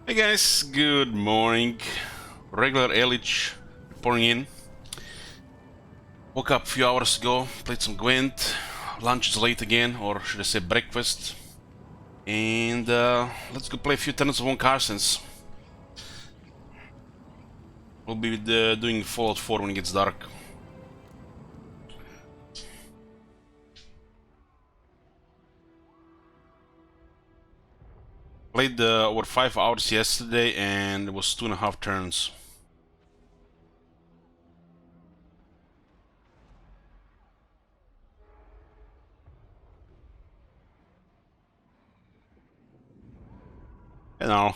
Hey guys, good morning. Regular Elich pouring in. Woke up a few hours ago, played some Gwent. Lunch is late again, or should I say breakfast. And let's go play a few tenants of one Carstens. We'll be doing Fallout 4 when it gets dark. Played over 5 hours yesterday and it was 2.5 turns. You know.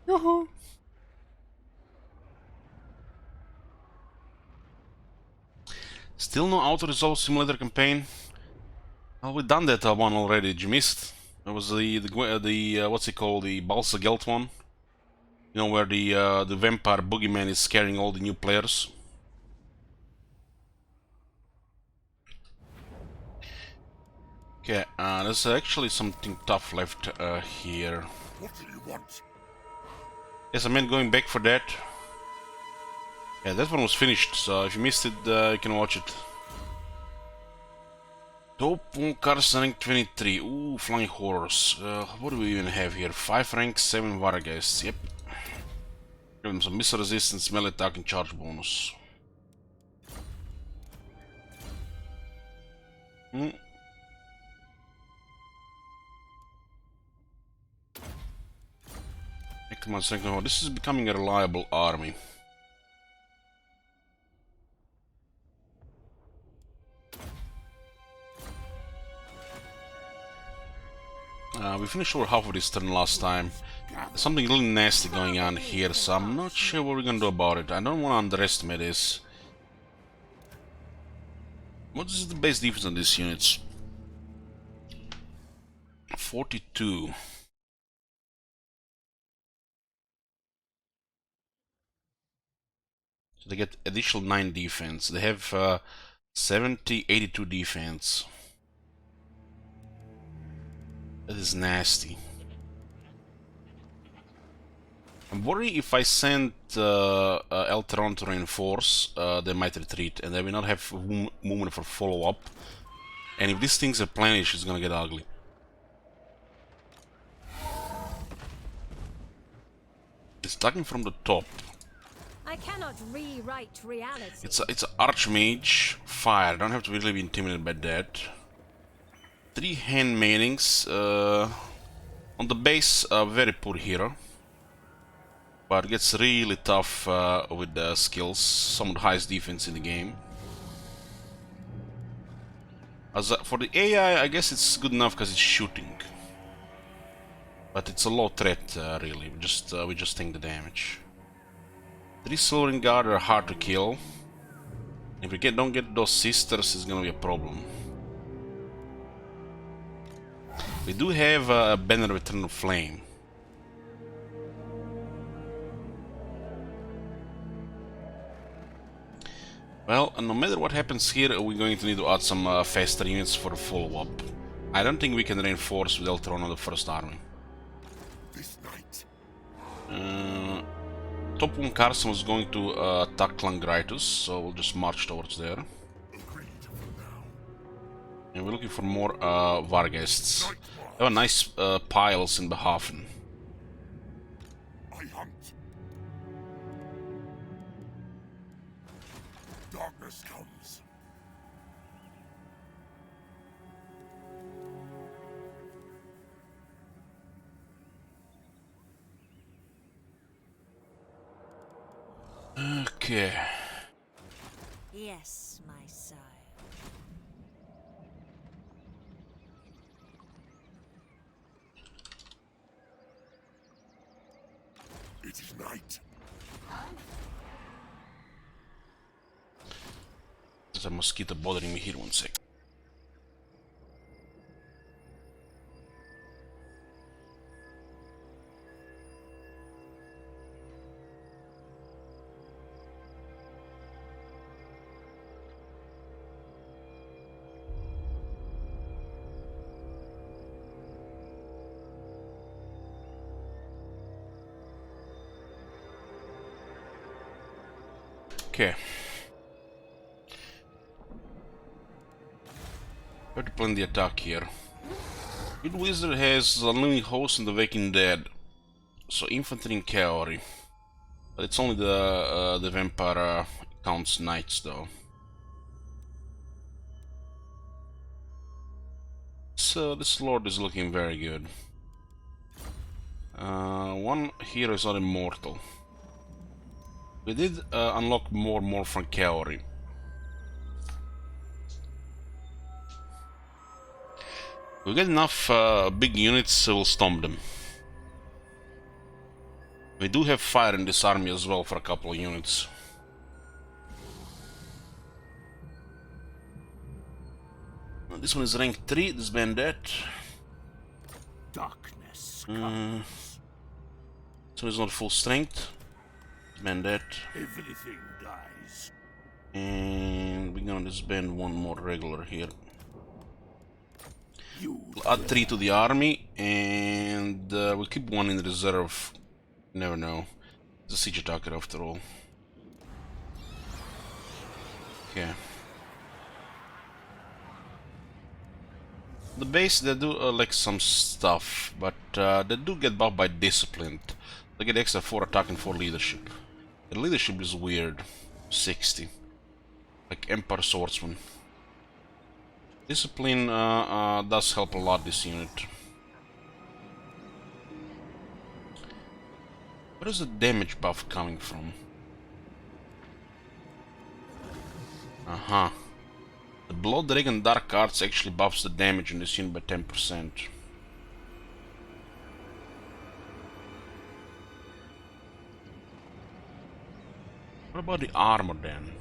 Yoo-hoo. Still no auto-resolve simulator campaign? Well, we've done that one already. Did you miss it? That was the what's it called? The Balsa Gelt one. You know, where the vampire boogeyman is scaring all the new players. Okay, there's actually something tough left here. What do you want? Yes, I meant going back for that. Yeah, that one was finished, so if you missed it, you can watch it. Top 1 Carstein 23. Ooh, flying horrors. What do we even have here? 5 ranks, 7 Vargests. Yep. Give them some missile resistance, melee attack, and charge bonus. This is becoming a reliable army. We finished over half of this turn last time. There's something really nasty going on here, so I'm not sure what we're gonna do about it. I don't want to underestimate this. What is the base defense on these units? 42. So they get additional 9 defense. They have 70, 82 defense. That is nasty. I'm worried if I send Elteron to reinforce, they might retreat, and they will not have movement for follow-up. And if these things replenish, it's gonna get ugly. It's attacking from the top. I cannot rewrite reality. It's a Archmage fire. Don't have to really be intimidated by that. 3 hand mailings. On the base, very poor hero. But gets really tough with the skills. Some of the highest defense in the game. As for the AI, I guess it's good enough because it's shooting. But it's a low threat, really. We just take the damage. 3 Silvering Guard are hard to kill. If we don't get those sisters, it's gonna be a problem. We do have a banner of Eternal Flame. Well, no matter what happens here, we're going to need to add some faster units for the follow-up. I don't think we can reinforce with Eltron on the first army. This night. Top 1 Carson was going to attack Langritus, so we'll just march towards there. Agreed for now. And we're looking for more Vargests. They have nice piles in Behafen. I hunt. Darkness comes. Okay. Yes, my sire. It is night. There's a mosquito bothering me here, 1 sec. Okay. Have to plan the attack here. Good Wizard has a living host and the Waking Dead. So infantry and cavalry. But it's only the vampire counts knights though. So this lord is looking very good. One hero is not immortal. We did unlock more from cavalry. We get enough big units, we'll stomp them. We do have fire in this army as well for a couple of units. This one is rank 3, this bandit. Darkness comes. So it's not full strength. Bandit. Everything dies. And we're gonna disband one more regular here. You We'll add 3 to the army, and we'll keep one in reserve. You never know. It's a siege attacker after all. Okay. The base, they do like some stuff, but they do get buffed by disciplined. They get extra 4 attack and 4 leadership. The leadership is weird. 60. Like Empire Swordsman. Discipline does help a lot this unit. Where is the damage buff coming from? The Blood Dragon Dark Arts actually buffs the damage in this unit by 10%. What about the armor then?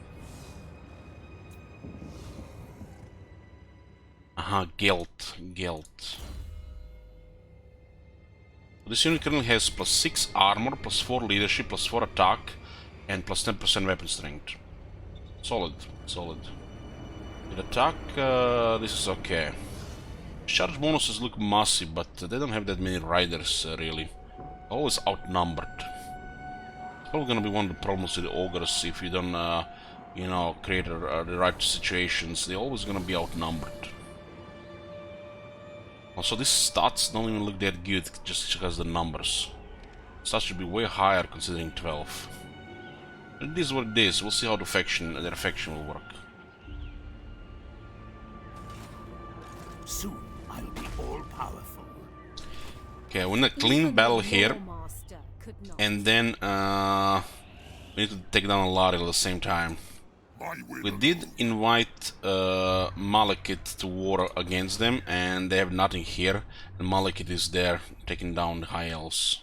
Guilt. This unit currently has plus 6 armor, plus 4 leadership, plus 4 attack, and plus 10% weapon strength. Solid. With attack, this is okay. Charge bonuses look massive, but they don't have that many riders, really. Always outnumbered. It's probably gonna be one of the problems with the ogres if you don't, you know, create the right situations. They're always gonna be outnumbered. Also, these stats don't even look that good just because the numbers. Stats should be way higher considering 12. But it is what it is. We'll see how their faction will work. soon. I'll be all powerful. Okay, we're in a clean battle here, and then we need to take down Lariel at the same time. We did invite Malekith to war against them, and they have nothing here, and Malekith is there taking down the High Elves.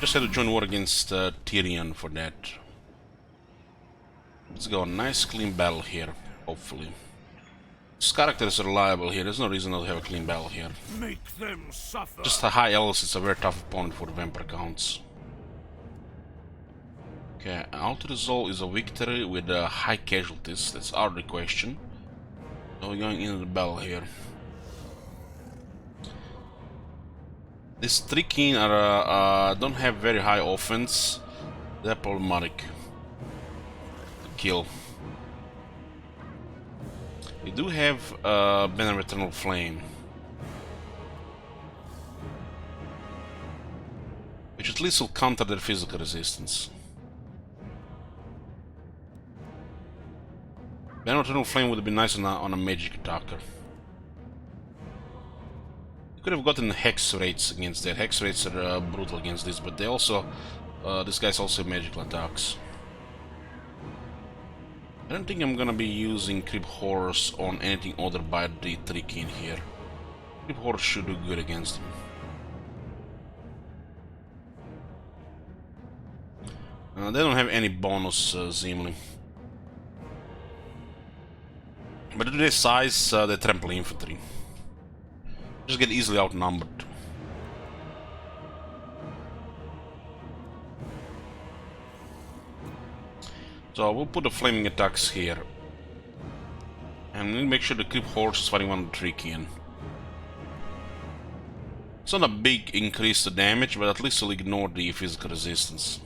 Just had to join war against Tyrion for that. Let's go, nice clean battle here, hopefully. This character is reliable here, there's no reason not to have a clean battle here. Make them suffer. Just a High Elves, it's a very tough opponent for the Vampire Counts. Okay, auto-resolve is a victory with high casualties, that's out of the question. So we're going into the battle here. These three kin are don't have very high offense. They're problematic to kill. We do have Banner of Eternal Flame, which at least will counter their physical resistance. Banner of Eternal Flame would be nice on a magic attacker. You could have gotten hex rates against that. Hex rates are brutal against this, but they also this guy's also magical attacks. I don't think I'm gonna be using Creep Horrors on anything other by the 3 kin here. Creep Horrors should do good against him. They don't have any bonus, seemingly. But due to their size, they trample infantry. Just get easily outnumbered. So we'll put the flaming attacks here. And we'll make sure the Creep Horse is fighting one of the 3 kin. It's not a big increase to damage, but at least we'll ignore the physical resistance.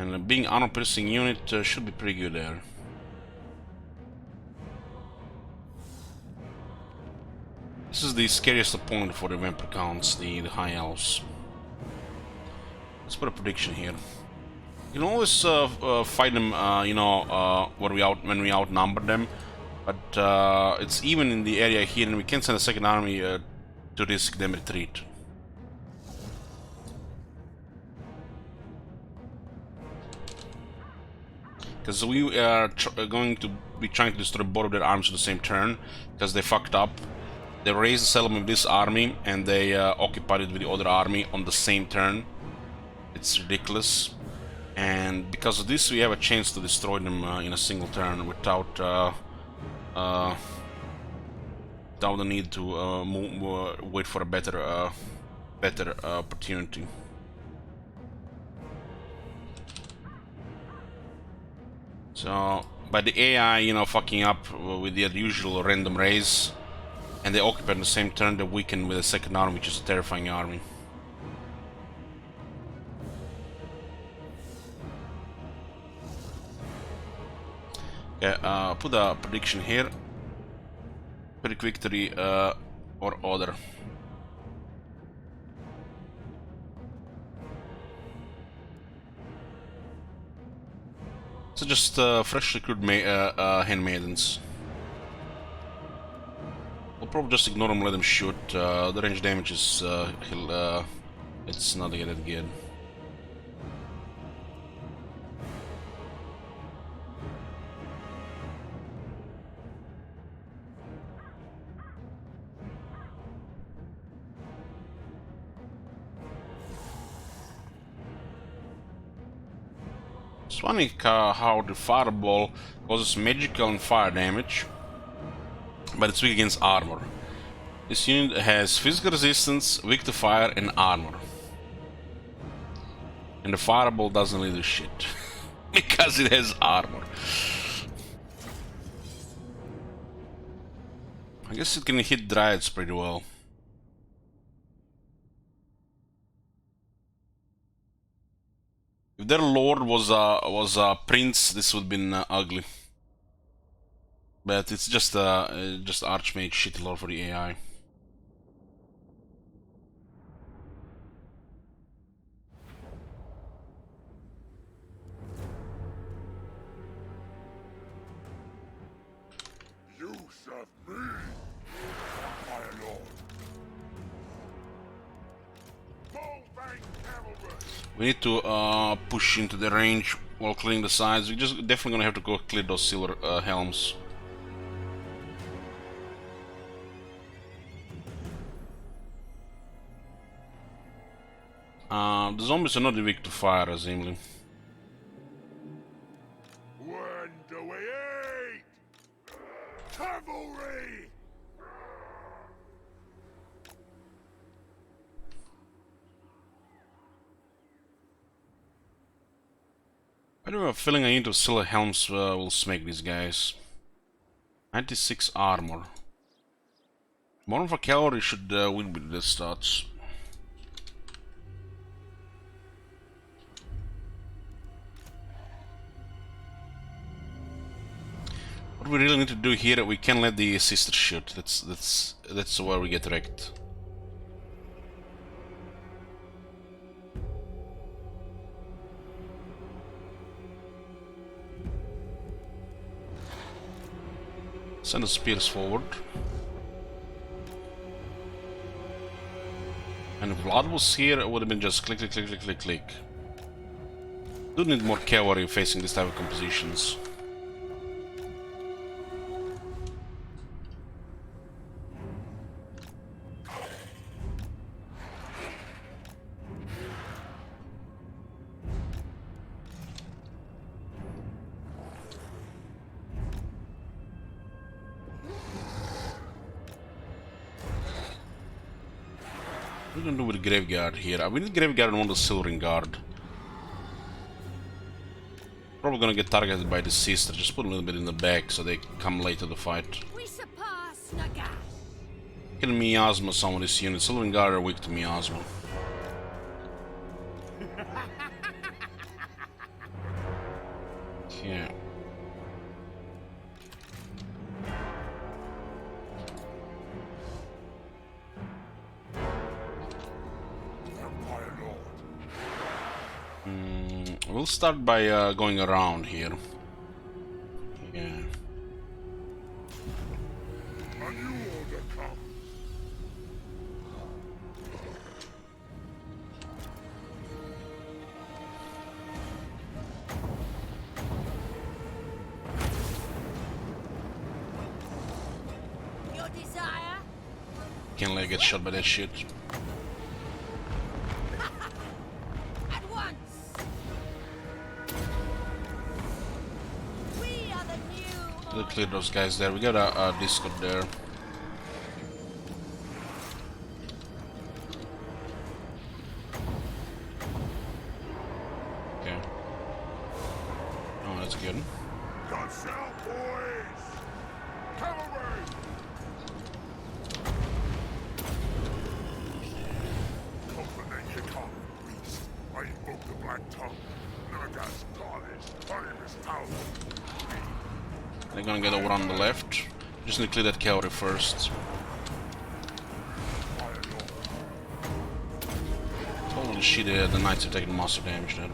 And being armor-piercing unit should be pretty good there. This is the scariest opponent for the vampire counts, the high elves. Let's put a prediction here. You can always fight them, you know, when we outnumber them, but it's even in the area here, and we can't send a second army to risk them retreat. Because we are going to be trying to destroy both of their armies at the same turn, because they fucked up. They raised the settlement with this army, and they occupied it with the other army on the same turn. It's ridiculous. And because of this, we have a chance to destroy them in a single turn without the need to wait for a better opportunity. So, by the AI, you know, fucking up with the usual random raise, and they occupy on the same turn, they weaken with a second army, which is a terrifying army. Okay, put a prediction here. Quick victory or other. So just fresh recruit handmaidens. We'll probably just ignore them and let them shoot. The range damage is it's not that good. It's funny how the fireball causes magical and fire damage, but it's weak against armor. This unit has physical resistance, weak to fire, and armor. And the fireball doesn't really do shit because it has armor. I guess it can hit dryads pretty well. If their lord was a prince, this would have been ugly. But it's just archmage shitty lord for the AI. You serve me, my lord. Full-bank cavalry. We need to push into the range while clearing the sides. We're just definitely gonna have to go clear those silver helms. The zombies are not weak to fire, assumingly. When do we eat? Cavalry! I do have a feeling I need to silver helms will smack these guys. 96 armor. More of a cavalry should win with this stats. What we really need to do here, we can let the sister shoot. That's where we get wrecked. Send the spears forward. And if Vlad was here, it would have been just click, click, click, click, click, click. Do need more cavalry facing this type of compositions. What are we gonna do with the graveyard here? We need graveyard and one the silvering guard. Probably gonna get targeted by the sister. Just put a little bit in the back so they come late to the fight. We surpass Nagas. Can miasma some of these units. Silvering guard are weak to miasma. Yeah. Vampire Lord. We'll start by going around here. Yeah. A new order comes. Your desire? Can't let it get shot by that shit. At once! We are the new We'll clear those guys there. We got a Discord there. Okay. Oh, that's good. Guns out, boys! Cavalry! Compliment you come, beast. I invoke the Black Tongue. Naga's goddess. My name is Talbot. They're gonna get over on the left. Just need to clear that cavalry first. Fire Lord. Holy shit, the knights are taking massive damage there.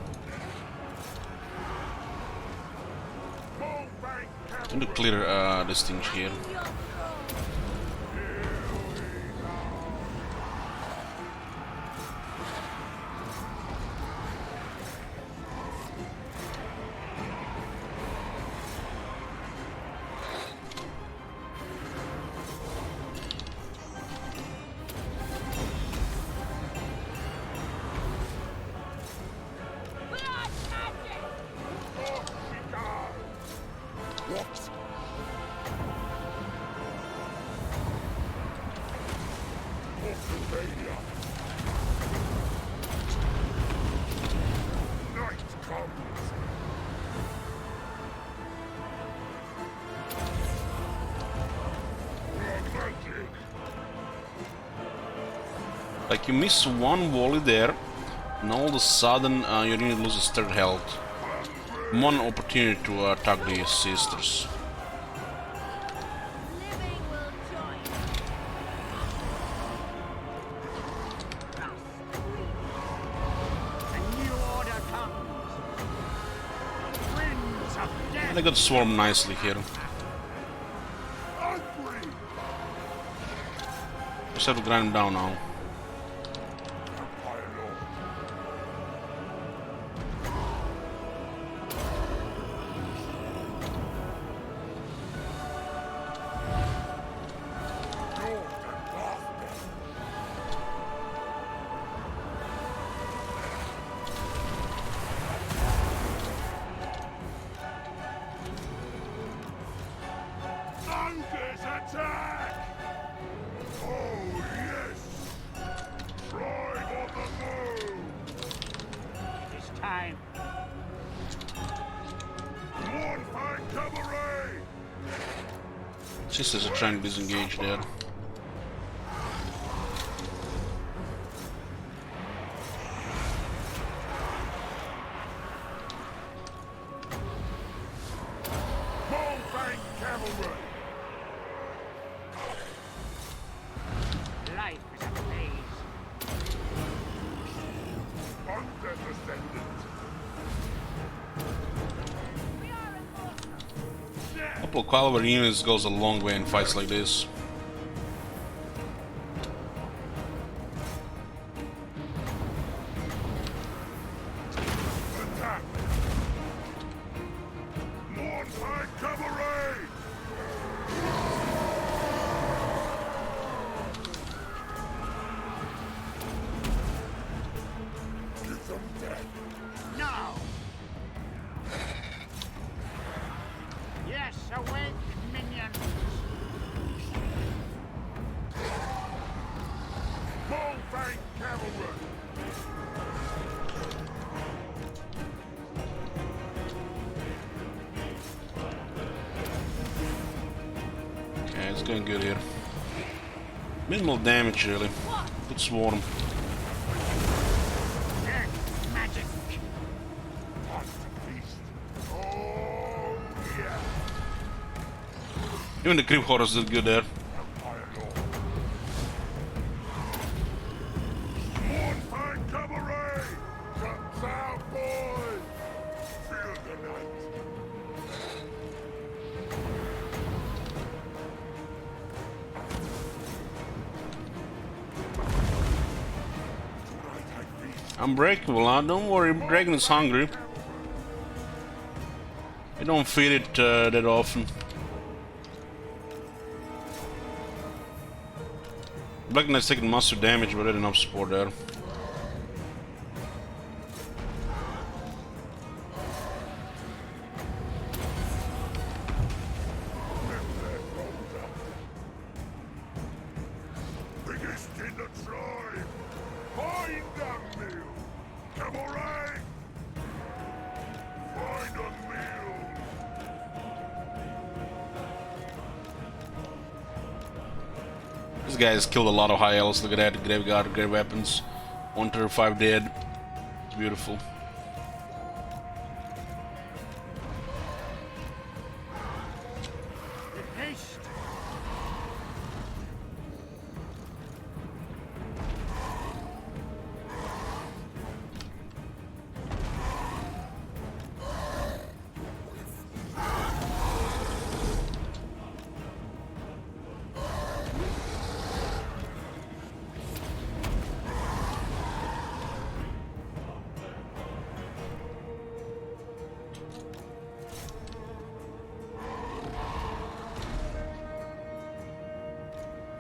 Bowbank I need to clear this thing here. your throne. Blood magic! What? Pennsylvania. Night comes. Blood magic. Like you miss one volley there, and all of a sudden your unit loses third health. One opportunity to attack the sisters. Living will join. A new order comes. Winds of death. They got swarmed nicely here. Angry. Just have to grind them down now. Vampire Lord. North and Darkness. Angus attack! Oh yes! Drive on the move! It is time. Warfang cavalry! Sisters are trying to disengage there. Warfang cavalry! Life is a phase. Undeath ascendant! We are immortal. Death! Couple of cavalry units goes a long way in fights like this. Attack! Warfang cavalry! Give them death! No. Yes, awake, minions. Warfang cavalry! Okay, it's going good here. Minimal damage really. Good swarm. Death magic. Monster beast! Oh! Even the creep horrors did good there. Vampire Lord. One fine cabaret! Cups out, boys! Feel the night. Tonight I feast. Unbreakable, huh? Don't worry, Dragon is hungry. I don't feed it that often. Black Knight's taking massive damage, but I did enough support there. Biggest in the tribe! Find that meal! Cabaret! Find a meal! This guy has killed a lot of high elves. Look at that, graveyard, great weapons. 135 dead. It's beautiful. Haste.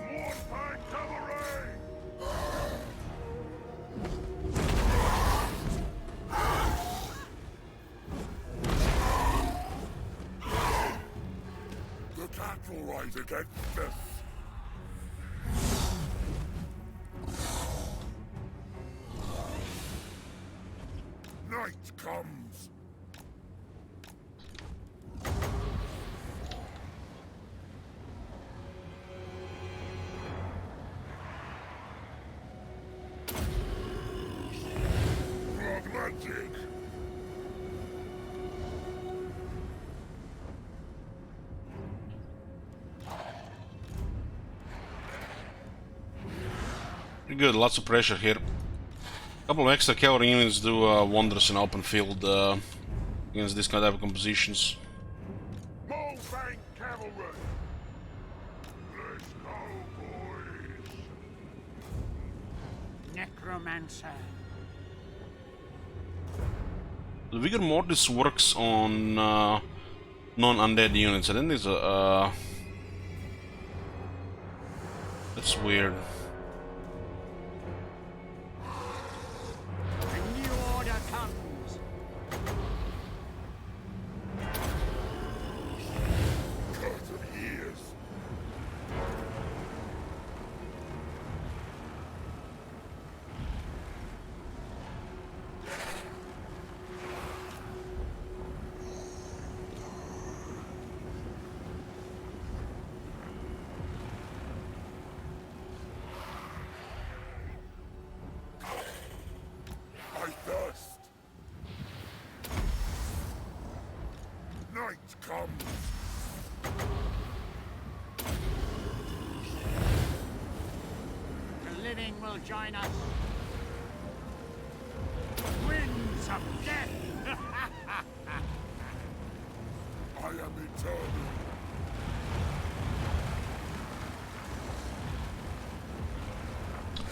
One fine cabaret! The cat will rise against this. Night comes. Blood magic. Pretty good, lots of pressure here. Couple of extra cavalry units do wonders in open field against this kind of compositions. Mulbank cavalry. Let's go, boys. Necromancer. The Vigor Mortis works on non-undead units. I think there's a that's weird. A new order comes. Curse of years. I thirst. Night comes. The living will join us. Winds of death. I am eternal.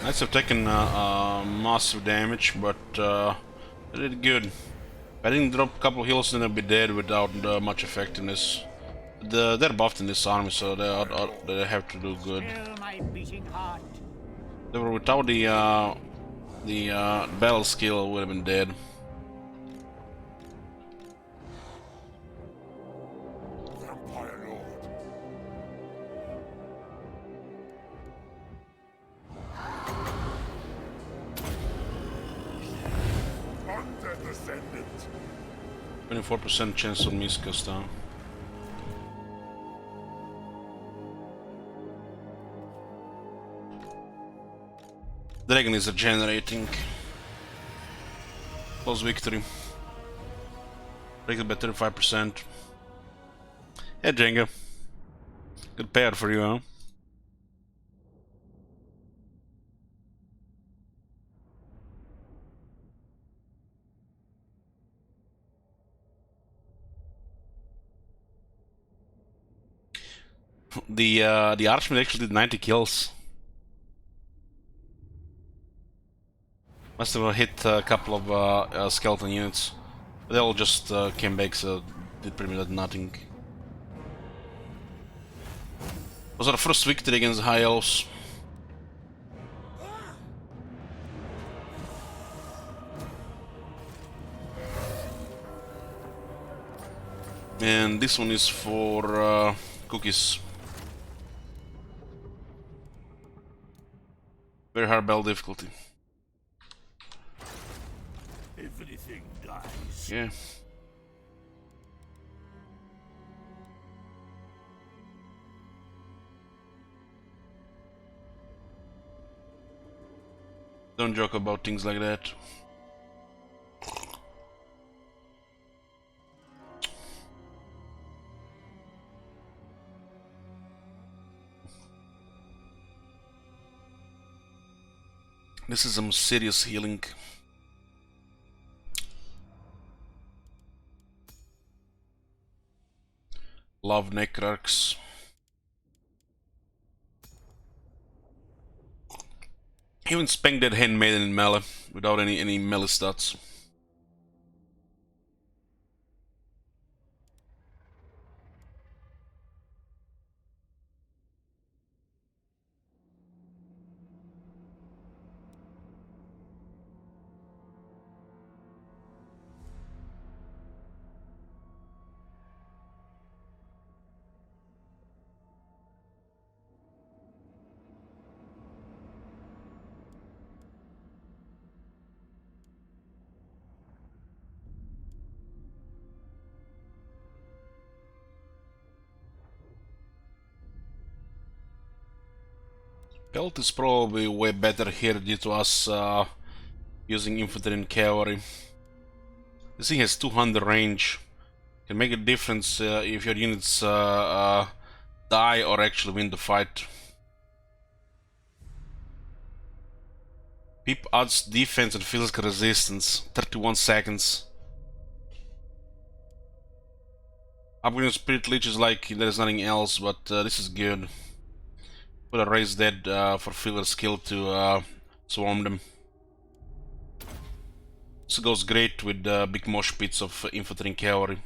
Knights have taken massive damage, but they did good. If I didn't drop a couple of heals, then they'd be dead without much effectiveness. They're buffed in this army, so they have to do good. Still my beating heart. They were without the battle skill, would have been dead. Vampire Lord. Undead Ascendant. 24% chance on miss Carstein. Dragon is regenerating. Close victory. Break it by 35%. Yeah, Jenga. Good pair for you, huh? The Archmage actually did 90 kills. Must have hit a couple of skeleton units. They all just came back, so did pretty much nothing. Was our first victory against High Elves. And this one is for cookies. Very hard battle difficulty. Everything dies. Yeah. Don't joke about things like that. This is some serious healing. Love Necrarchs. Even spanked that handmaiden in melee without any melee stats. Belt is probably way better here due to us using infantry and cavalry. This thing has 200 range. Can make a difference if your units die or actually win the fight. Pip adds defense and physical resistance, 31 seconds. Upgrading Spirit Leech is like there's nothing else, but this is good. Put a Raise Dead for filler skill to swarm them. This goes great with big mosh pits of infantry and cavalry.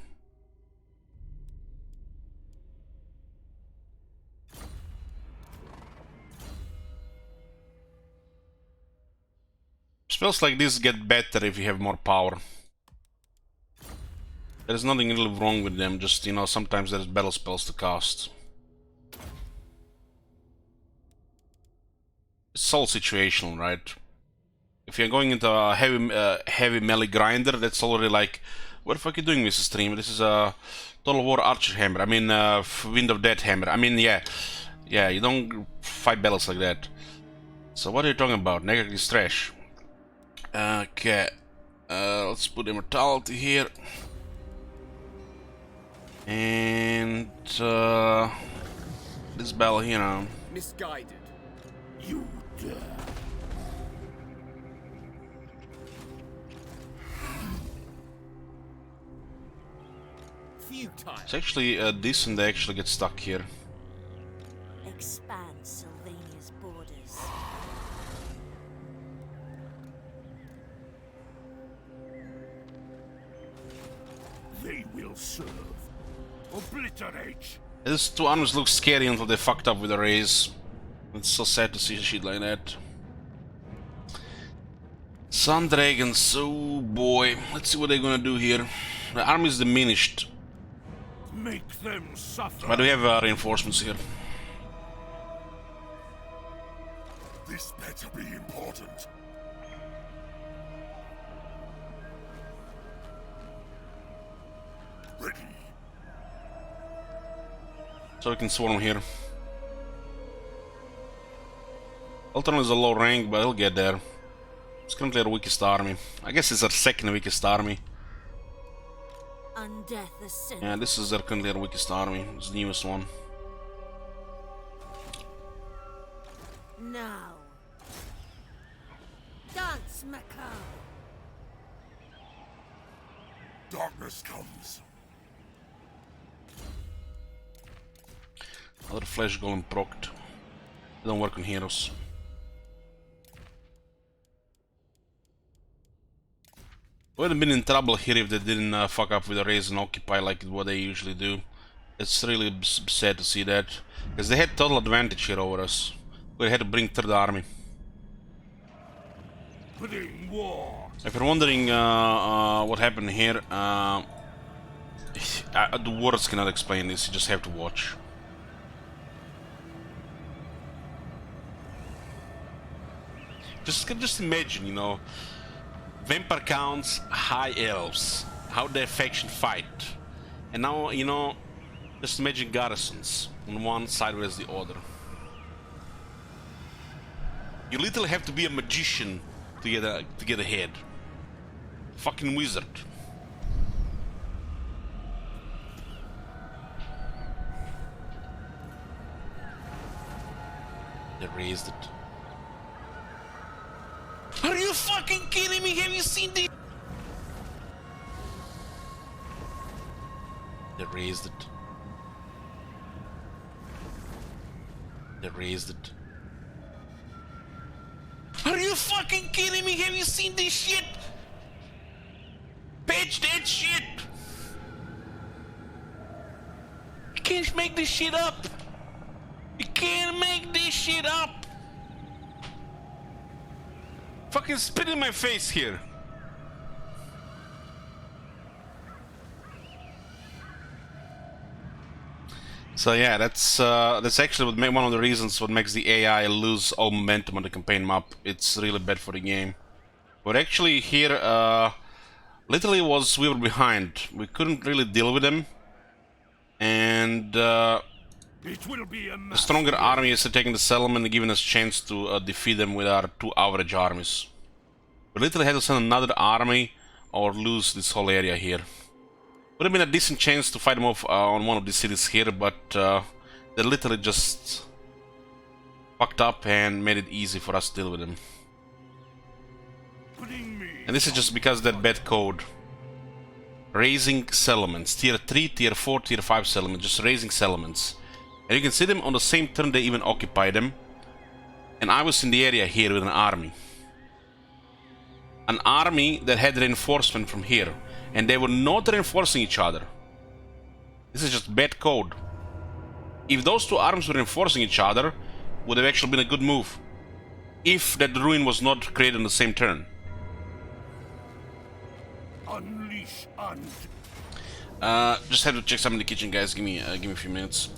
Spells like this get better if you have more power. There's nothing really wrong with them, just, you know, sometimes there's battle spells to cast. It's all situational, right? If you're going into a heavy melee grinder, that's already like, what the fuck are you doing, Mrs. Stream? This is a Total War Archer Hammer. I mean, Wind of Death Hammer. I mean, yeah, you don't fight battles like that. So what are you talking about? Negative is trash. Okay, let's put Immortality here. And this battle here now. Misguided. You dare. Futile. It's actually decent they actually get stuck here. Expand Sylvania's borders. They will serve. Obliterate. These two armies look scary until they fucked up with the raise. It's so sad to see shit like that. Sun Dragons, oh boy. Let's see what they're gonna do here. The army is diminished. Make them suffer. But we have reinforcements here. This better be important. Ready. So we can swarm here. Ultron is a low rank, but he'll get there. It's currently our weakest army. I guess it's our second weakest army. Undeath ascend. Yeah, this is currently our weakest army. It's the newest one. Now. Dance, macabre. Darkness comes. Another flash golem procced. They don't work on heroes. Would have been in trouble here if they didn't fuck up with a raise and occupy like what they usually do. It's really sad to see that, because they had total advantage here over us. We had to bring third army. Putting war. If you're wondering what happened here, the words cannot explain this. You just have to watch. Just imagine, you know, vampire counts, high elves, how their faction fight, and now, you know, just imagine garrisons on one side versus the other. You literally have to be a magician to get ahead. Fucking wizard. They raised it. Are you fucking kidding me? Have you seen this? They raised it. They raised it. Are you fucking kidding me? Have you seen this shit? Patch that shit! You can't make this shit up! You can't make this shit up! Fucking spit in my face here! So yeah, that's actually one of the reasons what makes the AI lose all momentum on the campaign map. It's really bad for the game. But actually here, literally we were behind. We couldn't really deal with them, and It will be a the stronger army is taking the settlement and giving us a chance to defeat them with our 2 average armies. We literally had to send another army or lose this whole area here. Would have been a decent chance to fight them off on one of these cities here, but they literally just fucked up and made it easy for us to deal with them. And this is just because of that bad code. Raising settlements, tier 3, tier 4, tier 5 settlements, just raising settlements. And you can see them on the same turn they even occupy them. And I was in the area here with an army. An army that had reinforcement from here. And they were not reinforcing each other. This is just bad code. If those 2 armies were reinforcing each other, would have actually been a good move. If that ruin was not created on the same turn. unleash and Just had to check something in the kitchen, guys. Give me a few minutes.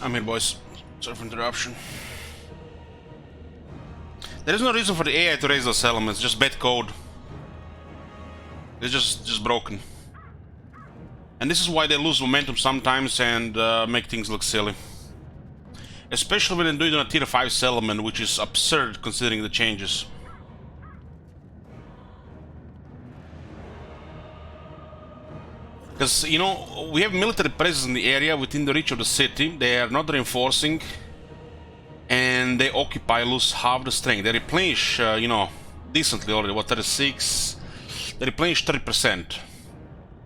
I'm here, boys. Sorry for interruption. There is no reason for the AI to raise those elements, just bad code. It's just broken. And this is why they lose momentum sometimes and make things look silly. Especially when they do it on a tier 5 settlement, which is absurd considering the changes. Because, you know, we have military presence in the area within the reach of the city. They are not reinforcing. And they occupy, lose half the strength. They replenish, you know, decently already. What, 36? They replenish 30%.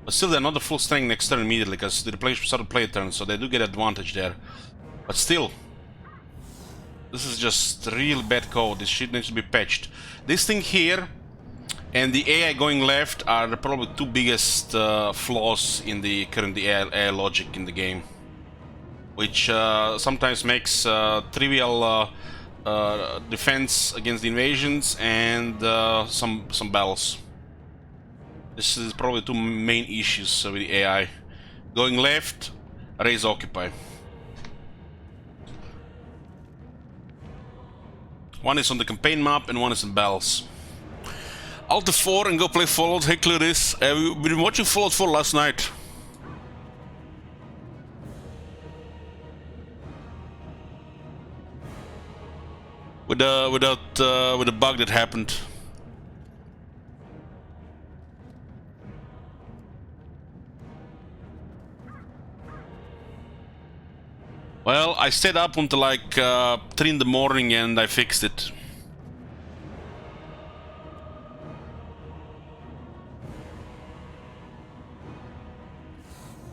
But still, they're not the full strength next turn immediately, because they replenish start to play turn, so they do get advantage there. But still, this is just real bad code. This shit needs to be patched. This thing here and the AI going left are the probably two biggest flaws in the current AI logic in the game, which sometimes makes trivial defense against the invasions and some battles. This is probably two main issues with the AI. Going left, raise occupy. One is on the campaign map and one is in battles. Alt F4 and go play Fallout. Hey Clarice, we've been watching Fallout 4 last night. With the bug that happened. Well, I stayed up until like 3 in the morning and I fixed it.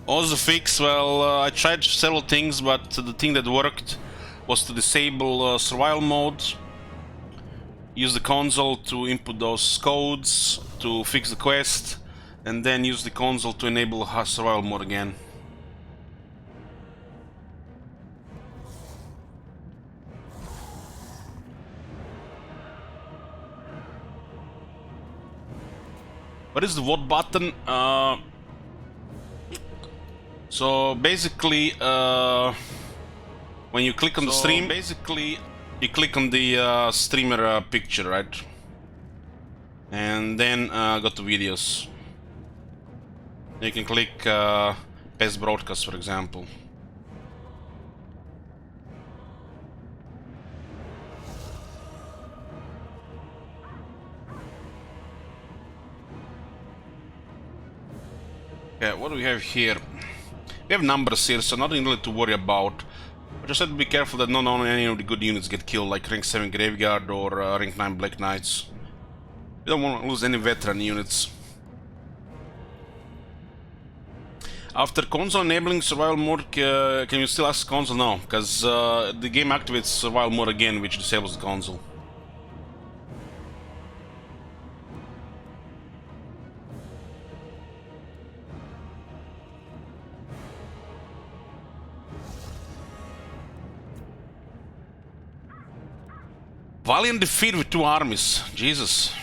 What was the fix? Well, I tried several things, but the thing that worked was to disable survival mode, use the console to input those codes to fix the quest, and then use the console to enable survival mode again. What is the what button? So basically, when you click on the stream, basically you click on the streamer picture, right? And then go to videos. You can click Best Broadcast, for example. Yeah, what do we have here? We have numbers here, so nothing really to worry about. But just have to be careful that not any of the good units get killed, like rank 7 Graveyard or rank 9 Black Knights. We don't want to lose any veteran units. After console enabling survival mode, can you still ask console? No, because the game activates survival mode again, which disables the console. Valiant defeat with 2 armies. Jesus.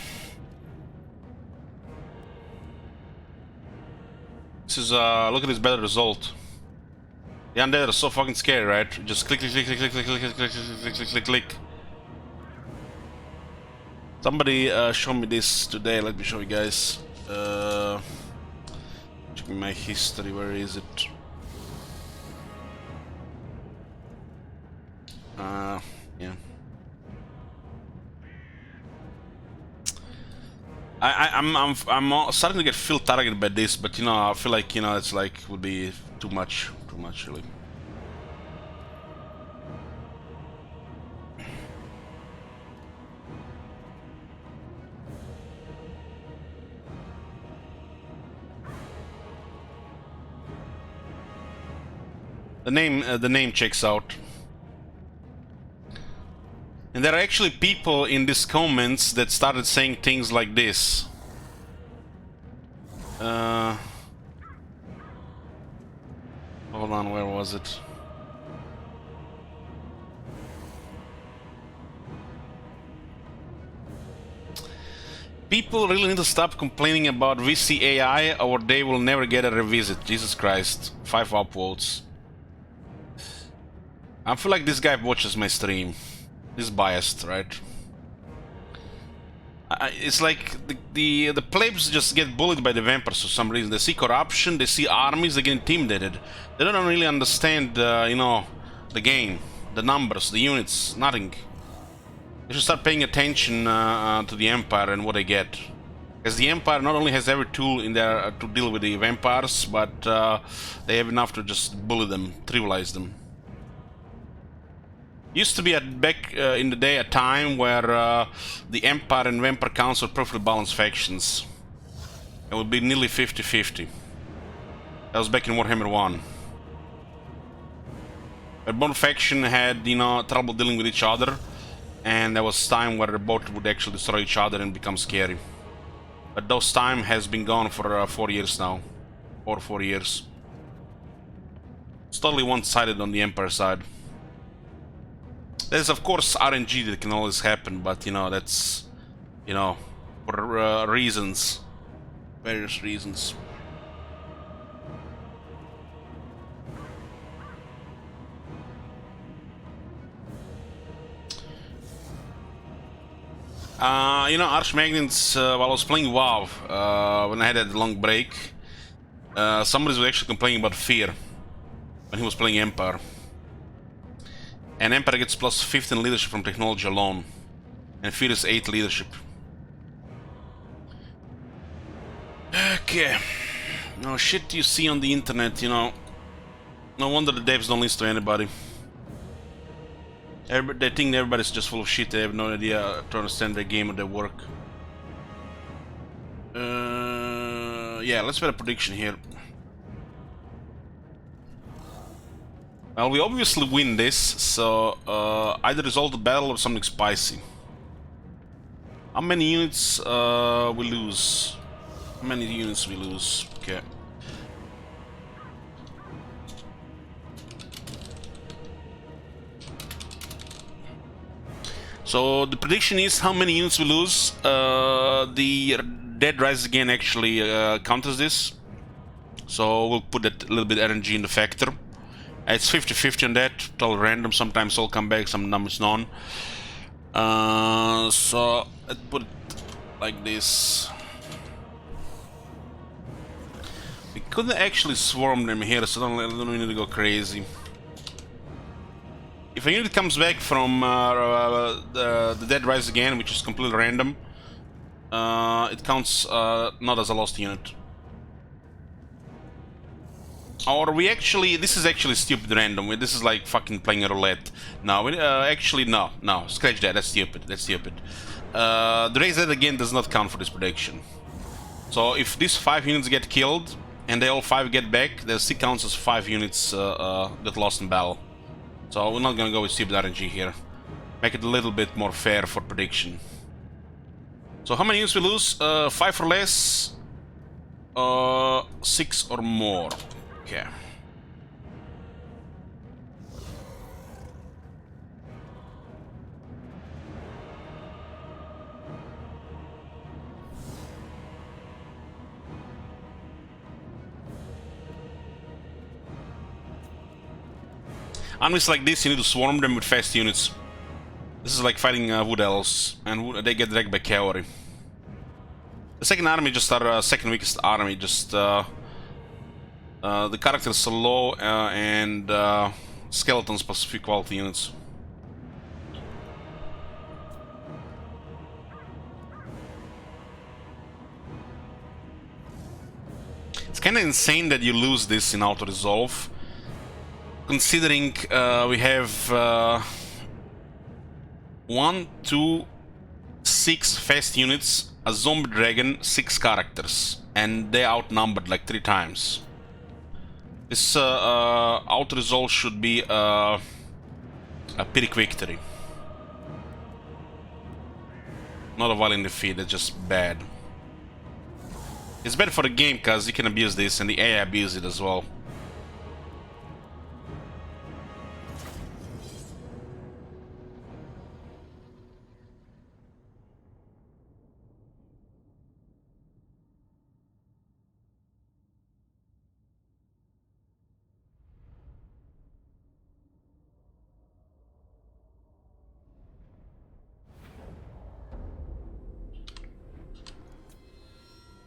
This is, look at this better result. The undead are so fucking scary, right? Just click, click, click, click, click, click, click, click, click, click, click, click, click. Somebody showed me this today. Let me show you guys. Check my history. Where is it? Yeah. I'm starting to get feel targeted by this, but you know, I feel like, you know, it's like would be too much really. The name checks out. And there are actually people in these comments that started saying things like this. Hold on, where was it? People really need to stop complaining about VC AI or they will never get a revisit. Jesus Christ. 5 upvotes. I feel like this guy watches my stream. He's biased, right? It's like the plebs just get bullied by the vampires for some reason. They see corruption, they see armies, they get intimidated. They don't really understand, you know, the game, the numbers, the units, nothing. They should start paying attention to the Empire and what they get. Because the Empire not only has every tool in there to deal with the vampires, but they have enough to just bully them, trivialize them. Used to be back in the day a time where the Empire and Vampire Council were perfectly balanced factions. It would be nearly 50-50. That was back in Warhammer 1. But both faction had, you know, trouble dealing with each other, and there was time where both would actually destroy each other and become scary. But those time has been gone for 4 years now. 4 years. It's totally one-sided on the Empire side. There's of course RNG that can always happen, but you know, that's, you know, for reasons, various reasons. You know, Archmagnets, while I was playing WoW, when I had that long break, somebody was actually complaining about fear when he was playing Empire. And Empire gets plus 15 leadership from technology alone. And Fear is 8 leadership. Okay. No shit you see on the internet, you know. No wonder the devs don't listen to anybody. They think everybody's just full of shit. They have no idea to understand their game or their work. Yeah, let's make a prediction here. Well, we obviously win this, so either resolve the battle or something spicy. How many units we lose? How many units we lose? Okay. So the prediction is how many units we lose. The Dead Rise Again actually counters this. So we'll put that little bit RNG in the factor. It's 50-50 on that, total random, sometimes all come back, some numbers none. So let's put it like this. We couldn't actually swarm them here, so don't need to go crazy. If a unit comes back from the Dead Rise Again, which is completely random, it counts not as a lost unit. Or we actually, this is actually stupid random. This is like fucking playing a roulette. No, actually no, scratch that. That's stupid. That's stupid. The Raise Dead Again does not count for this prediction. So if these 5 units get killed and they all 5 get back, there still counts as 5 units that lost in battle. So we're not gonna go with stupid RNG here. Make it a little bit more fair for prediction. So how many units we lose? 5 or less? 6 or more. Okay. Armies like this, you need to swarm them with fast units. This is like fighting Wood Elves, and they get dragged by cavalry. The second army just our second weakest army, just the characters are low and skeletons plus few quality units. It's kinda insane that you lose this in auto-resolve, considering we have 1, 2, 6 fast units, a zombie dragon, 6 characters, and they outnumbered like 3 times. This auto-resolve should be a Pyrrhic victory. Not a violent defeat, it's just bad. It's bad for the game because you can abuse this and the AI abuse it as well.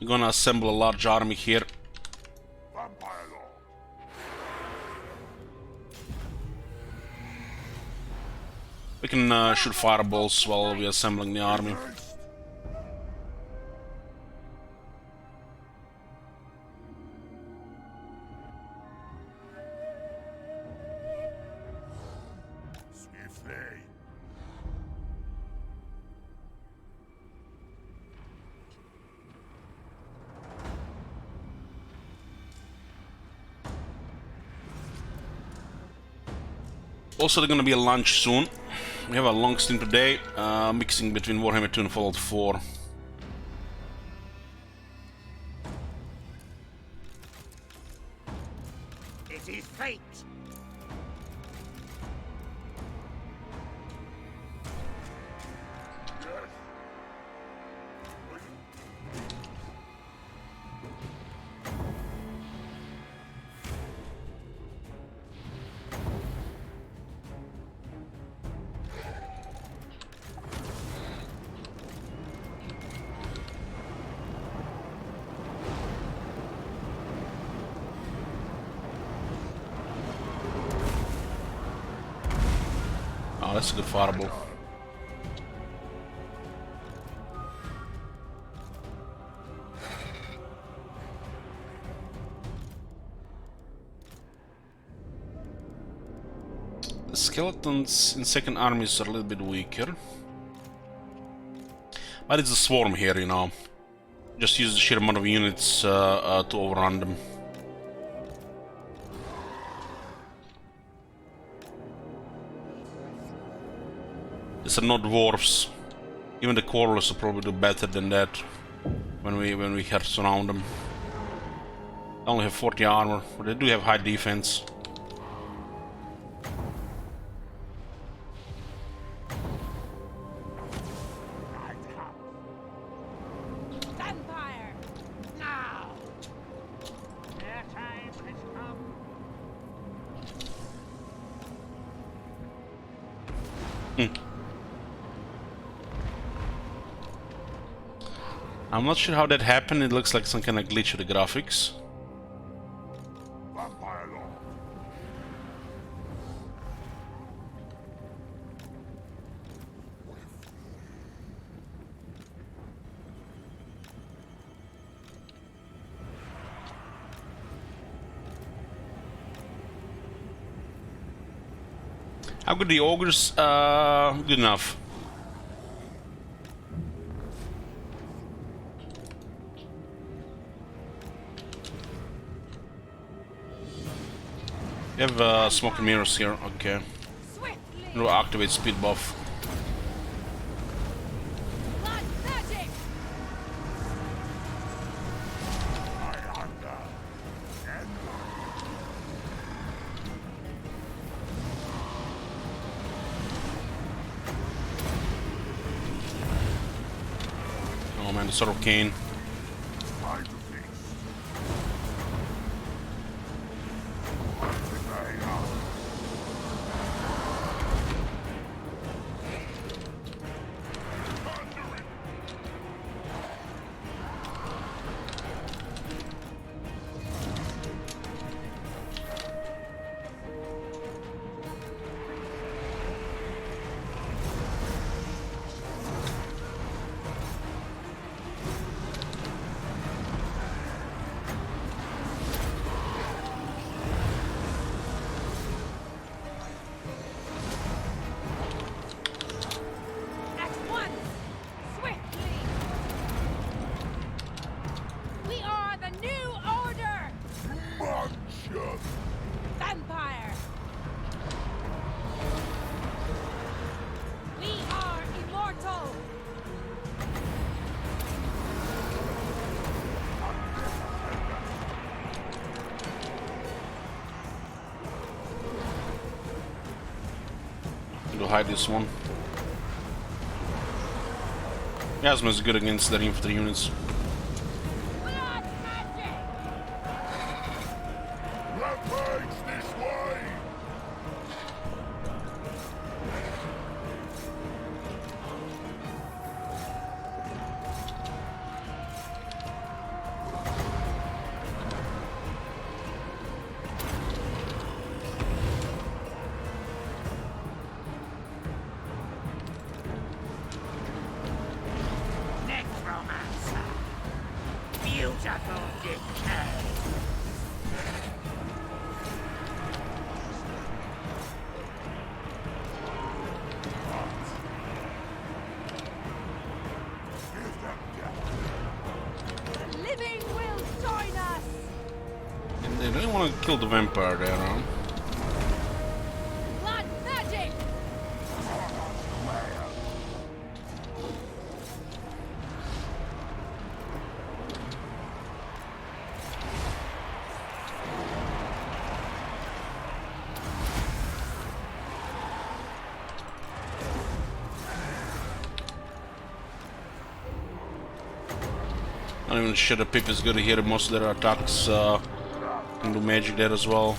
We're gonna assemble a large army here. Vampire law. We can shoot fireballs while we're assembling the army. Haste. Swiftly. Also, there's gonna be a lunch soon. We have a long stream today, mixing between Warhammer 2 and Fallout 4. It is fate. Yes. Oh, that's a good fireball. The skeletons in second armies are a little bit weaker. But it's a swarm here, you know. Just use the sheer amount of units to overrun them. These are not dwarves. Even the crawlers will probably do better than that when we have surround them. They only have 40 armor, but they do have high defense. Vampire! Now! Their time has come. I'm not sure how that happened. It looks like some kind of glitch with the graphics. Vampire law. How good the ogres? Good enough. We have smoke and mirrors here. Okay. Swiftly! We'll activate speed buff. Blood magic! I hunger. And Oh man, the Sword of Cain. time to feast. They are. Thundering. At once! Swiftly! We are the new order! Muncher. Vampire! We are immortal! We'll hide this one. Yasma is good against the infantry units. Blood magic! Rampage this way. didn't want to kill the vampire there, huh? Blood magic! Not even sure the Pip is good here. Most of their attacks can do magic there as well.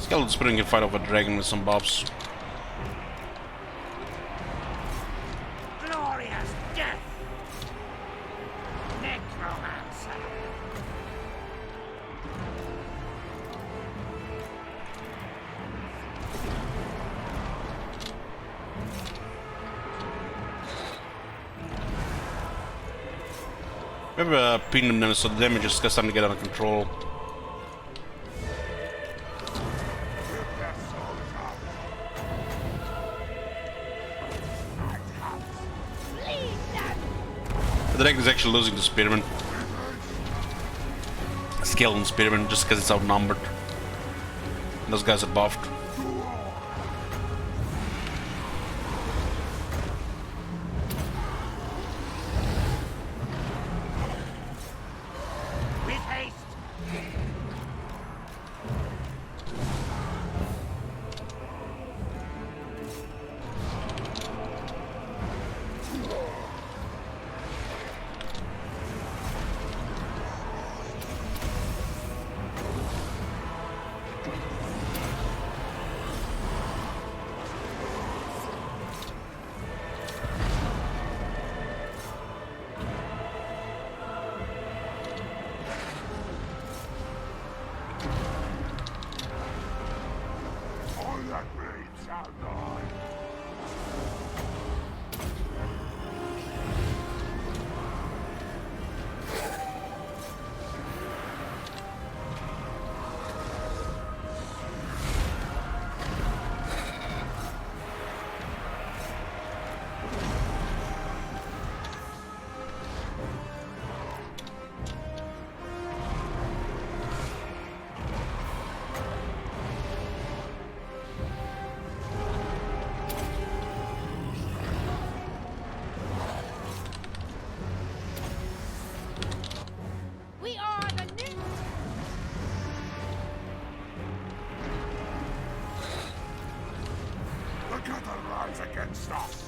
Skeleton Spring can fight off a dragon with some bobs. Glorious death! Necromancer! Maybe pin them then so the damage is starting to get out of control. Lead them! The dragon is actually losing to Spearman. Skeleton Spearman just because it's outnumbered. And those guys are buffed. With haste! All that bleeds shall die. We are the new... The cattle rise against us.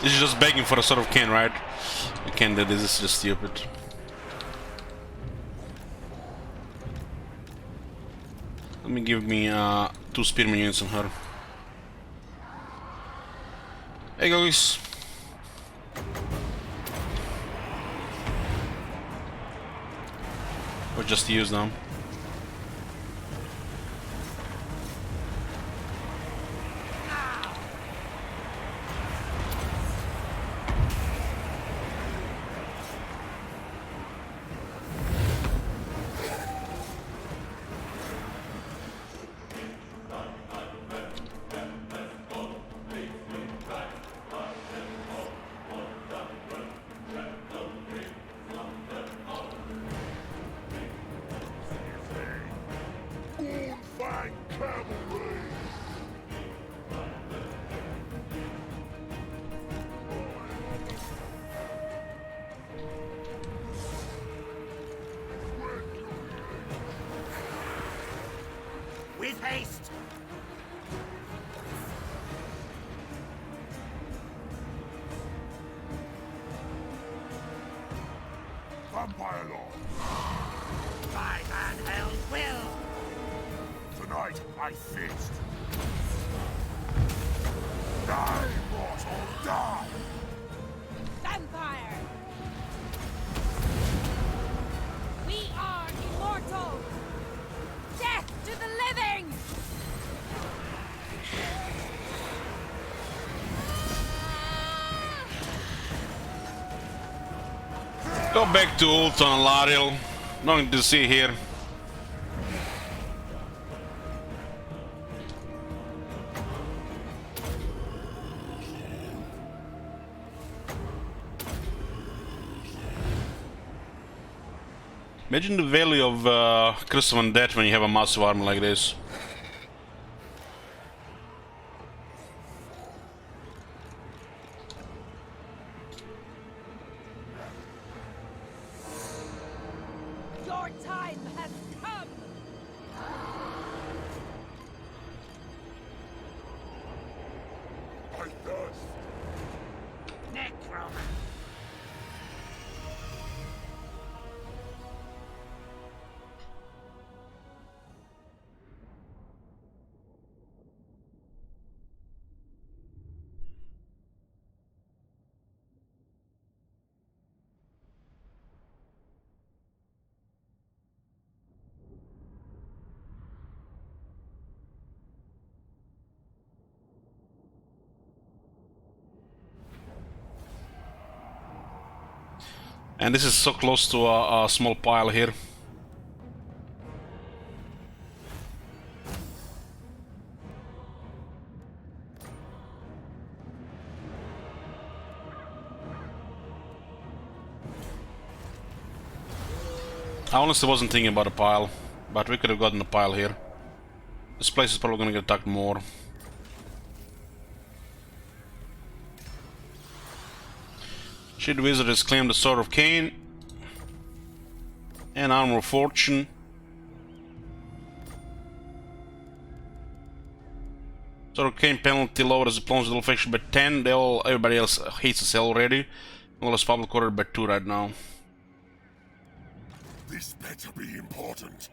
This is just begging for a sort of can, right? You can't do this, it's just stupid. Let me give me 2 spearman units on her. Hey guys. Or just use them. Goldfang cavalry. With haste! Vampire Lord. By Van Hell's will! To the night I feast. Die, mortal, die! Vampire! We are immortal! Death to the living! Go back to Ulton and Lariel. Nothing to see here. Imagine the value of Crystal and Death when you have a massive armor like this. Your time has come! I thirst! Necromancer. And this is so close to a small pile here. I honestly wasn't thinking about a pile, but we could have gotten a pile here. This place is probably gonna get attacked more. Shield Wizard has claimed the Sword of Cain and Armor of Fortune. Sword of Cain penalty lowers the opponent's little faction by 10. Everybody else hates us already. Well, it's public order by 2 right now. This better be important.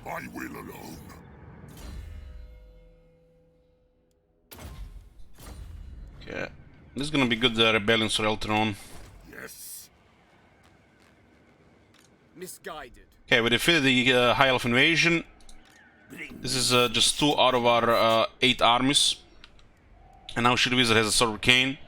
My will alone. Okay, this is gonna be good rebellion for Eltron. Yes. Misguided. Okay, we defeated the High Elf invasion. This is just 2 out of our 8 armies. And now Shield Wizard has a Sword of Cain.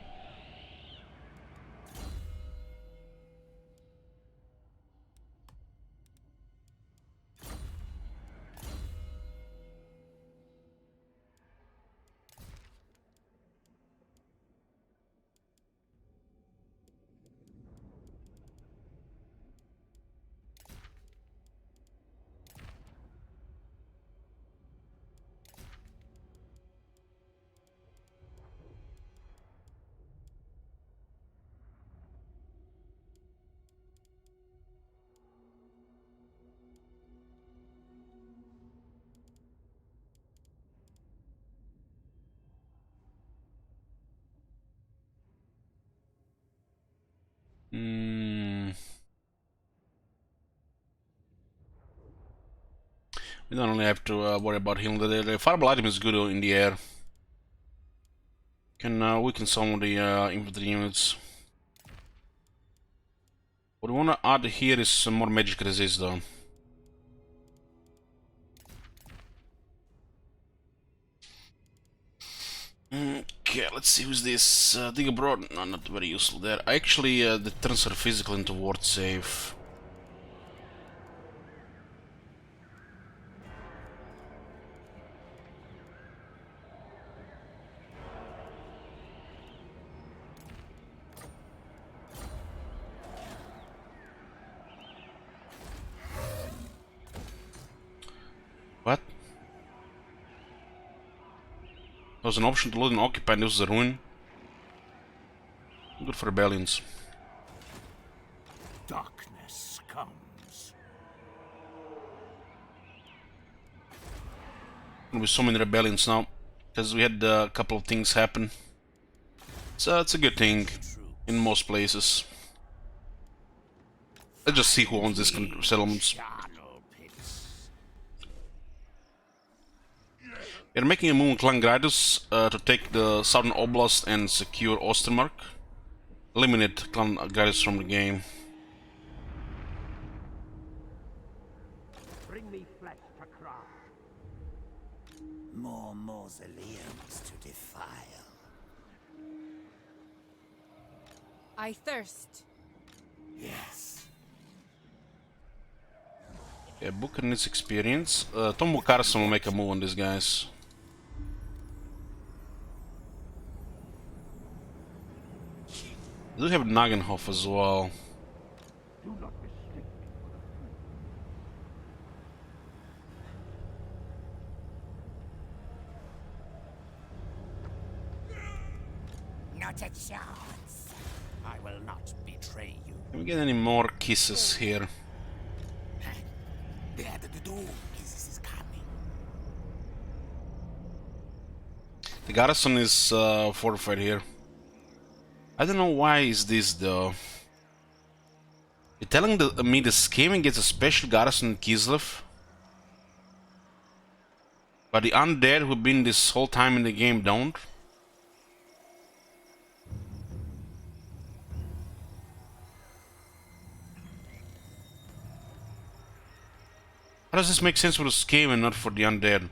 We don't only have to worry about healing. The fireball item is good in the air. Can weaken some of the infantry units. What we want to add here is some more magic resist though. Okay, let's see who's this. Dig abroad. No, not very useful there. Actually, the turns are physical into ward save. What? There was an option to load and occupy and use the ruin. Good for rebellions. Darkness comes. There'll be so many rebellions now, because we had a couple of things happen. So it's a good thing in most places. Let's just see who owns these settlements. Charnel pits. We're making a move on Clan Gradus to take the southern oblast and secure Ostermark. Eliminate Clan Gradus from the game. Bring me flesh to craft. More mausoleums to defile. I thirst. Yes. Yeah, Booker needs experience. Tom Carstein will make a move on these guys. I do have Nagenhof as well. Do not mistake me for not a chance. I will not betray you. Can we get any more kisses here? The doom is coming. The garrison is fortified here. I don't know why is this though. You're telling me the Skaven gets a special garrison in Kislev? But the undead who've been this whole time in the game don't? How does this make sense for the Skaven and not for the undead?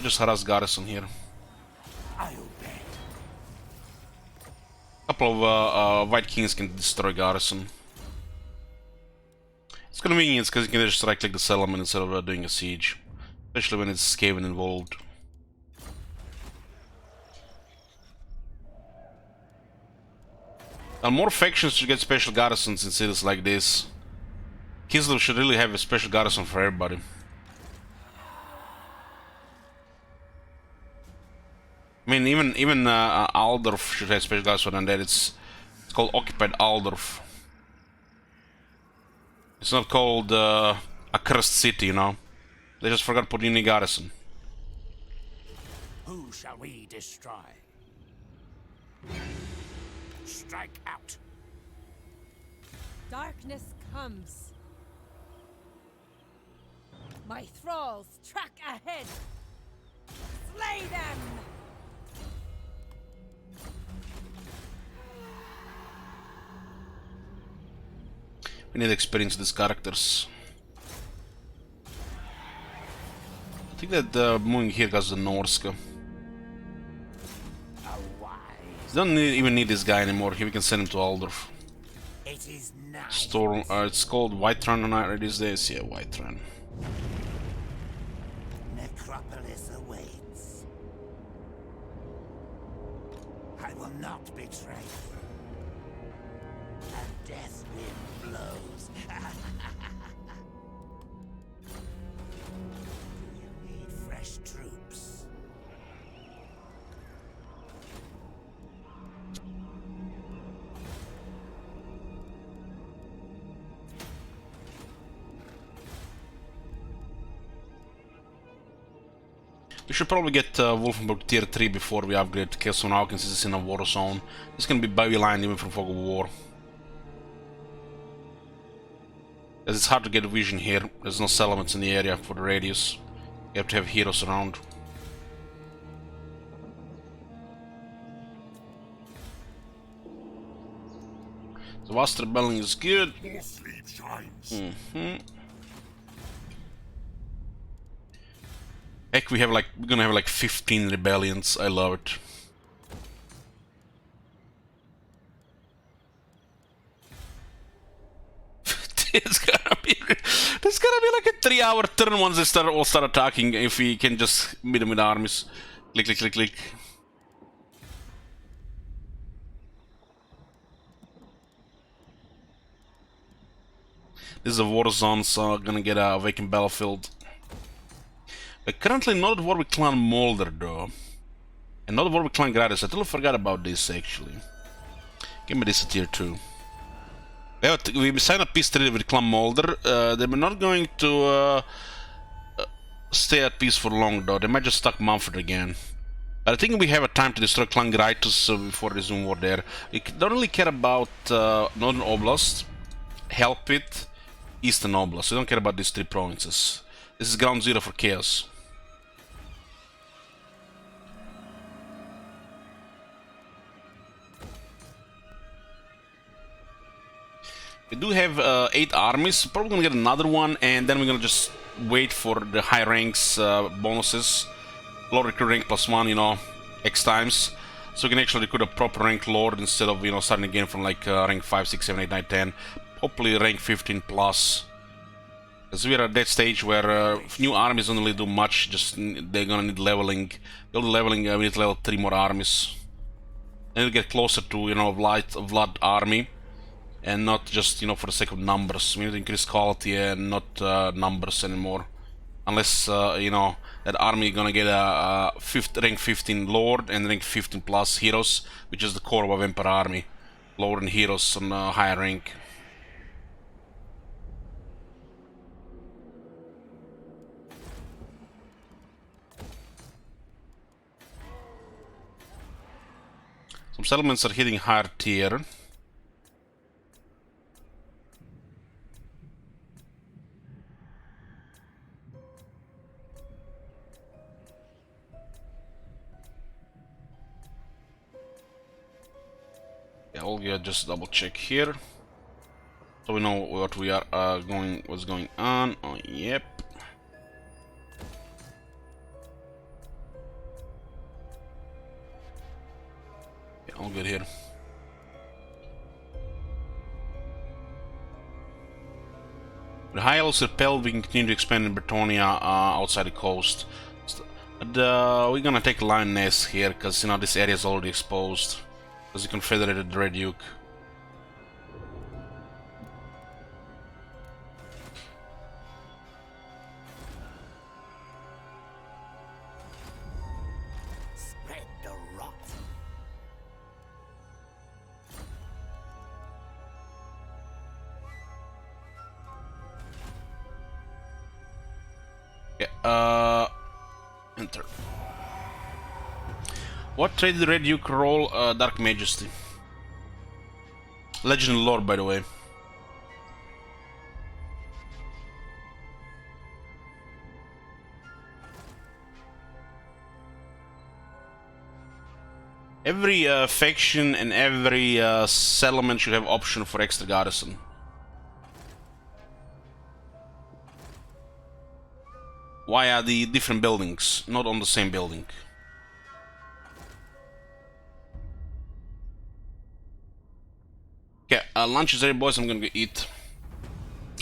Just harass garrison here. I obey. Couple of White Kings can destroy garrison. It's convenient because you can just right click the settlement instead of doing a siege. Especially when it's Skaven involved. And more factions should get special garrisons in cities like this. Kislev should really have a special garrison for everybody. I mean, even Aldorf should have special garrison, and that it's called Occupied Aldorf. It's not called a cursed city, you know. They just forgot to put in a garrison. Who shall we destroy? Strike out. Darkness comes. My thralls track ahead. Slay them! We need experience these characters. I think that moving here got the Norska. Don't even need this guy anymore. Here we can send him to Aldorf. It is night. Storm. It's called Whiterun these days. Yeah, Whiterun. Necropolis awaits. I will not betray you. A death wind blows. You need fresh troops. We should probably get Wolfenburg tier 3 before we upgrade to Castle now, since it's in a war zone. This can be byline even from Fog of War. As it's hard to get vision here, there's no settlements in the area for the radius. You have to have heroes around. The vast rebellion is good. More sleep shines. Heck, we're gonna have like 15 rebellions. I love it. There's gonna be like a 3-hour turn once they all start attacking. If we can just meet them with armies. Click, click, click, click. This is a war zone, so I'm gonna get a vacant battlefield. We're currently not at war with Clan Molder though. And not at war with Clan Gradus. I totally forgot about this actually. Give me this a tier 2. We signed a peace treaty with Clan Molder. They were not going to stay at peace for long though. They might just stuck Mumford again. But I think we have a time to destroy Klangritus before resume war there. We don't really care about Northern Oblast, Help It, Eastern Oblast. We don't care about these three provinces. This is ground zero for chaos. We do have 8 armies, probably gonna get another one, and then we're gonna just wait for the high ranks bonuses. Lord recruit rank +1, you know, X times. So we can actually recruit a proper rank lord instead of, you know, starting again from like rank 5, 6, 7, 8, 9, 10. Hopefully rank 15 plus. Because we are at that stage where new armies don't really do much, just they're gonna need leveling. Build leveling, we need to level 3 more armies. And we get closer to, you know, Vlad army. And not just, you know, for the sake of numbers. We need to increase quality and not numbers anymore. Unless, you know, that army gonna get a rank 15 lord and rank 15 plus heroes, which is the core of a vampire army. Lord and heroes on a higher rank. Some settlements are hitting higher tier. All we just double check here, so we know what we are what's going on. Oh, yep. Yeah, all good here. The high elves repelled, we can continue to expand in Bretonia outside the coast. But we're gonna take Lioness here, because, you know, this area is already exposed. As the Confederated Red Duke. Spread the rot. Yeah, enter. What trade did Red Duke roll? Dark Majesty. Legend Lord, by the way. Every faction and every settlement should have option for extra garrison. Via the different buildings, not on the same building. Okay, lunch is ready, boys. I'm gonna go eat.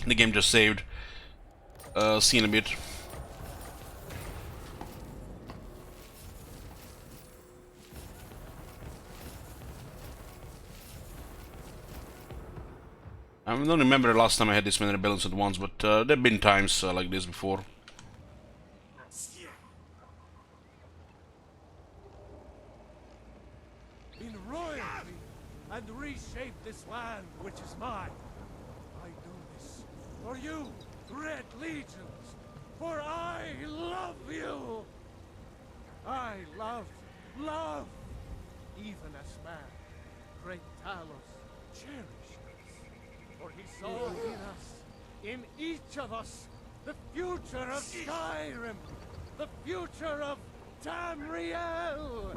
The game just saved. See you in a bit. I don't remember the last time I had this many rebellions at once, but there have been times like this before. In royalty and reshape this land which is mine. I do this for you, Red Legions, for I love you. I love, even as man, great Talos cherished us, for he saw in us, in each of us, the future of Skyrim, the future of Tamriel.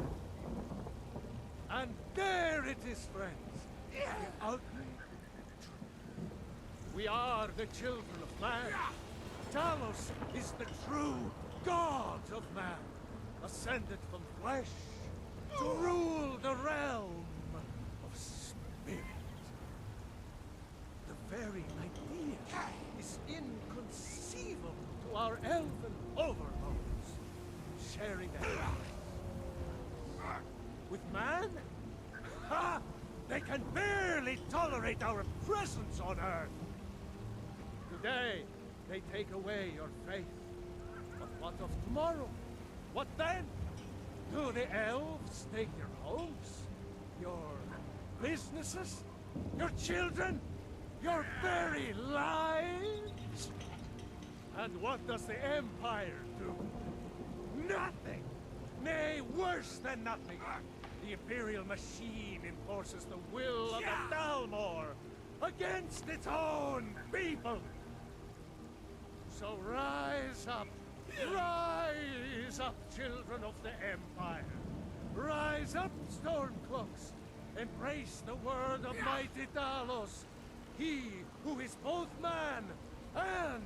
And there it is, friends. The ugly truth. We are the children of man. Talos is the true god of man, ascended from flesh to rule the realm of spirit. The very idea is inconceivable to our elven overlords, sharing a with man? Ha! They can barely tolerate our presence on Earth. Today, they take away your faith. But what of tomorrow? What then? Do the elves take your homes? Your businesses? Your children? Your very lives? And what does the Empire do? Nothing! Nay, worse than nothing! The Imperial machine enforces the will of the Dalmor against its own people! So rise up, children of the Empire! Rise up, Stormcloaks! Embrace the word of mighty Talos, he who is both man and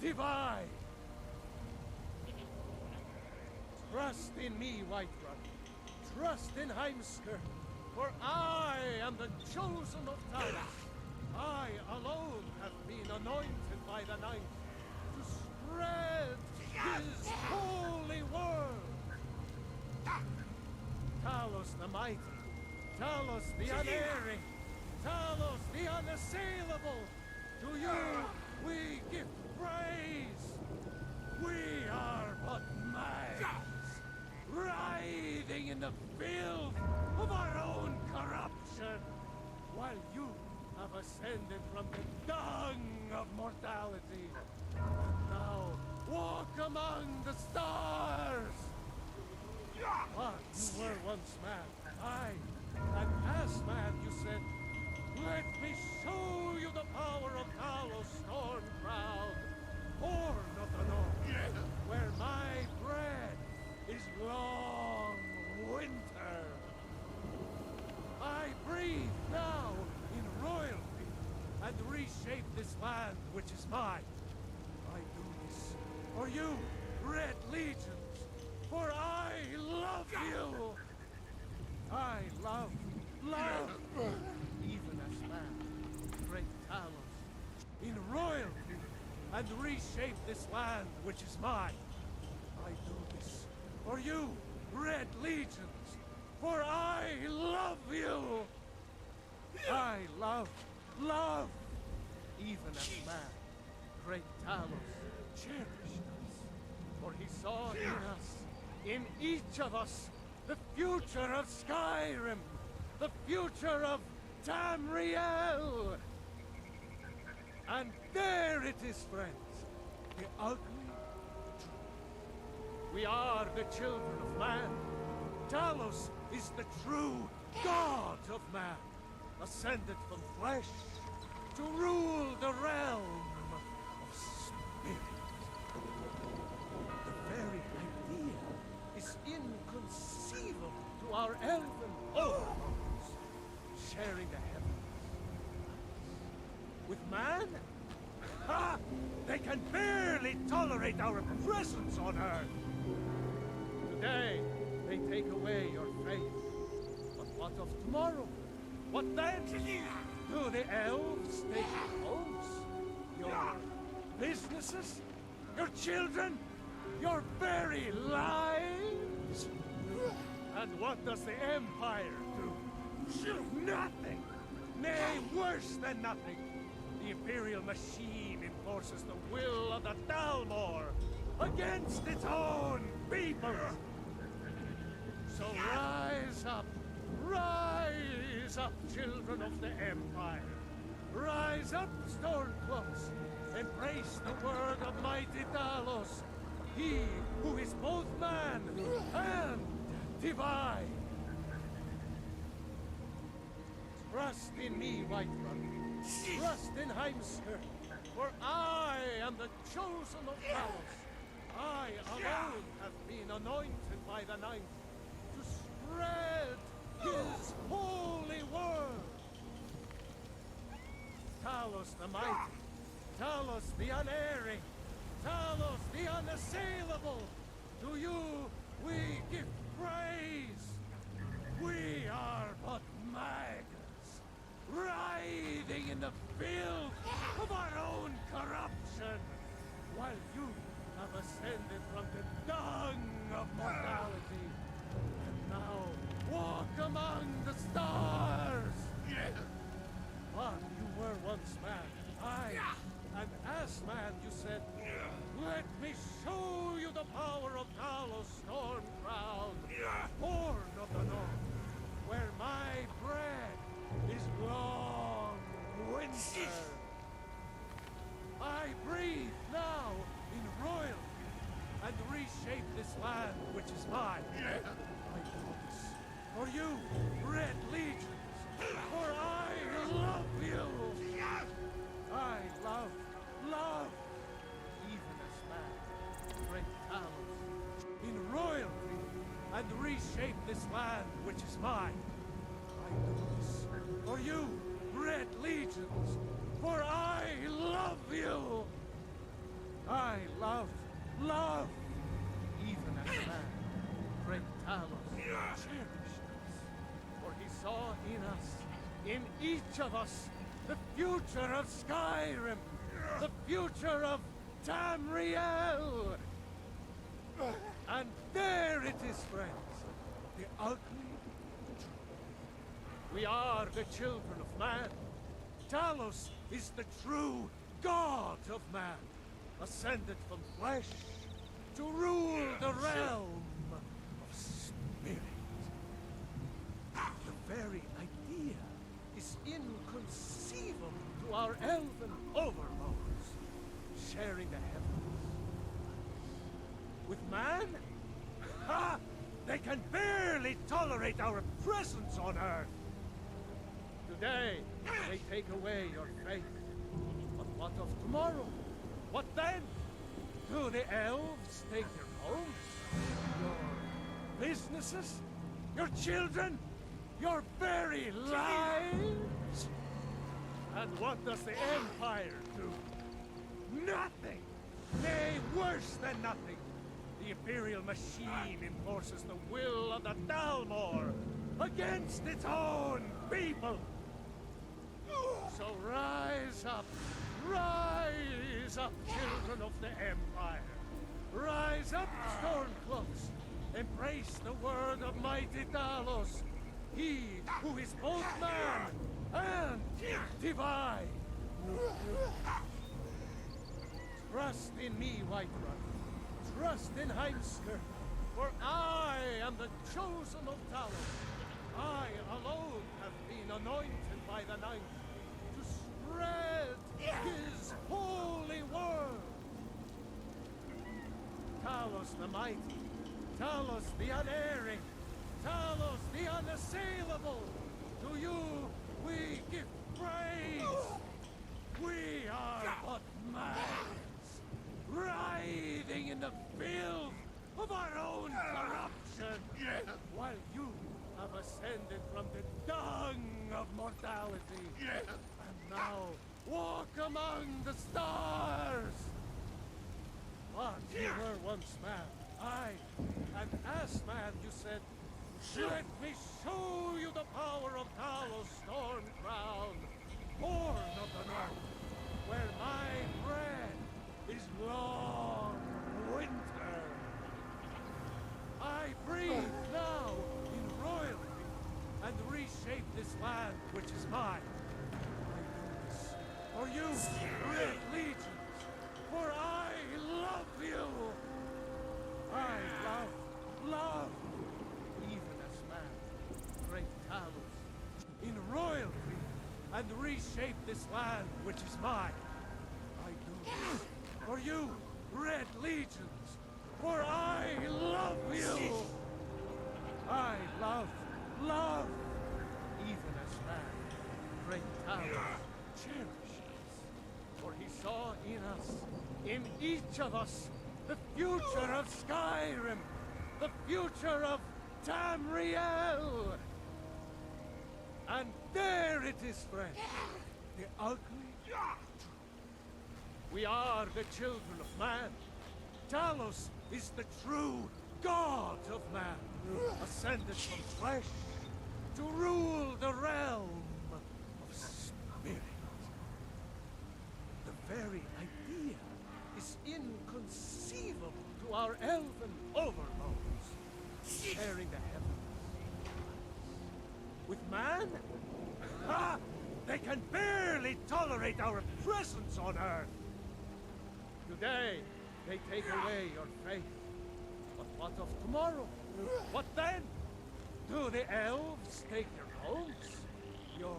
divine! Trust in me, Whiterun. Trust in Heimskr, for I am the chosen of Talos. I alone have been anointed by the Ninth to spread his holy word. Talos the mighty, Talos the unerring, Talos the unassailable. To you we give praise. We are but mags, writhing in the filth of our own corruption, while you have ascended from the dung of mortality, and now walk among the stars. But you were once man, aye, and as man you said, let me show you the power of Talos Stormcrown, born of the north, where my bread is long winter. I breathe now in royalty, and reshape this land which is mine. I do this for you, Red Legions, for I love you. I love, even as man, great Talos, in royalty, and reshape this land which is mine. I do this for you, Red Legions, for I love you. I love, even as man, great Talos cherished us, for he saw in us, in each of us, the future of Skyrim, the future of Tamriel. And there it is, friends, the ugly truth. We are the children of man. Talos is the true god of man, ascended from flesh to rule the realm of spirit. The very idea is inconceivable to our elven overlords, sharing the heavens. With man? Ha! They can barely tolerate our presence on Earth! Today, they take away your faith. But what of tomorrow? What then? Do the elves take your homes? Your businesses? Your children? Your very lives? And what does the Empire do? Nothing! Nay, worse than nothing! The Imperial machine enforces the will of the Dalmor against its own people! So rise up, children of the Empire! Rise up, Stormcloaks! Embrace the word of mighty Talos, he who is both man and divine! Trust in me, Whiterun. Trust in Heimskr, for I am the chosen of Talos. I alone have been anointed by the Ninth to spread his holy word. Talos the mighty, Talos the unerring, Talos the unassailable, to you we give praise. We are but mags, writhing in the filth of our own corruption, while you have ascended from the dung of mortality, and now walk among the stars. But you were once man, aye, and as man you said, let me show you the power of Talos Stormcrown, born of the north, where my bread is long winter. I breathe now which is mine. I do this for you, Red Legions, for I love you. I love, even as man, great Talos, in royalty, and reshape this land which is mine. I do this for you, Red Legions, for I love you. I love, even as man, great Talos cherished us, for he saw in us, in each of us, the future of Skyrim, the future of Tamriel. And there it is, friends, the ugly truth. We are the children of man. Talos is the true god of man, ascended from flesh to rule the realm of spirit. The very idea is inconceivable to our elven overlords, sharing the heavens. With man? Ha! They can barely tolerate our presence on Earth. Today, they take away your faith. But what of tomorrow? What then? Do the elves take your homes? Your businesses? Your children? Your very lives? And what does the Empire do? Nothing! Nay, worse than nothing! The Imperial machine enforces the will of the Dalmor against its own people! So rise up, children of the Empire! Rise up, Stormcloaks! Embrace the word of mighty Talos, he who is both man and divine! Trust in me, Whiterun. Trust in Heimskr, for I am the chosen of Talos. I alone have been anointed by the Ninth to spread his holy word. Talos the mighty, Talos the unerring, Talos the unassailable. To you we give praise. We are but mans, writhing in the filth of our own corruption, while you have ascended from the dung of mortality, and now walk among the stars. But you were once man, aye, and as man you said, let me show you the power of Talos Storm Crown, born of the north, where my bread is long winter. I breathe now in royalty and reshape this land which is mine. I do this for you, Red Legions, for I love you. I love, even as man, great Talos, in royalty and reshape this land which is mine. I do this for you, Red Legions, for I love you. I love, even as man, great Talos cherished us, for he saw in us, in each of us, the future of Skyrim, the future of Tamriel. And there it is, friends, the ugly truth. We are the children of man. Talos is the true god of man, ascended from flesh to rule the realm of spirit. The very idea is inconceivable to our elven overlords, sharing the heavens. With man? Ha! They can barely tolerate our presence on Earth. Today, they take away your faith. But what of tomorrow? What then? Do the elves take your homes? Your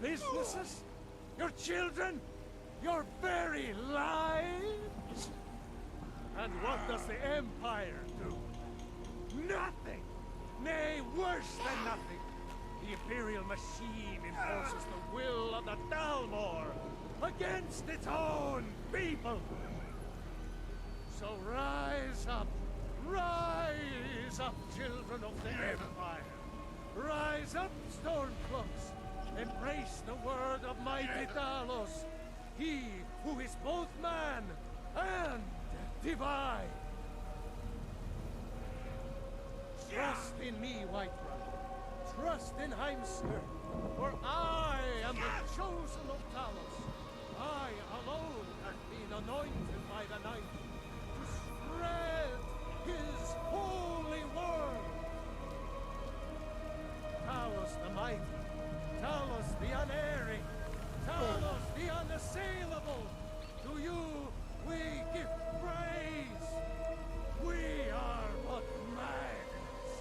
businesses? Your children? Your very lives? And what does the Empire do? Nothing! Nay, worse than nothing! The Imperial machine enforces the will of the Dalmor against its own people! So rise up, children of the Empire! Rise up, Stormcloaks! Embrace the word of mighty Talos, he who is both man and divine! Trust in me, Whiterun. Trust in Heimskr, for I am the chosen of Talos. I alone have been anointed by the Night to spread his holy word. Talos the mighty, Talos the unerring, Talos the unassailable. To you we give praise. We are but maggots,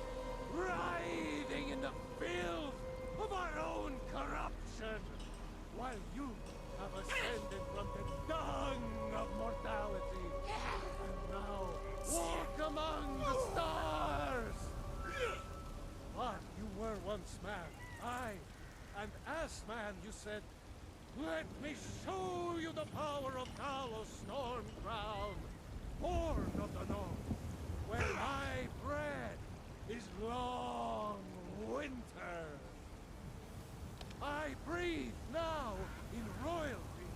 writhing in the filth of our own corruption, while you have ascended from the dung of mortality, and now walk among the stars. But you were once man, aye, and as man you said, "Let me show you the power of Talos Stormcrown, born of the North, where my bread is long winter. I breathe now in royalty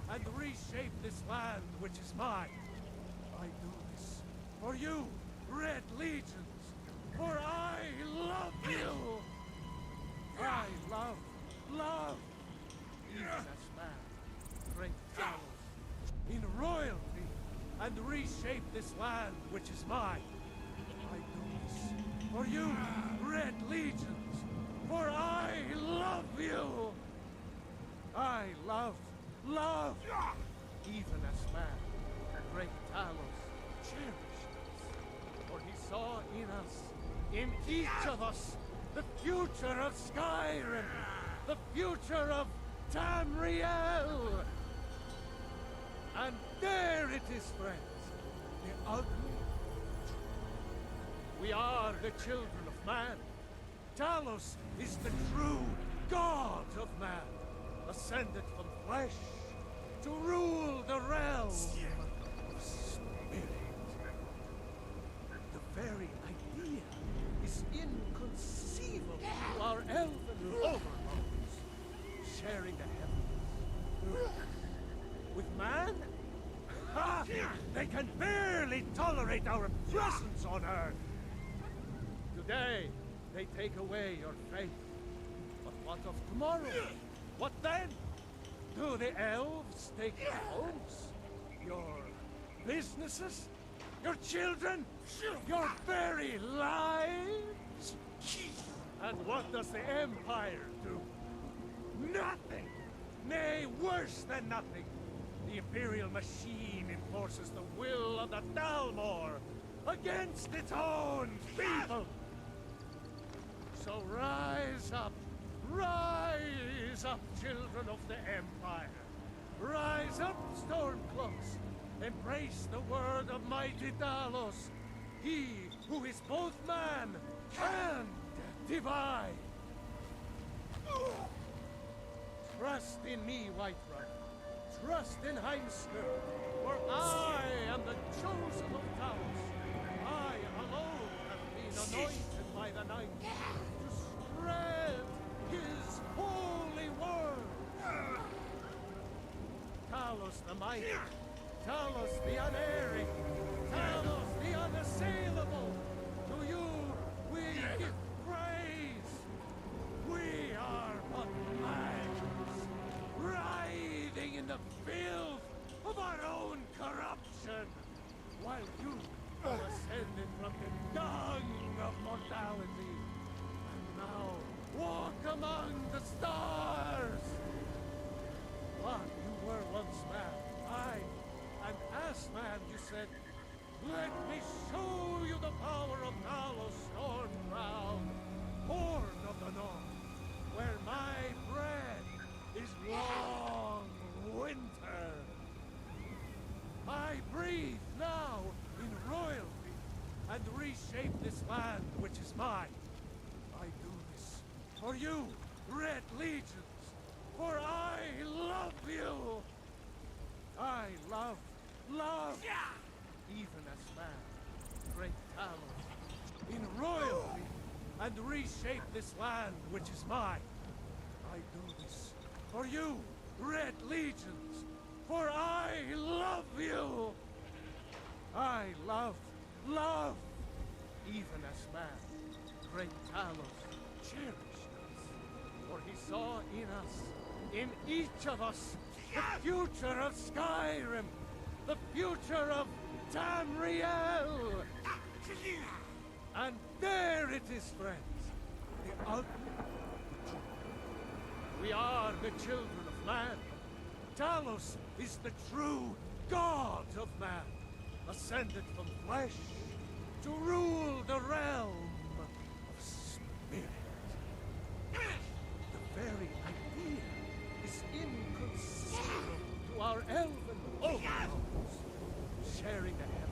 and reshape this land which is mine. I do this for you, Red Legions, for I love you. I love, even as man, great Talos, in royalty and reshape this land which is mine. I do this for you, Red Legions, for I love you. I love, even as man, great Talos cherished us, for he saw in us, in each of us, the future of Skyrim, the future of Tamriel. And there it is, friends, the ugly truth. We are the children of man. Talos is the true god of man, ascended from flesh to rule the realm of spirit. The very idea is inconceivable to our elven overlords, sharing the heavens with man. Ha! They can barely tolerate our presence on Earth. Today, they take away your faith. But what of tomorrow? What then? Do the elves take your homes? Your businesses? Your children? Your very lives? And what does the Empire do? Nothing! Nay, worse than nothing! The Imperial machine enforces the will of the Dalmor against its own people! So rise up, children of the Empire! Rise up, Stormcloaks! Embrace the word of mighty Talos, he who is both man and divine! Trust in me, Whiterun. Trust in Heimskr, for I am the chosen of Talos. I alone have been anointed by the Night to spread his holy word. Talos the mighty, Talos the unerring, Talos the unassailable. To you we give praise. We are but maggots, writhing in the filth of our own corruption, while you are ascended from the dung of mortality, and now walk among the stars. But you were once man, aye, and as man you said, "Let me show you the power of Talos Stormcrown, born of the North, where my bread is long winter." I breathe now in royalty and and reshape this land which is mine. I do this for you, Red Legions, for I love you. I love, even as man, great Talos, in royalty, and reshape this land which is mine. I do this for you, Red Legions, for I love you. I love, even as man, great Talos cherished us, for he saw in us, in each of us, the future of Skyrim, the future of Tamriel. And there it is, friends, the ultimate truth. We are the children of man. Talos is the true god of man, ascended from flesh to rule the realm of spirit. The very idea is inconceivable to our elven overlords, sharing the heavens.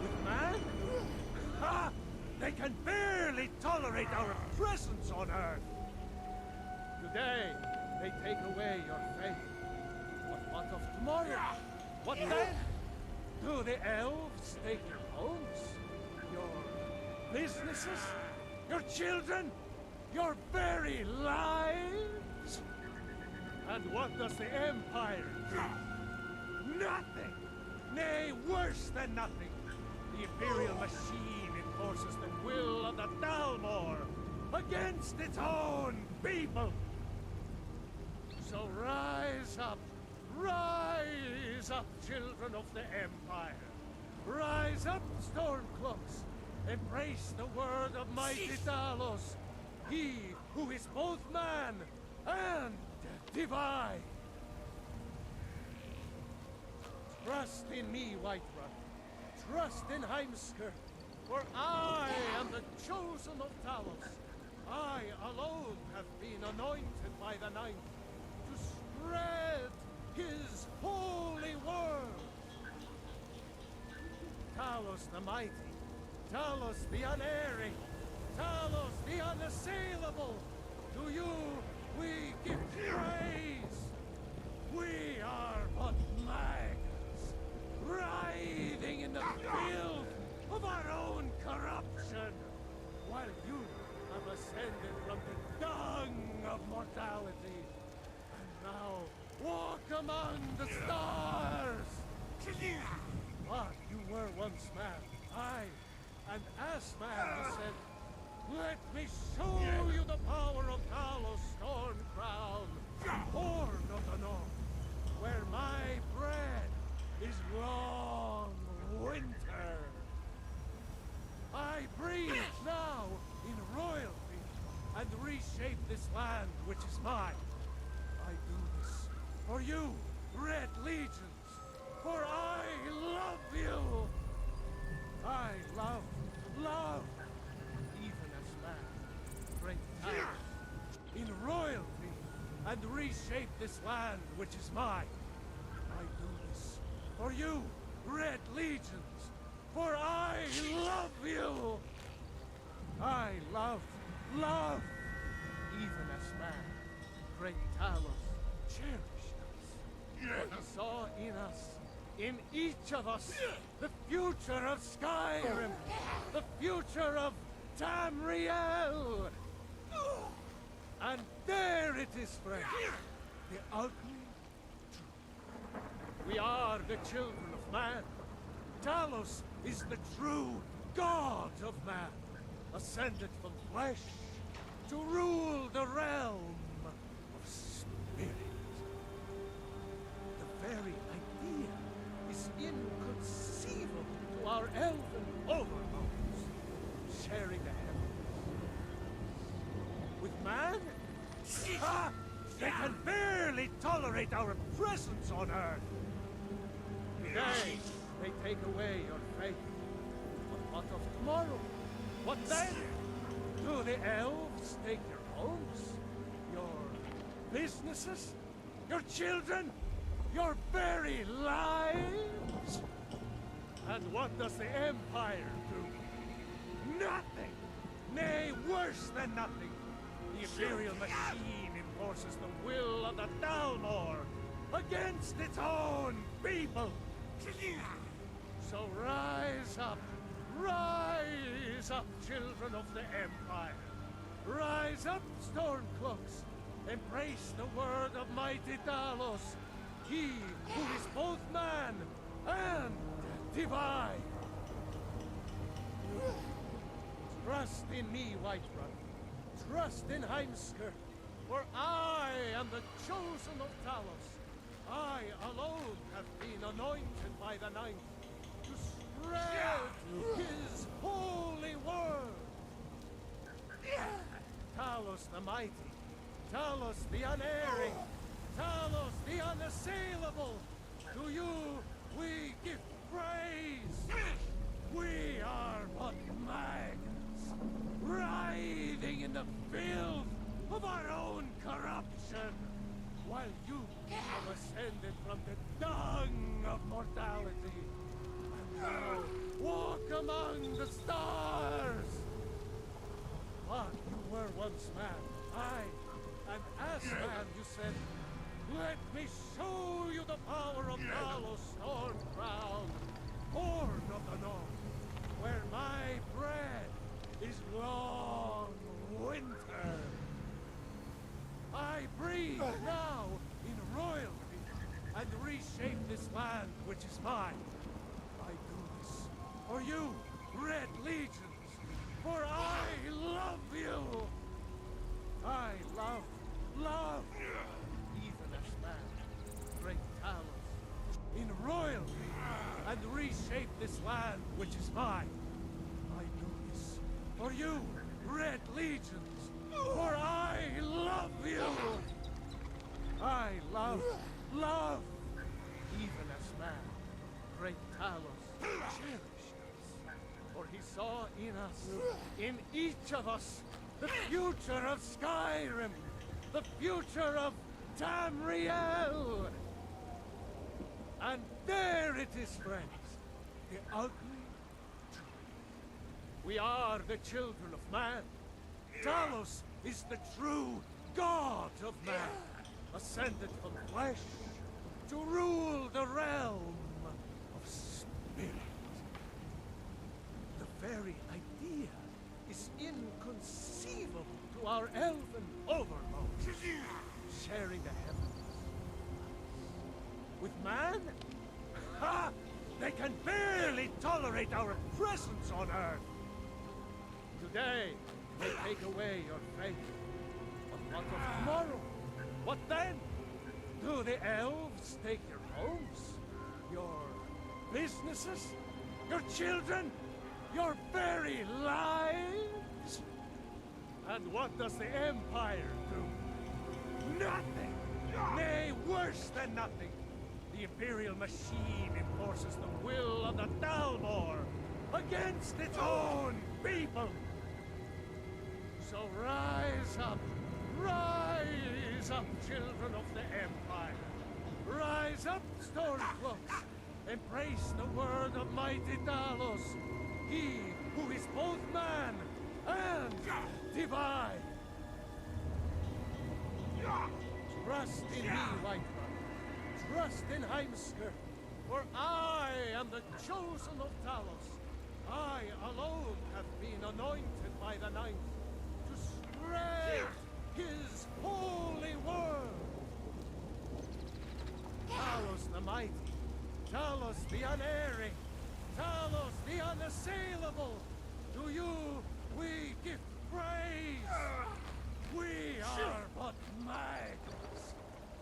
With man? Ha! They can barely tolerate our presence on Earth. Today, they take away your faith. But what of tomorrow? What then? Do the elves take your homes? Your businesses? Your children? Your very lives? And what does the Empire do? Nothing! Nay, worse than nothing! The Imperial machine enforces the will of the Dalmor against its own people! So rise up, children of the Empire. Rise up, Stormcloaks. Embrace the word of mighty Talos, he who is both man and divine. Trust in me, Whiterun. Trust in Heimskr, for I am the chosen of Talos. I alone have been anointed by the Ninth to spread his holy word. Talos the mighty, Talos the unerring, Talos the unassailable, to you we give praise. We are but maggots, writhing in the filth of our own corruption, while you have ascended from the dung of mortality, and now walk among the stars. But you were once man, aye, and as man you said, let me show you the power of Talos Stormcrown, Horn of the North, where my bread is long winter. I breathe now in royalty and reshape this land which is mine. I do this for you, Red Legions, for I love you. I love, even as man, great Talos, in royalty, and reshape this land which is mine. I do this for you, Red Legions, for I love you. I love, even as man, great Talos cherished us. For he saw in us, in each of us, the future of Skyrim, the future of Tamriel. And there it is, friends, the ultimate truth. We are the children of man. Talos is the true god of man, ascended from flesh to rule the realm of spirit. The very idea is inconceivable to our elven overlords, sharing the heavens. With man? Ha! They can barely tolerate our presence on Earth. Today, they take away your faith. But what of tomorrow? What then? Do the elves take your homes? Your businesses? Your children? Your very lives? And what does the Empire do? Nothing! Nay, worse than nothing! The Imperial machine enforces the will of the Dalmor against its own people! So rise up, children of the Empire! Rise up, Stormcloaks! Embrace the word of mighty Talos, he who is both man and divine! Trust in me, Whiterun. Trust in Heimskr, for I am the chosen of Talos. I alone have been anointed by the Ninth to spread his holy word. Talos the mighty, Talos the unerring, Talos the unassailable, to you we give praise. We are but maggots, writhing in the filth of our own corruption, while you have ascended from the dung of mortality, and now walk among the stars. But you were once man, aye, and as man you said, let me show you the power of Talos Stormcrown, born of the North, where my bread is long winter. I breathe now in royalty and reshape this land which is mine. I do this for you, Red Legions, for I love you. I love, even as man, great Talos, in royalty and reshape this land which is mine. I do this for you, Red Legions, for I love you. I love, even as man, great Talos cherished us, for he saw in us, in each of us, the future of Skyrim, the future of Tamriel. And there it is, friends, the ugly truth. We are the children of man. Talos is the true god of man, ascended from flesh to rule the realm of spirit. The very idea is inconceivable to our elven overlords, sharing the heavens. With man? Ha! They can barely tolerate our presence on Earth! Today, they take away your faith. But what of tomorrow? What then? Do the elves take your homes? Your businesses? Your children? Your very lives? And what does the Empire do? Nothing! Nay, worse than nothing! The Imperial machine enforces the will of the Dalmor against its own people! So rise up, children of the Empire! Rise up, Stormcloaks! Embrace the word of mighty Talos, he who is both man and divine! Trust in me, Whiterun. Trust in Heimskr, for I am the chosen of Talos. I alone have been anointed by the Ninth to spread his holy word. Talos the mighty, Talos the unerring, Talos the unassailable, to you we give praise. We are but maggots,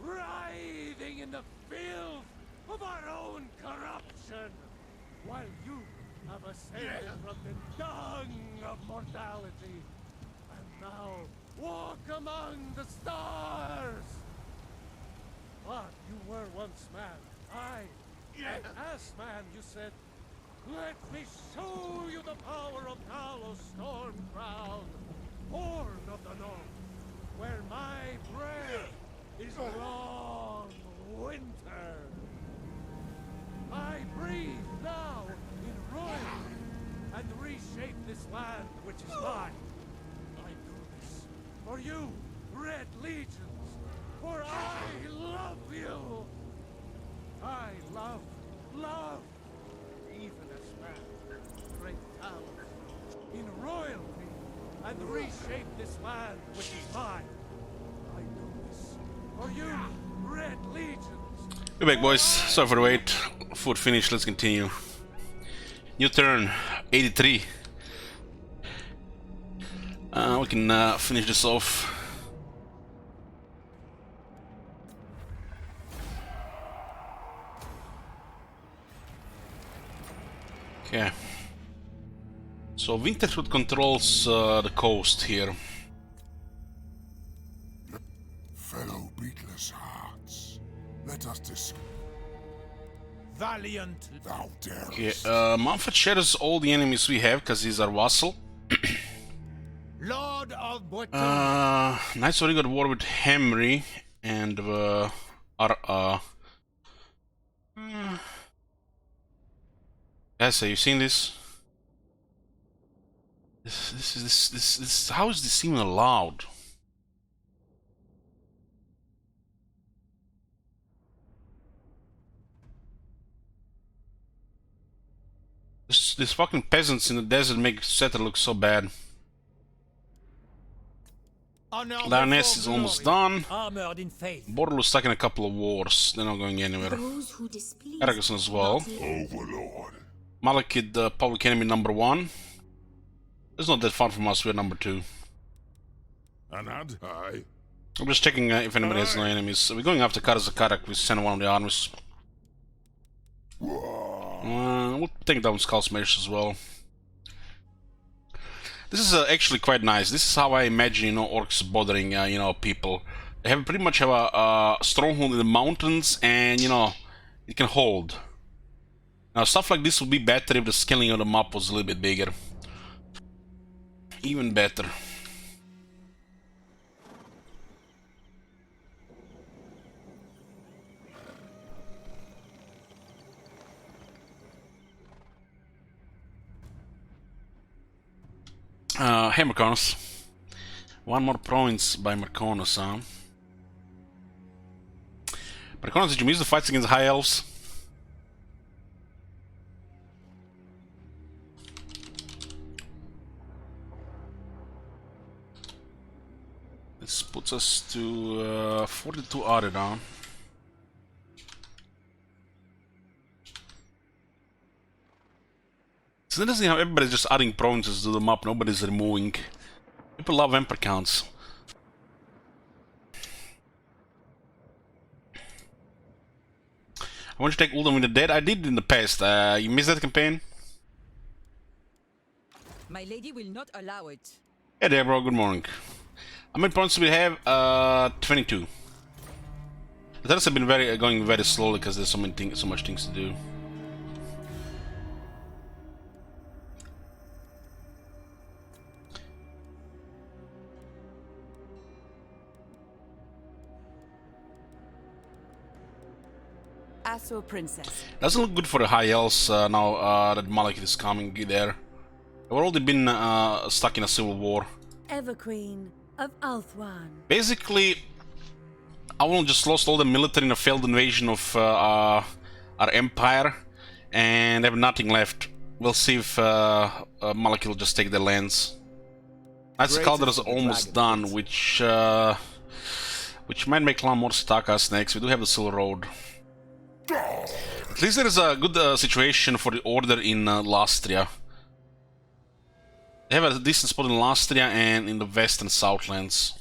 writhing in the filth of our own corruption, while you have ascended from the dung of mortality, and now walk among the stars. But you were once man, aye, and as man you said, let me show you the power of Talos Stormcrown, born of the North, where my bread is long winter. I breathe now reshape this land which is mine. I do this for you, Red Legions, for I love you. I love, even as well, great talent in royalty, and reshape this land which is mine. I do this for you, Red Legions. We're back, boys. Sorry for the wait. Food finished. Let's continue. New turn, 83. We can finish this off. Okay. So Winterfoot controls the coast here. Fellow beatless hearts, let us discuss. Valiant. Thou darest. Okay, Manfred shares all the enemies we have because he's our vassal. Lord of Britain. Knights already got war with Henry and guys, have you seen this? This how is this even allowed? These fucking peasants in the desert make Setter look so bad. Lioness is almost done. Armored in faith. Bordel's stuck in a couple of wars. They're not going anywhere. Those who displease Aragorn as well. Overlord. Malekith, public enemy number 1. It's not that far from us, we're number 2. Anad? Aye. I'm just checking if anybody has no enemies. So we're going after Karazakarak, we send one of the armies. We'll take down Skull Smash as well. This is actually quite nice. This is how I imagine, you know, orcs bothering, you know, people. They have pretty much have a stronghold in the mountains, and you know, it can hold. Now, stuff like this would be better if the scaling of the map was a little bit bigger. Even better. Hey Merconus. One more province by Merconus, huh? Merconus, did you miss the fights against High Elves? This puts us to 42 added on. It's interesting how everybody's just adding provinces to the map, nobody's removing. People love emperor counts. I want you to take Uldum with the Dead. I did in the past. You missed that campaign? My lady will not allow it. Hey there, bro. Good morning. How many provinces do we have? 22. The others have been going very slowly because there's so much things to do. Asso Princess. Doesn't look good for the High Elves now that Malekith is coming there. They've already been stuck in a civil war. Everqueen of Althwan. Basically, Avalon just lost all the military in a failed invasion of our empire, and they have nothing left. We'll see if Malekith will just take their lands. Knights of Kaldor is almost done, which might make a lot more Stakas next. We do have the Silver Road. At least there is a good situation for the Order in Lastria. They have a decent spot in Lastria and in the West and Southlands.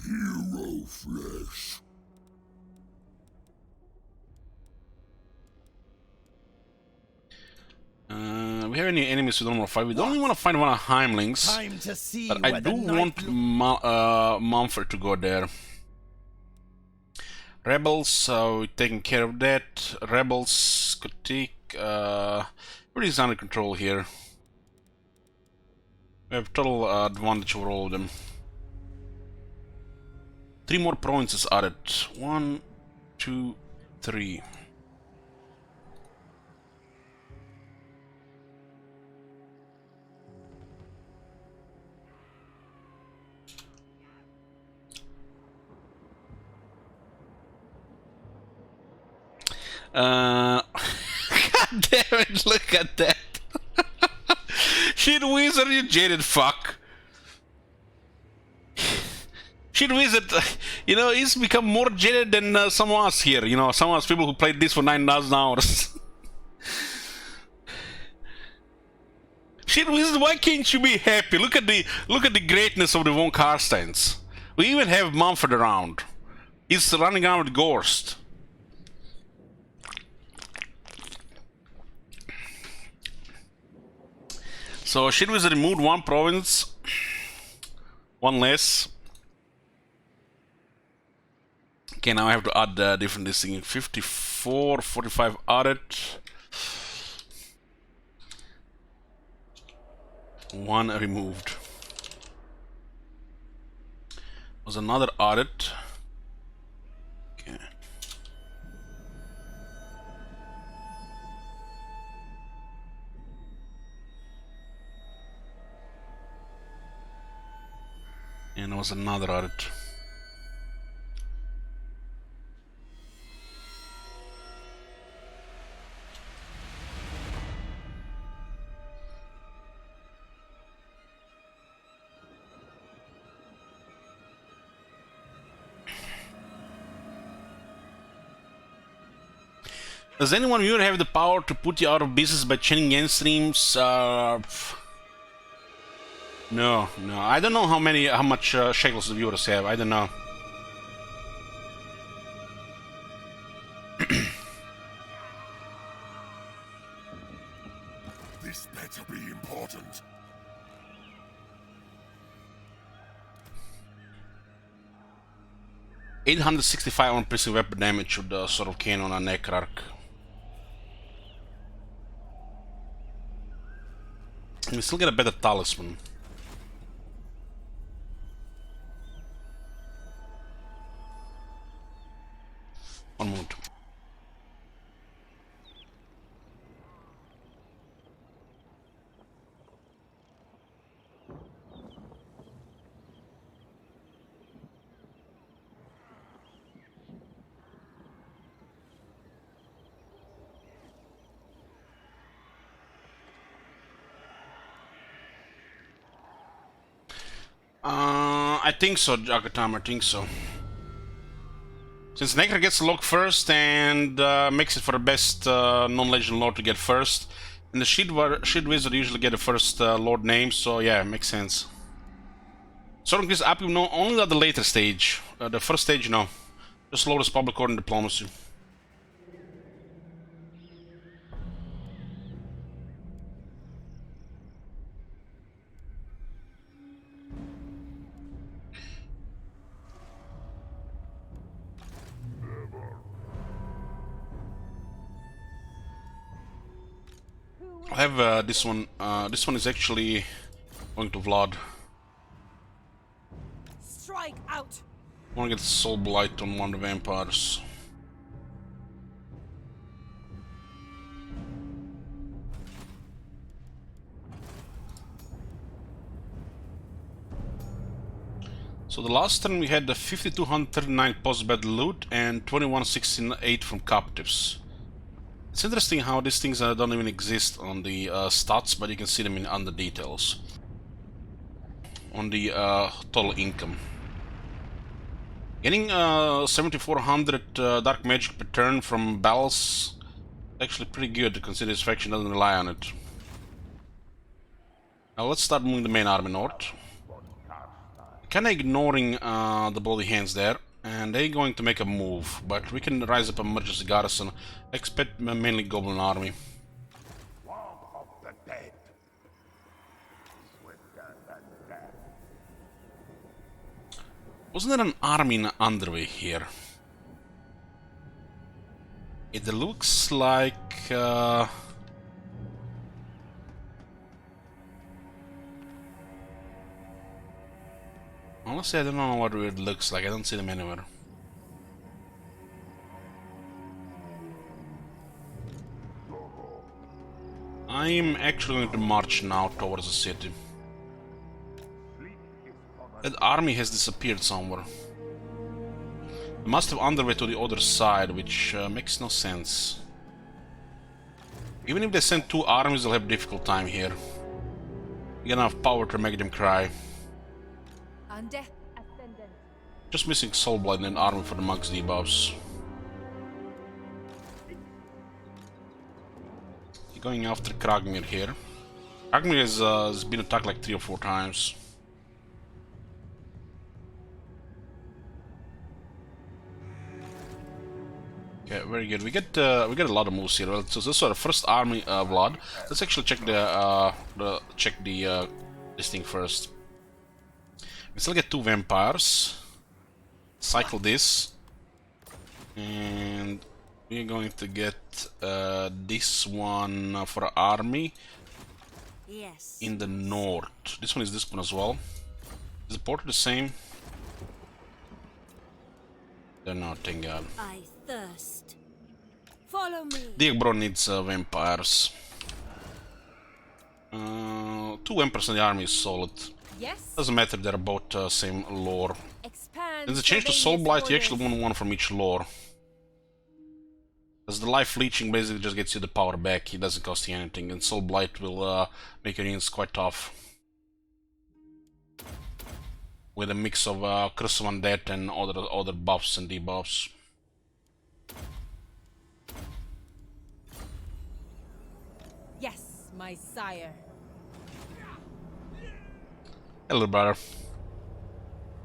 Hero flesh. We have any enemies we don't want to fight? We don't want to find one of Heimlings. Time to see But I do want Mumford to go there. Rebels, we're taking care of that. Rebels could take... everything's under control here. We have total advantage over all of them. 3 more provinces added. 1, 2, 3. God damn it, look at that. Shit wizard, you jaded fuck. Shit wizard, you know, he's become more jaded than some of us here. You know, some of us people who played this for 9,000 hours. Shit wizard, why can't you be happy? Look at the greatness of the Von Carsteins. We even have Mumford around. He's running around with Ghost. So Shit Wizard removed one province, one less. Okay, now I have to add different listing. 54, 45 added. One removed. Was another audit. Okay. And there was another audit. Does anyone here have the power to put you out of business by chaining yen streams? No. I don't know how much shekels the viewers have. I don't know. This better be important. $865 on piercing weapon damage with the sort of cane on a necrarch. We still get a better talisman. One moment. I think so, Jagatam, I think so. Since Necra gets the lock first and makes it for the best non-legend lord to get first, and the Shield Wizard usually get the first lord name, so yeah, makes sense. Certain this up, no, only at the later stage. The first stage, no. Just Lotus Public Order and Diplomacy. I have this one. This one is actually going to Vlad. Strike out. I want to get Soul Blight on one of the vampires. So the last turn we had the 5239 post-battle loot and 2168 from captives. It's interesting how these things don't even exist on the stats, but you can see them in under details. On the total income. Getting 7400 dark magic per turn from battles actually pretty good to consider this faction doesn't rely on it. Now let's start moving the main army north. Kinda ignoring the bloody hands there. And they're going to make a move, but we can rise up a emergency garrison. Expect mainly goblin army. Of the dead. Wasn't there an army in underway here? It looks like... Honestly, I don't know what it looks like. I don't see them anywhere. I'm actually going to march now towards the city. That army has disappeared somewhere. They must have underway to the other side, which makes no sense. Even if they send 2 armies, they'll have a difficult time here. You got enough power to make them cry. Under ascendant. Just missing Soulblight and an army for the Max debuffs. You're going after Kragmir here. Kragmir has been attacked like 3 or 4 times. Okay, very good. We get a lot of moves here. Well, so this is the first army, Vlad. Let's actually check this thing first. We still get 2 vampires. Cycle this, and we're going to get this one for our army Yes. in the north. This one is this one as well. Is the port the same? They're not, thank God. I thirst. Follow me. Diegbro needs vampires. 2 vampires in the army is solid. Yes. Doesn't matter, they're both same lore. Expand. Since they changed to Soulblight, you actually want one from each lore. Because the life leeching basically just gets you the power back, it doesn't cost you anything, and Soulblight will make your units quite tough. With a mix of Curse of Undead and other buffs and debuffs. Yes, my sire. Hello, brother.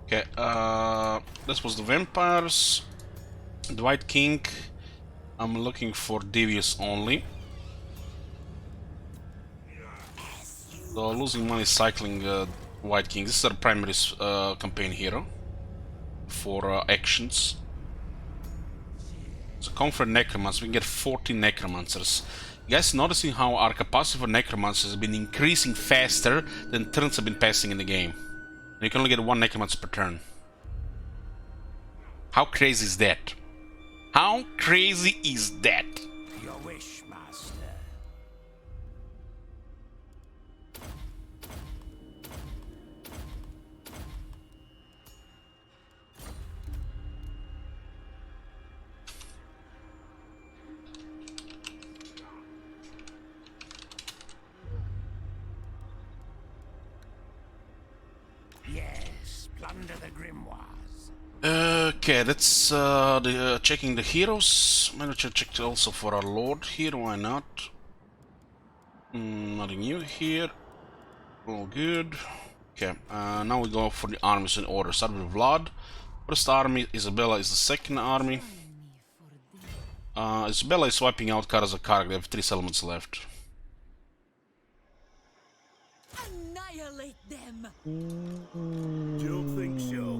Okay, this was the vampires. The White King. I'm looking for Devious only. So losing money cycling White King. This is our primary campaign hero for actions. So Comfort Necromancer, we can get 40 Necromancers. You guys noticing how our capacity for Necromancers has been increasing faster than turns have been passing in the game. And you can only get 1 Necromancer per turn. How crazy is that? How crazy is that? Your wish, master. Yes, plunder the grimoires. Okay, that's checking the heroes. Maybe check also for our lord here, why not? Nothing new here. All good. Okay, now we go for the armies in order. Start with Vlad. First army, Isabella is the second army. Isabella is wiping out Karazakar. They have 3 settlements left. Annihilate them. Don't think so.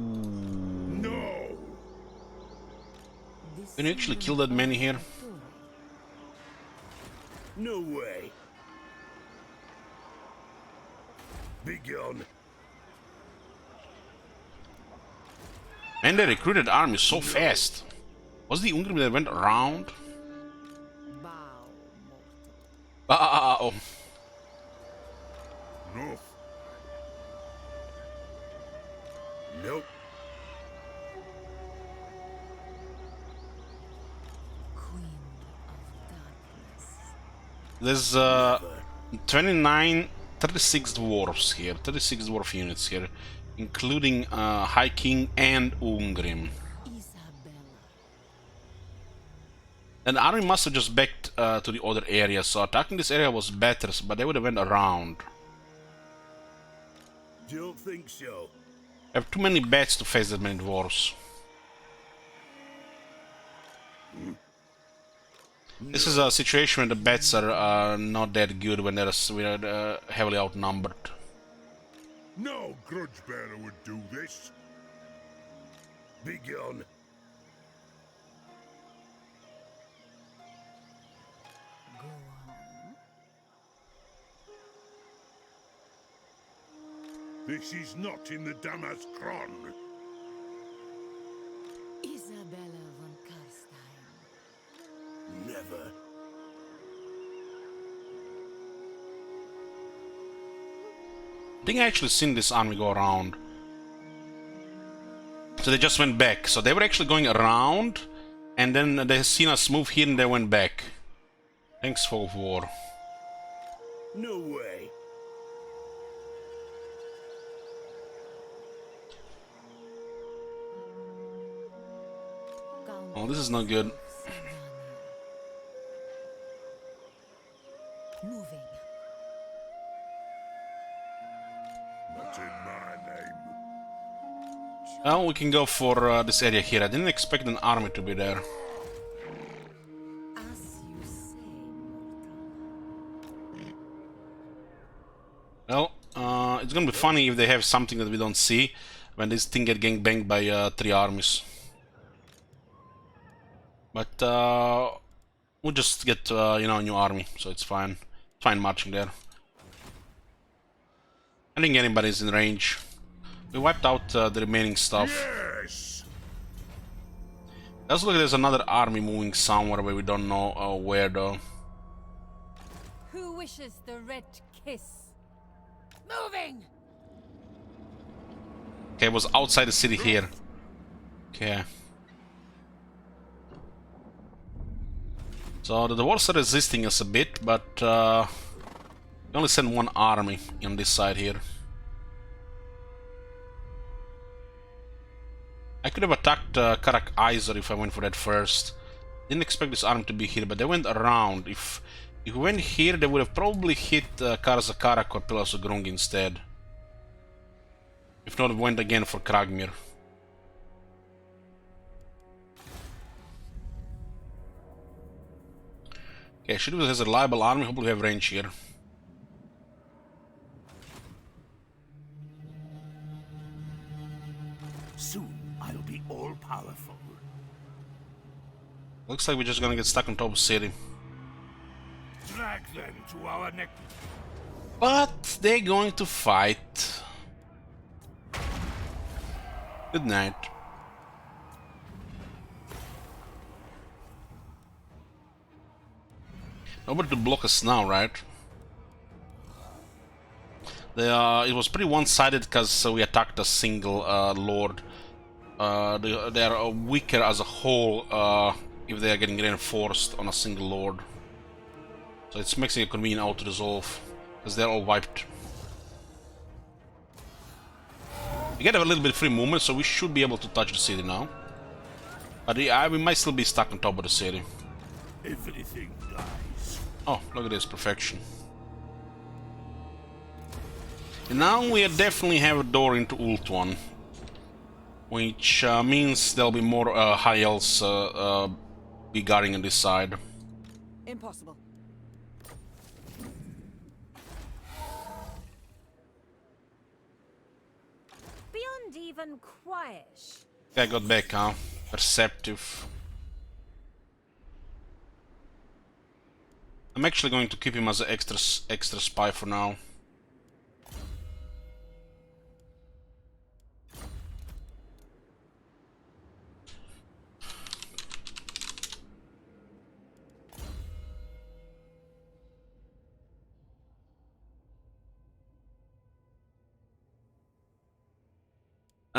No! Can you actually kill that many here? No way. Be gone. And they recruited army so fast. Was the Ungrim that went around? Oh. No. Nope. There's 29, 36 dwarves here, 36 dwarf units here, including High King and Ungrim. And the army must have just backed to the other area, so attacking this area was better, but they would have went around. Don't think so. I have too many bats to face that many dwarves. This is a situation where the bats are not that good when they're heavily outnumbered. No grudge bearer would do this. Be gone. This is not in the Damas Kron. Isabella von Carstein. Never. I think I actually seen this army go around. So they just went back. So they were actually going around, and then they seen us move here and they went back. Thanks, Fog of War. No way. Oh, this is not good. Moving. Not in my name. Well, we can go for this area here. I didn't expect an army to be there. As you say, mortal. Well, it's gonna be funny if they have something that we don't see when this thing get gang banged by 3 armies. But we'll just get you know, a new army, so it's fine. Fine marching there. I think anybody's in range. We wiped out the remaining stuff. Yes. Let's look. There's another army moving somewhere where we don't know where though. Who wishes the red kiss? Moving! Okay, it was outside the city here. Okay. So the dwarves are resisting us a bit, but we only send 1 army on this side here. I could have attacked Karak Aizer if I went for that first. Didn't expect this army to be here, but they went around. If we went here, they would have probably hit Karza Karak or Pillars of Grung instead. If not, we went again for Kragmir. Okay, Shidus has a reliable army, hopefully we have range here. Soon I'll be all-powerful. Looks like we're just gonna get stuck on top of the city. Drag them to our neck. But they're going to fight. Good night. Nobody to block us now, right? It was pretty one-sided because we attacked a single lord. They are weaker as a whole if they are getting reinforced on a single lord. So it's making it convenient auto-resolve because they're all wiped. We get a little bit free movement, so we should be able to touch the city now. But yeah, we might still be stuck on top of the city. Everything dies. Oh, look at this, perfection. And now we definitely have a door into Ultuan, which means there'll be more high elves be guarding on this side. Impossible. Beyond even quiet. I got back, huh? Perceptive. I'm actually going to keep him as an extra spy for now.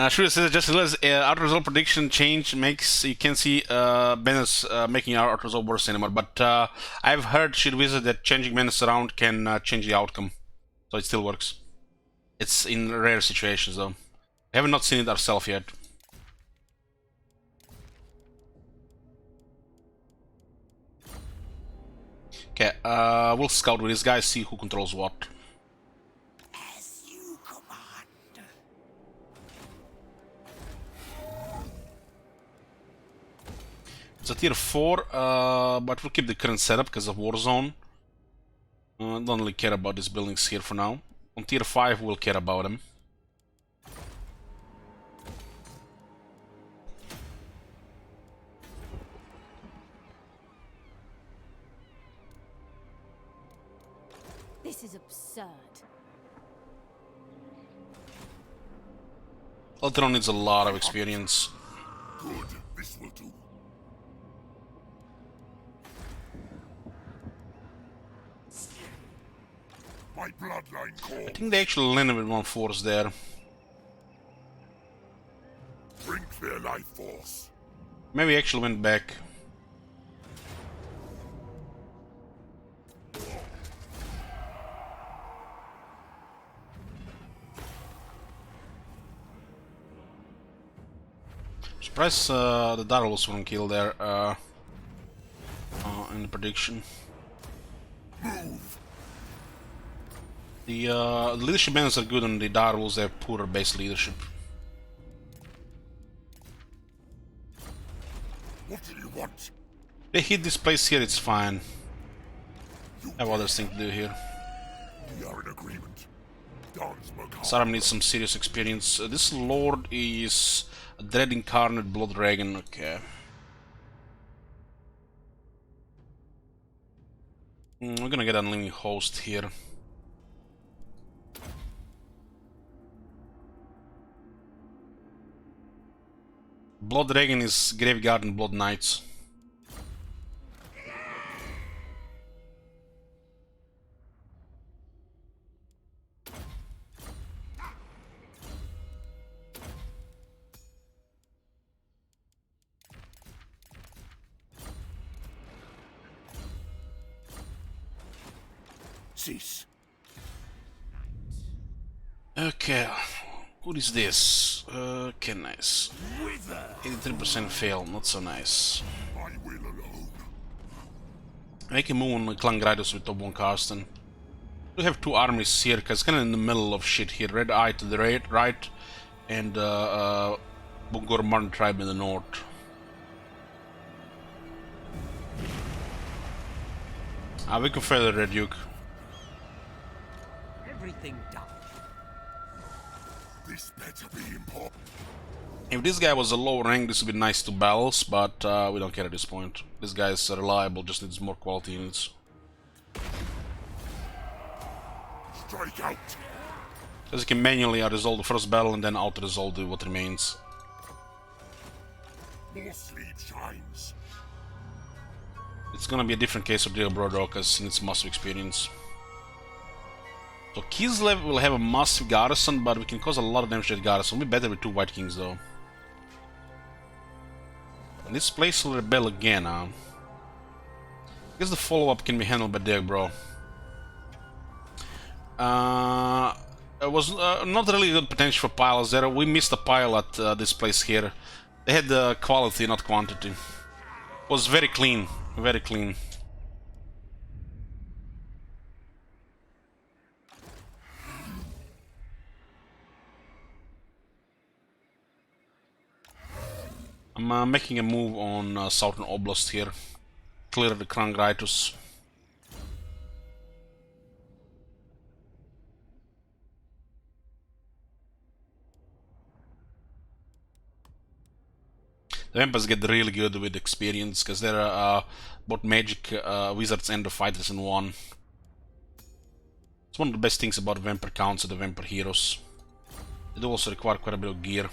Sure, says just realized auto resolve prediction change makes you can see banners making our auto resolve worse anymore. But I've heard Shidwizard that changing banners around can change the outcome, so it still works. It's in rare situations though. We have not seen it ourselves yet. Okay, we'll scout with this guy, see who controls what. As you command. It's a tier 4, but we'll keep the current setup because of Warzone. Don't really care about these buildings here for now. On tier 5 we'll care about them. This is absurd. Alteron needs a lot of experience. Good. This will do. My bloodline I calls. think they actually landed with 1 force there. drink their life force. Maybe he actually went back. Surprised the Darlos wouldn't kill there in the prediction. The leadership banners are good and the Darlos have poorer base leadership. What do you want? They hit this place here, it's fine. I have other things to do here. We are in agreement. Dance Macabre. Saram needs some serious experience. This lord is a Dread Incarnate Blood Dragon, okay. We're gonna get Unlimited Host here. Blood Dragon is Graveguard and Blood Knights. Cease. Okay, what is this? Okay, nice. 83% fail, not so nice. I will alone. I can move on Clan Grydus with top 1 Carstein. We have 2 armies here, because it's kind of in the middle of shit here. Red Eye to the right, and Bungor Martin tribe in the north. We can fail the Red Duke. Everything done. This better be important. If this guy was a low rank, this would be nice to balance, but we don't care at this point. This guy is reliable, just needs more quality units. Strike out. As you can manually resolve the first battle and then auto-resolve what remains. More sleep shines. It's gonna be a different case of Dear Brodo, because he needs massive experience. So Kislev will have a massive garrison, but we can cause a lot of damage to that garrison. We'll be better with 2 White Kings though. And this place will rebel again, I guess the follow-up can be handled by Dear Bro. It was not really good potential for pilots there. We missed a pile at this place here. They had quality, not quantity. It was very clean, very clean. I'm making a move on Southern Oblast here. Clear the Krangritus. The vampires get really good with experience because they're both magic wizards and the fighters in one. It's one of the best things about vampire counts and the vampire heroes. They do also require quite a bit of gear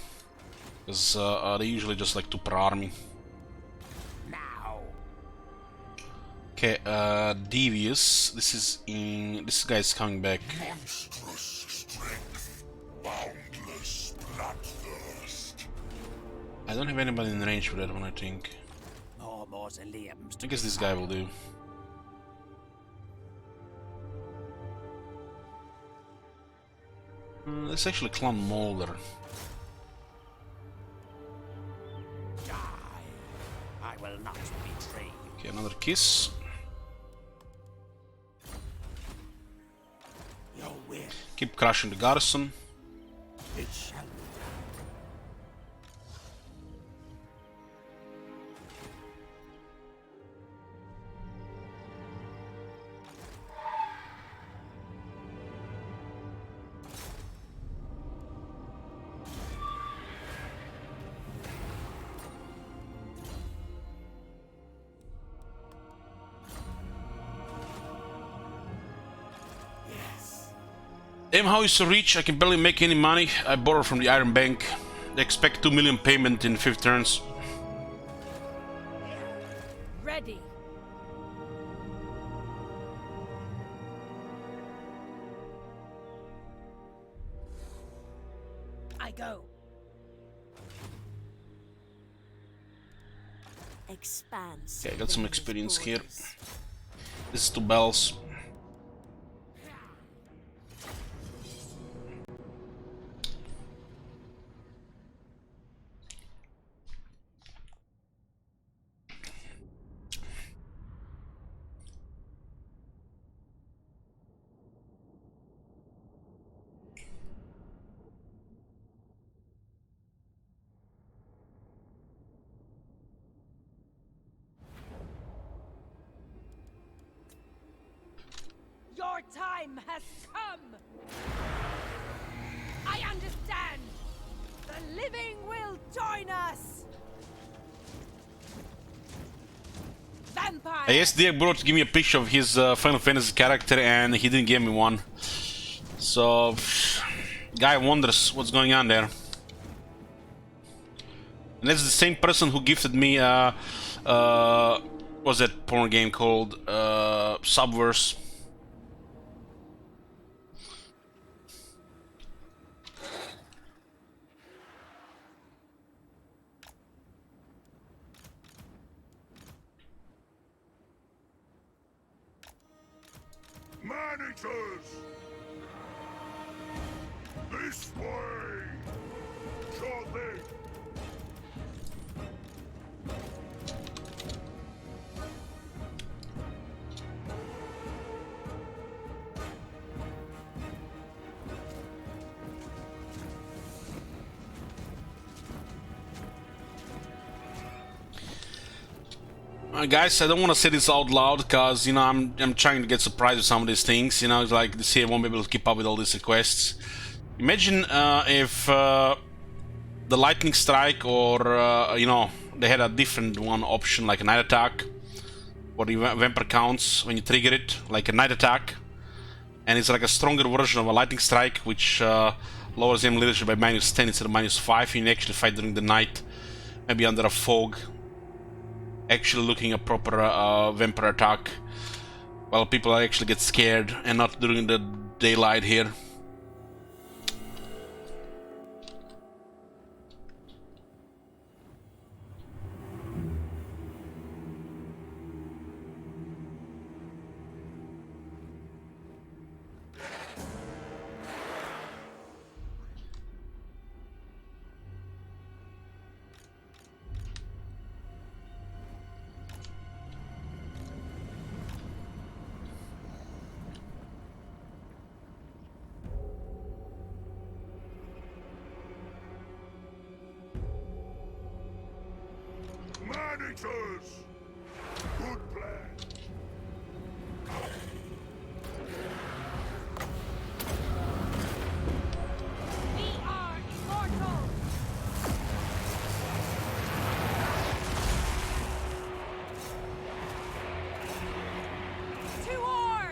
because they usually just like 2 per army. Now. Okay, Devious. This guy is coming back. Monstrous strength. Boundless bloodthirst. I don't have anybody in range for that one, I think. More mausoleums. I guess this guy will do. Let's actually clone Molder. Die. I will not betray you. Okay, another kiss. Your will. Keep crushing the garrison. It shall be. Damn, how is so rich? I can barely make any money. I borrow from the Iron Bank. They expect 2 million payment in 5 turns. Ready. I go. expanse. Okay, I got some beyond experience here. borders. This is 2 bells. Your time has come! I understand! The living will join us! Vampire! I asked Diego Bro to give me a picture of his Final Fantasy character and he didn't give me one. So, guy wonders what's going on there. And that's the same person who gifted me, what's that porn game called? Subverse. Man-eaters! This way! Sure thing! Guys, I don't want to say this out loud because, you know, I'm trying to get surprised with some of these things. You know, it's like this here won't be able to keep up with all these requests. Imagine if the lightning strike, or you know, they had a different one option like a night attack, or the vampire counts when you trigger it, like a night attack, and it's like a stronger version of a lightning strike, which lowers enemy leadership by -10 instead of -5. You can actually fight during the night, maybe under a fog. Actually looking a proper vampire attack, while people actually get scared and not during the daylight here. Man-eaters! Good plan! We are immortal! To war!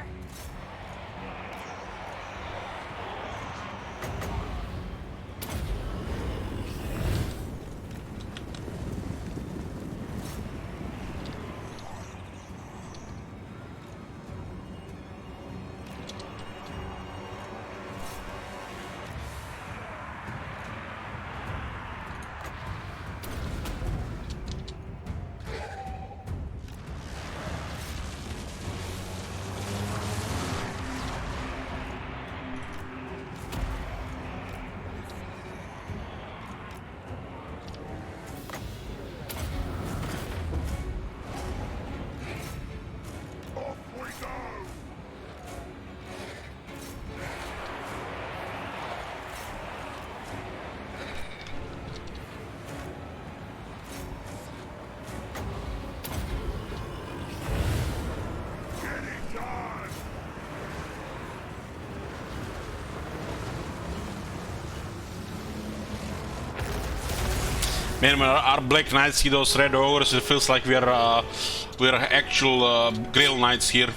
Off we go! Get it done! Man, when our Black Knights see those red ogres, it feels like we're actual Grail Knights here.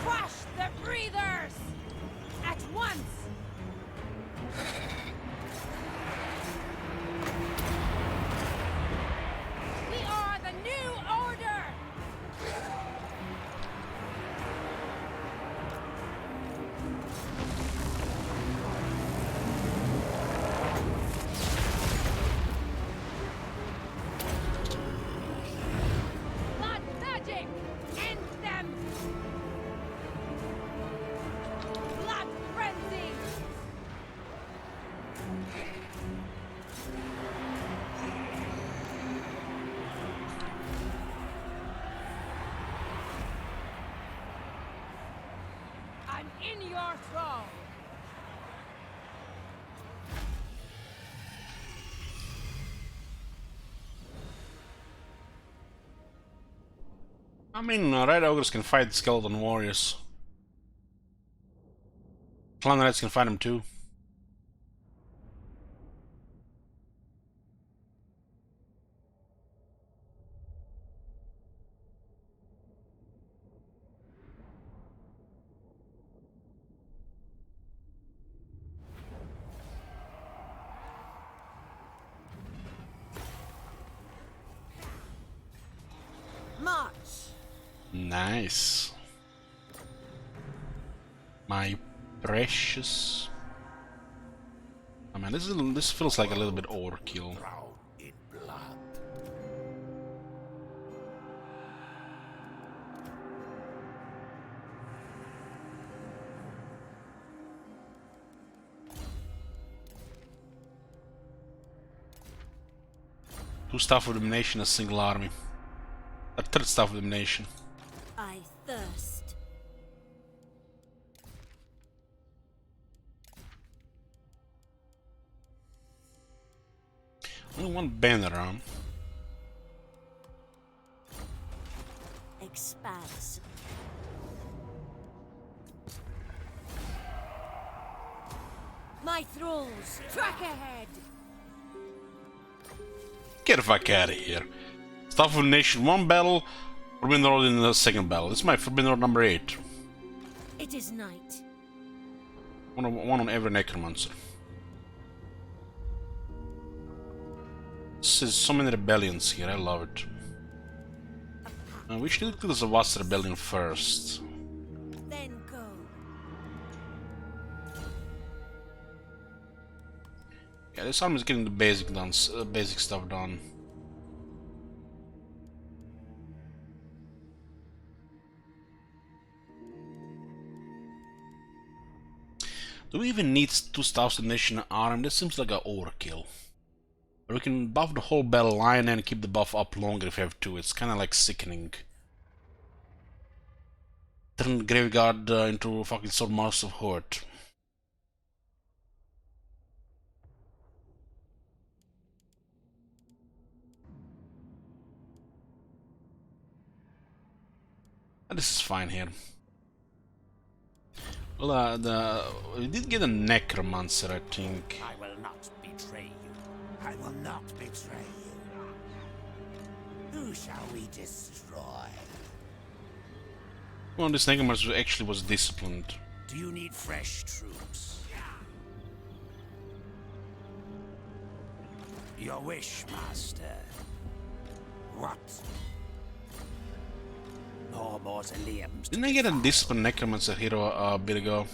Crush the breathers! At once! We are the new order! in your thrall. I mean, Red Ogres can fight skeleton warriors. Clan Reds can fight them too. March. Nice. My precious. I mean, this feels like a little bit overkill. Drown in blood. Two staff of domination, a single army. A third staff of domination. I thirst. Only one banner around. Expanse. My thralls, track ahead. Get the fuck out of here. Staff of Nation, one battle, Forbidden Lord in the second battle. This is my Forbidden Lord number 8. It is night. One on every Necromancer. This is so many rebellions here, I love it. We should do the Vast Rebellion first. Then go. Yeah, this army is getting the basic stuff done. Do we even need 2 staffs of nation arm? That seems like an overkill. But we can buff the whole battle line and keep the buff up longer if we have to. It's kind of like sickening. Turn the Graveyard into a fucking Swordmaster of Hurt. This is fine here. Well, we did get a Necromancer, I think. I will not betray you. I will not betray you. Who shall we destroy? Well, this Necromancer actually was disciplined. Do you need fresh troops? Your wish, Master. What? More mausoleums. Didn't I get a disciplined Necromancer hero a bit ago?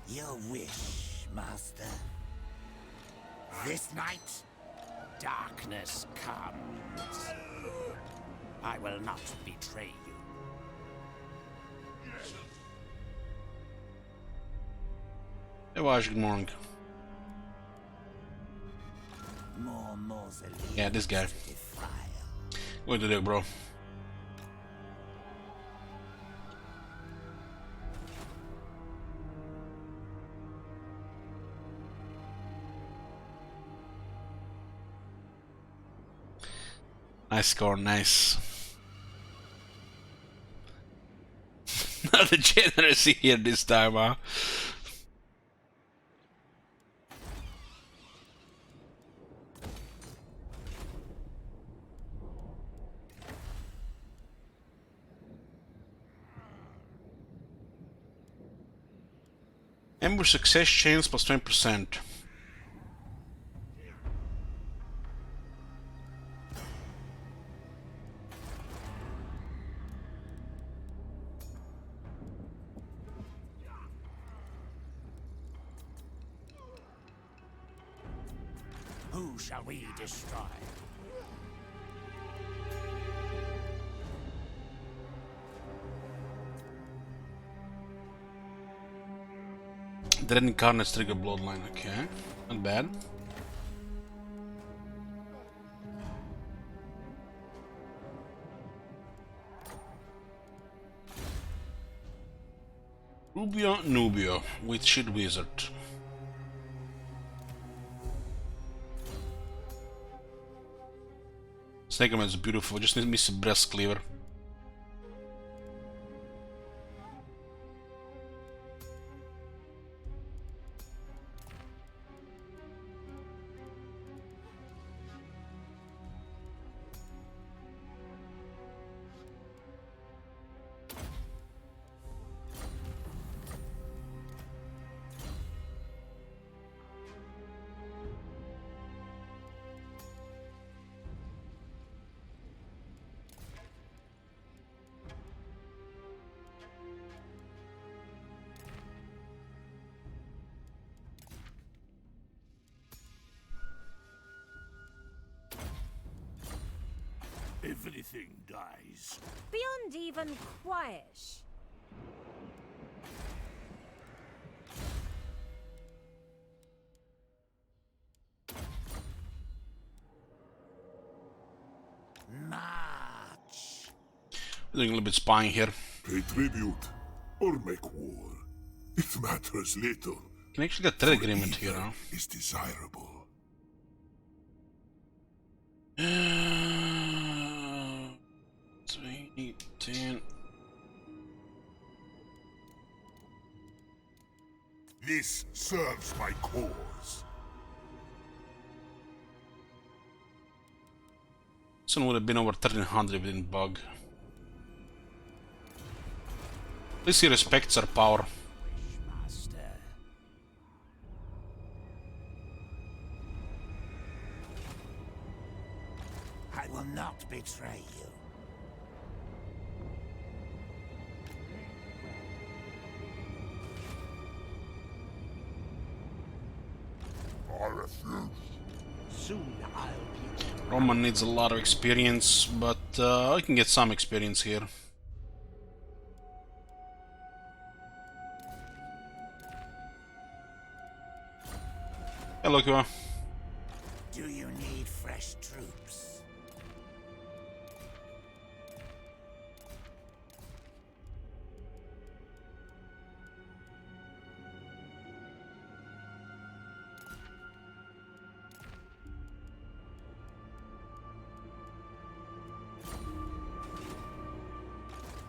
Your wish, Master. This night, darkness comes. I will not betray you. Hey, Vaj, good morning. More mausoleums. Yeah, this guy. to defile. What to do, bro? Nice score, nice. Not the generosity here this time, huh? Ambush success chance plus 20%. Who shall we destroy? Dread Incarnates trigger bloodline, okay. Not bad. Rubio Nubio with Shit Wizard. Snake is beautiful, just need to miss a breast cleaver. Everything dies. Beyond even quiet. March. Doing a little bit spying here. Pay tribute or make war. It matters little. Can actually get trade agreement here, huh? Is desirable. 18. This serves my cause. This one would have been over 1300 if it didn't bug. At least he respects our power. Master. I will not betray you. I refuse. Soon I'll be. Roman needs a lot of experience, but I can get some experience here. Hello, Kua. Do you need fresh troops?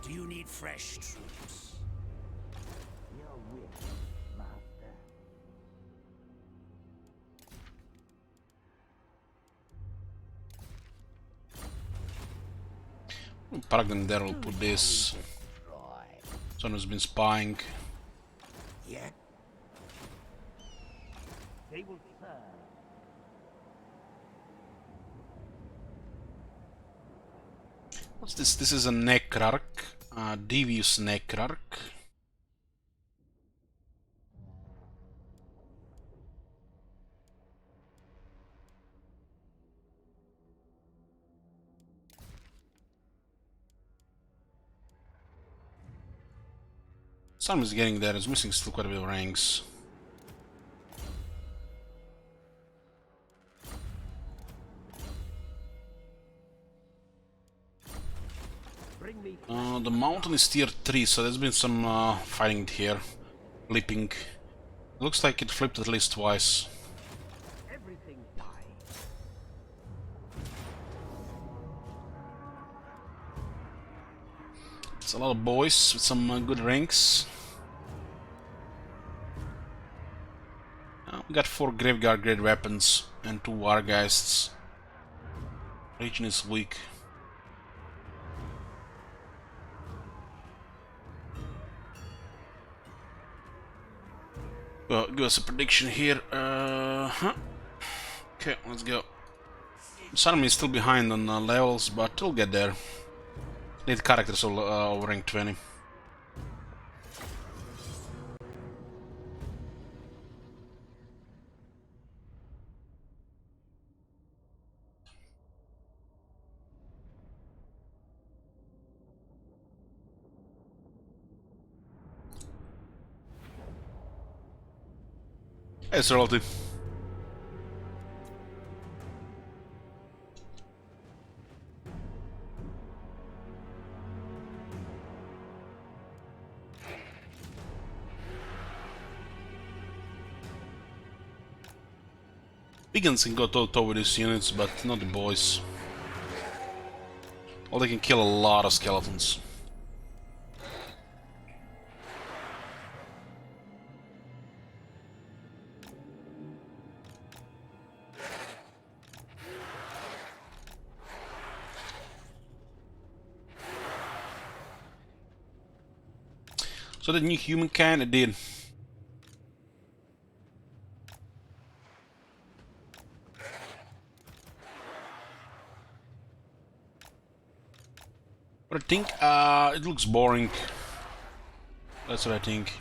Do you need fresh troops? Your wish, master. Park there, will put this. Someone has been spying. Yeah. They will serve. What's this? This is a Necrarch. Devious Necrarch. Some is getting there, it's missing still quite a bit of ranks. The mountain is tier 3, so there's been some fighting here. Flipping. Looks like it flipped at least twice. Everything dies. It's a lot of boys with some good ranks. We got 4 Graveguard grade weapons and 2 Wargeists. Region is weak. Well, give us a prediction here. Okay, let's go. Sarmi is still behind on levels, but we'll get there. Need characters over rank 20. Hey, Royalty. Vegans can go toe-to-toe with these units, but not the boys. Well, they can kill a lot of skeletons. So the new human kinda did. But I think it looks boring. That's what I think.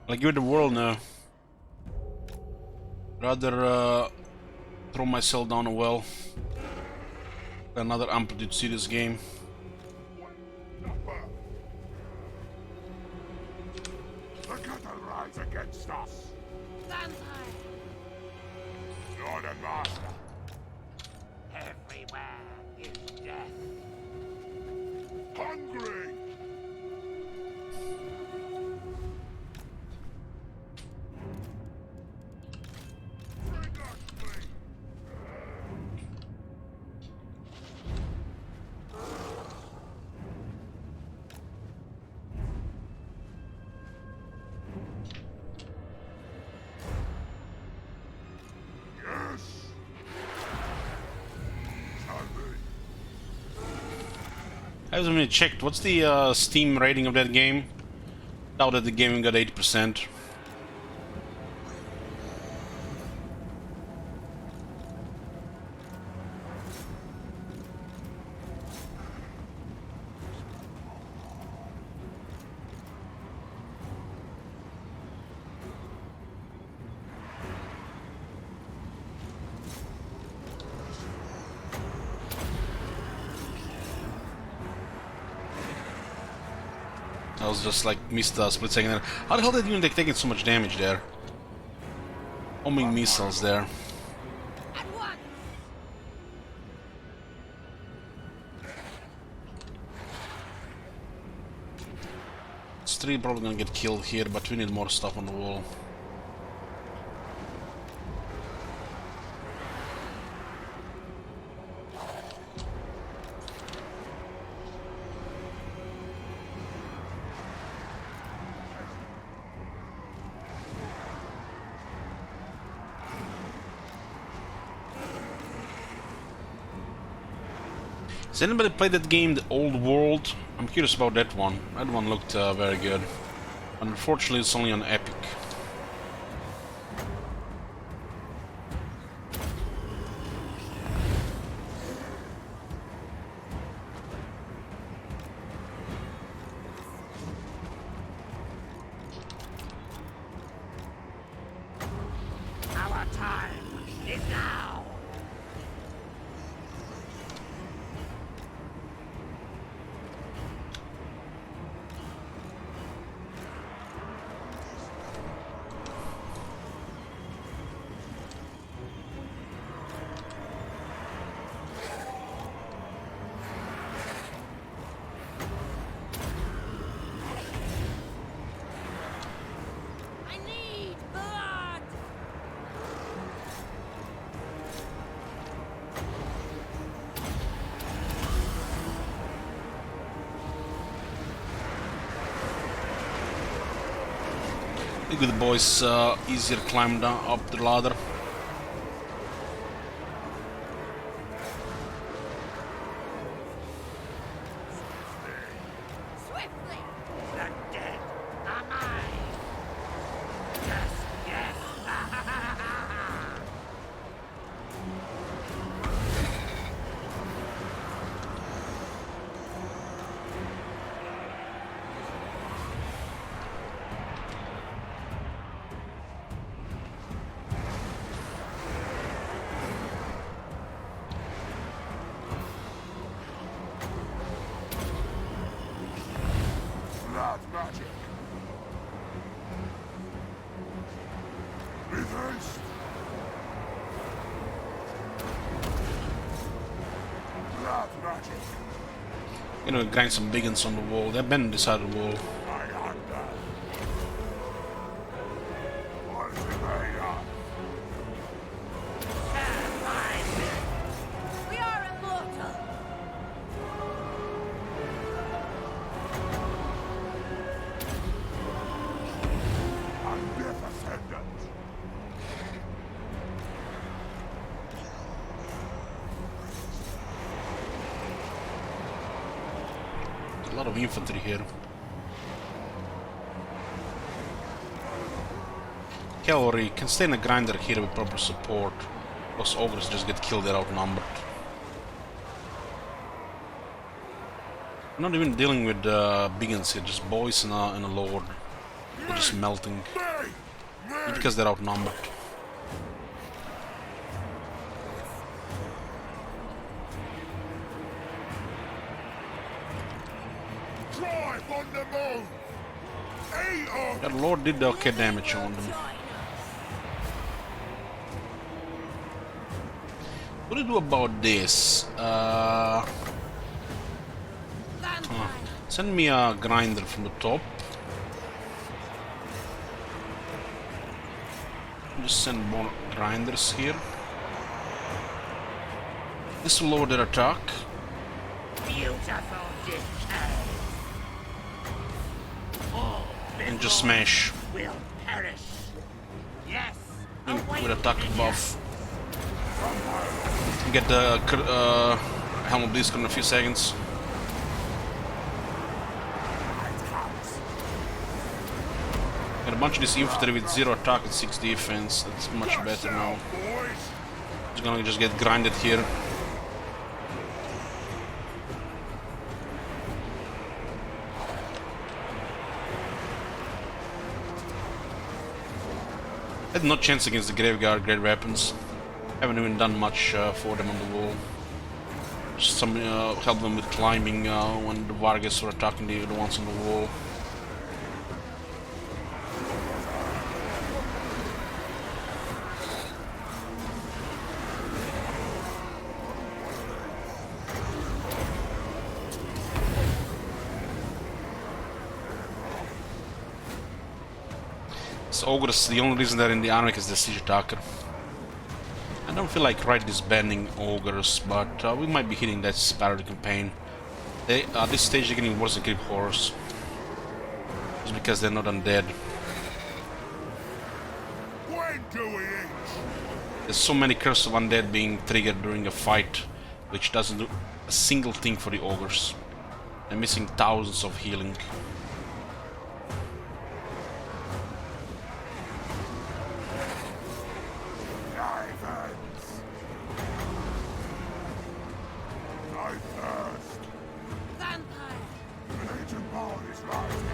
I'll give it a whirl now. Rather throw myself down a well. Another Amplitude Series game. The cattle rise against us. Vampire. Lord and Master. Everywhere is death. Hungry. Bring us meat. Yes. Tell me. I haven't even checked. What's the Steam rating of that game? Doubt that the game got 80%. I was just like missed a split second there. How the hell did you even taking so much damage there? Homing missiles there. At once. It's three probably gonna get killed here, but we need more stuff on the wall. Has anybody played that game, The Old World? I'm curious about that one. That one looked very good. Unfortunately, it's only on Epic. Our time is now. I need blood. Look at the boys easier climb down up the ladder. Swiftly. The dead are mine. Yes, yes. You know, grind some big ones on the wall. They've been on this side of the wall. I hunger. Ultimatum. We are immortal. Magnificent. A lot of infantry here. Cavalry can stay in a grinder here with proper support. Those ogres just get killed, they're outnumbered. I'm not even dealing with big ones here, just boys and a lord. They're just melting. Because they're outnumbered. Drive on the move. Eat 'em. That lord did okay damage on them. What do you do about this? Send me a grinder from the top. Just send more grinders here. This will lower their attack. Beautiful decay. All And just smash. will perish. Yes. With attack buff. Get the Helm of Blizzard in a few seconds. Got a bunch of this infantry with 0 attack and 6 defense. That's much better now. Boys. It's gonna just get grinded here. Had no chance against the Graveguard great weapons. Haven't even done much for them on the wall. Just some help them with climbing when the Vargas were attacking the ones on the wall. So ogres, the only reason they're in the army is the siege attacker. I don't feel like right disbanding ogres, but we might be hitting that parallel campaign. They, at this stage, they're getting worse than creep horrors. Just because they're not undead. When do we eat? There's so many curse of undead being triggered during a fight, which doesn't do a single thing for the ogres. They're missing thousands of healing. Ivans. I thirst. Vampire. The ancient ball is rising.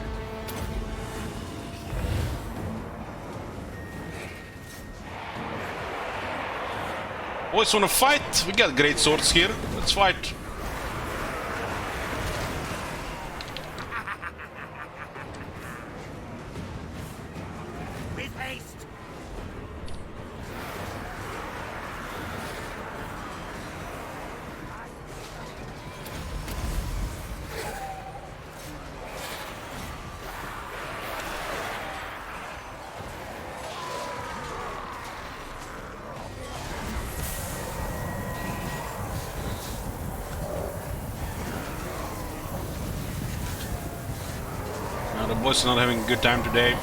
Boys wanna fight? We got great swords here. Let's fight. With haste. The boys are not having a good time today.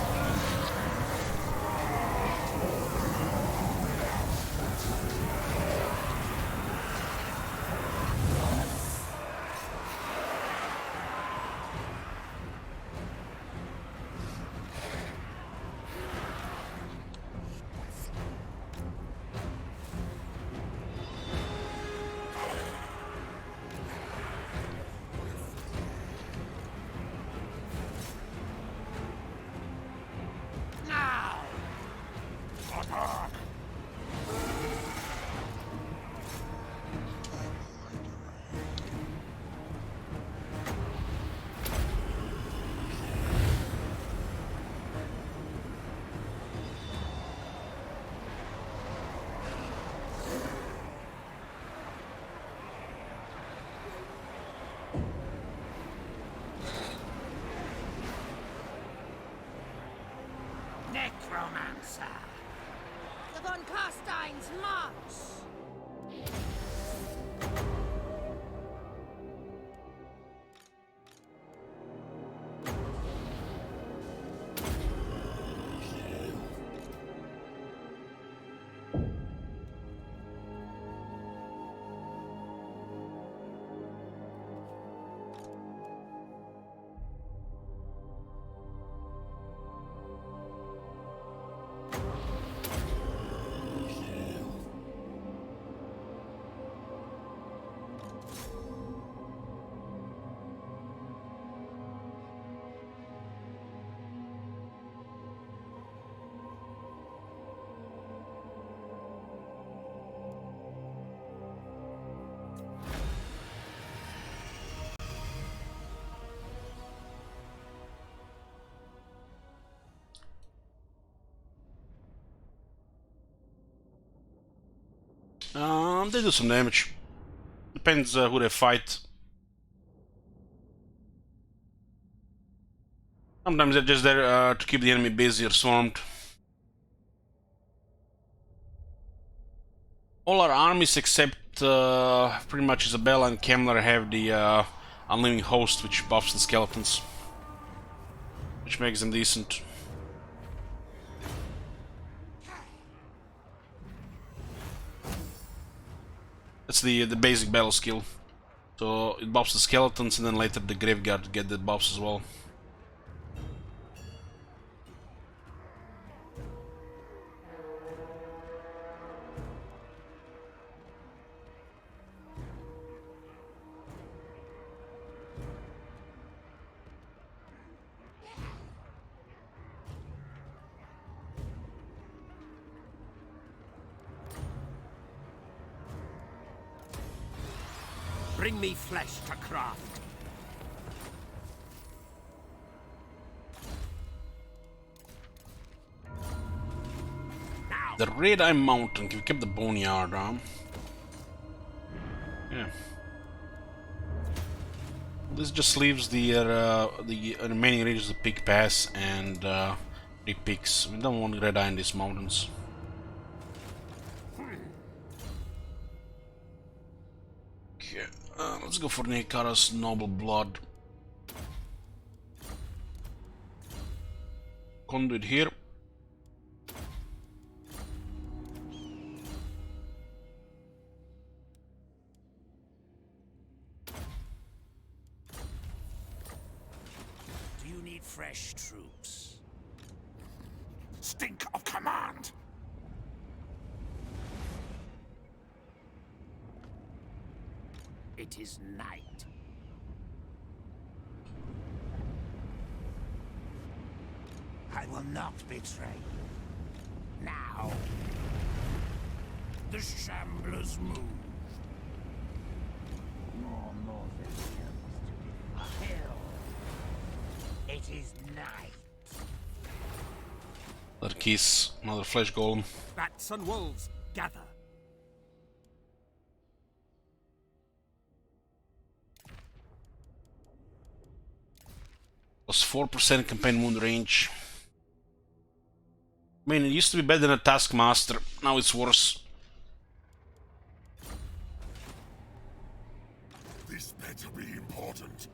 Now. Attack. Carstein's march! They do some damage. Depends who they fight. Sometimes they're just there to keep the enemy busy or swarmed. All our armies except pretty much Isabella and Kemmler have the Unliving Host, which buffs the skeletons, which makes them decent. That's the basic battle skill. So it buffs the skeletons, and then later the Graveguard get the buffs as well. Bring me flesh to craft. The Red Eye Mountain. We kept the Boneyard, yeah. This just leaves the remaining regions of Peak Pass and 3 peaks. We don't want Red Eye in these mountains. Okay, let's go for Nekara's Noble Blood. Conduit here. Do you need fresh troops? Stink of command! It is night. I will not betray you. Now, the Shamblers move. More Northern Hill. It is night. Another Kiss, another Flesh Golem. Bats and wolves, gather. Plus 4% campaign wound range. I mean, it used to be better than a Taskmaster, now it's worse. This better be important.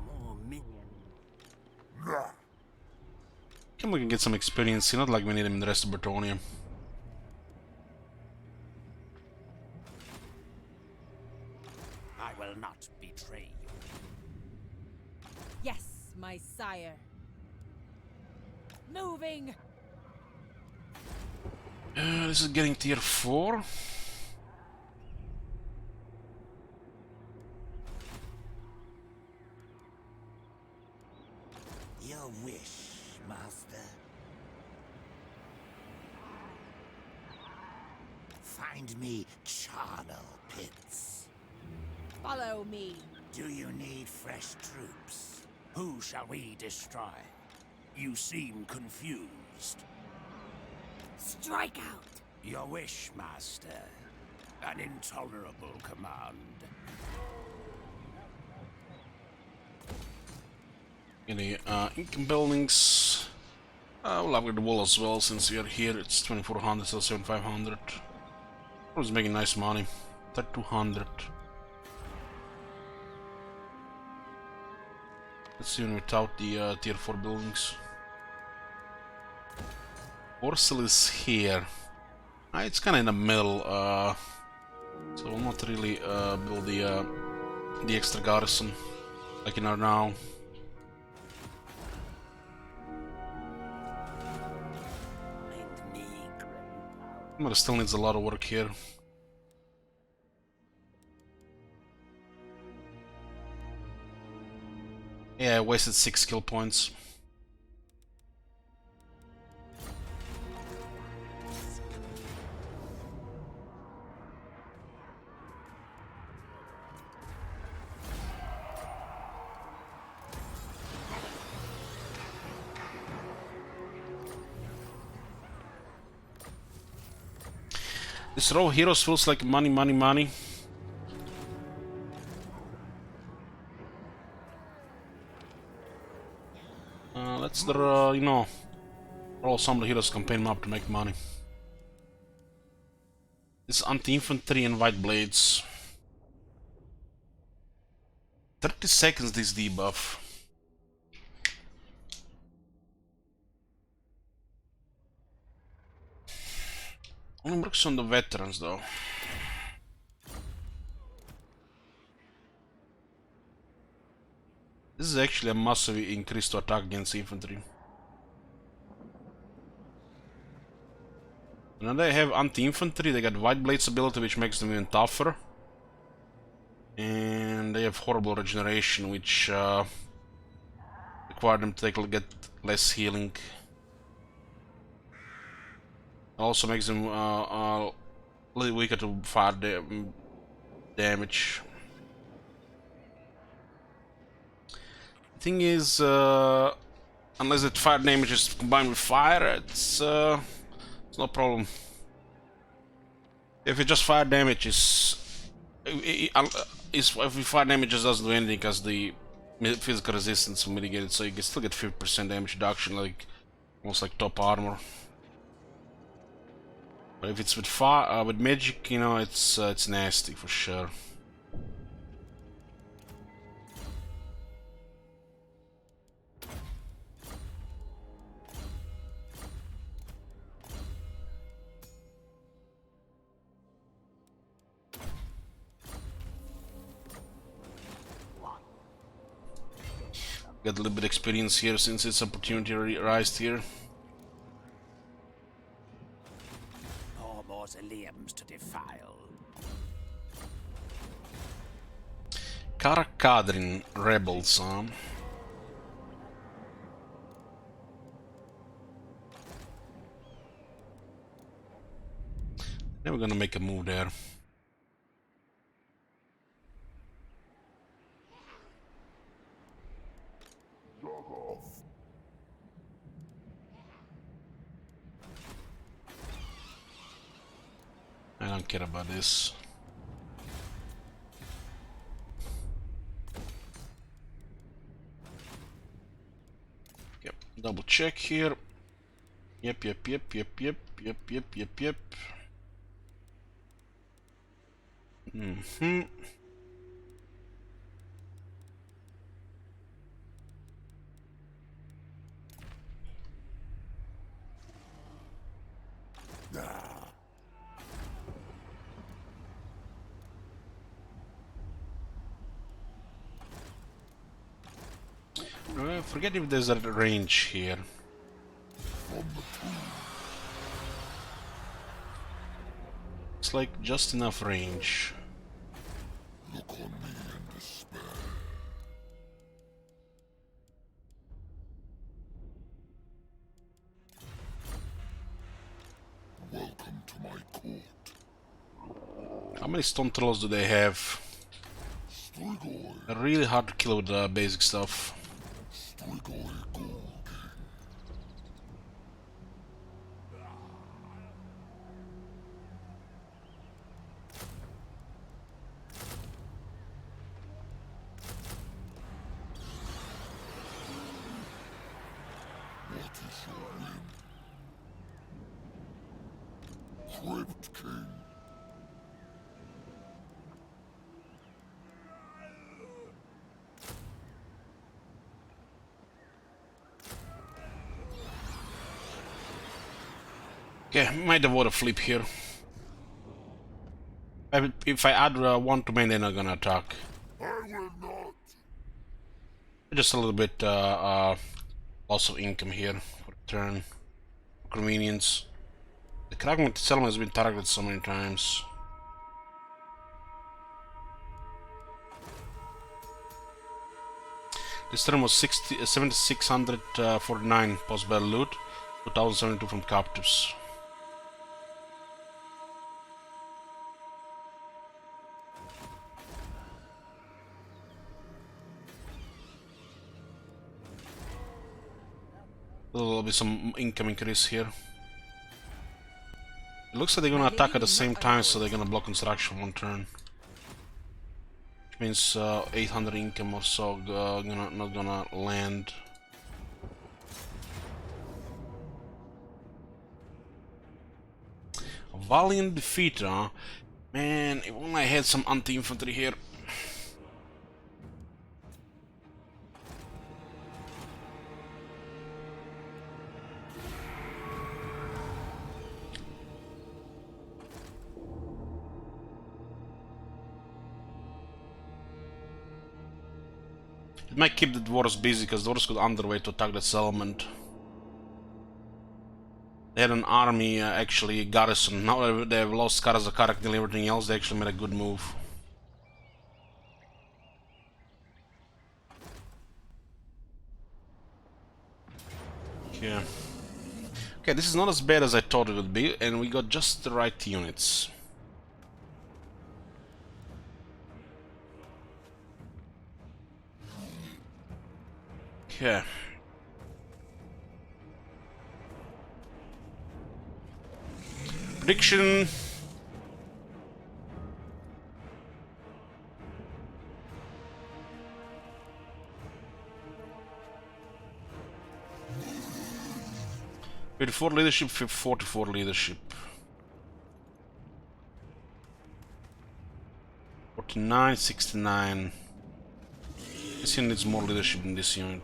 More minions. Nah. Come we can get some experience, not like we need them in the rest of Bretonnia. I will not betray you. Yes, my sire. Moving! This is getting tier 4. Your wish, master. Find me charnel pits. Follow me. Do you need fresh troops? Who shall we destroy? You seem confused. Strike out! Your wish, master. An intolerable command. Any income buildings. We'll upgrade the wall as well since we are here. It's 2400, so 7500. I was making nice money. 3200. Let's see even without the tier 4 buildings. Orsel is here. It's kinda in the middle, so we'll not really build the extra garrison like in our now. But it still needs a lot of work here. Yeah, I wasted 6 skill points. This row of heroes feels like money, money, money. Let's you know, roll some of the heroes campaign map to make money. This anti-infantry and white blades. 30 seconds this debuff. Only works on the veterans though. This is actually a massive increase to attack against infantry. And then they have anti-infantry, they got white blades ability which makes them even tougher. And they have horrible regeneration which require them to get less healing. Also makes them a little weaker to fire damage. Thing is, unless that fire damage is combined with fire, it's no problem. If it just fire damage if fire damage just doesn't do anything because the physical resistance will mitigate it, so you can still get 50% damage reduction, like almost like top armor. But if it's with fire, with magic, you know, it's nasty for sure. Got a little bit of experience here since its opportunity arose here. More mausoleums to defile. Karakadrin rebels, huh? Then we're gonna make a move there. I don't care about this. Yep, double check here. Yep. Forget if there's a range here. It's like just enough range. Look on me in despair. Welcome to my court. How many stone trolls do they have? They're really hard to kill with the basic stuff. What is your whim? Crypt King. Okay, might avoid a flip here. If I add one to main, they're not gonna attack. I will not. Just a little bit loss of income here for the turn. Convenience. The Kragman settlement has been targeted so many times. This turn was 7,649 post-battle loot, 2,072 from captives. There'll be some income increase here. It looks like they're gonna attack at the same time, so they're gonna block construction one turn. Which means 800 income or so not gonna land. A valiant defeat, huh? Man, if only I had some anti-infantry here. It might keep the dwarves busy, because dwarves could underway to attack that settlement. They had an army, actually, garrison. Now that they've lost Karazakarak and everything else, they actually made a good move. Okay. Okay, this is not as bad as I thought it would be, and we got just the right units. Okay. Prediction. With 4 leadership, 44 leadership. 49, 69. This unit needs more leadership than this unit.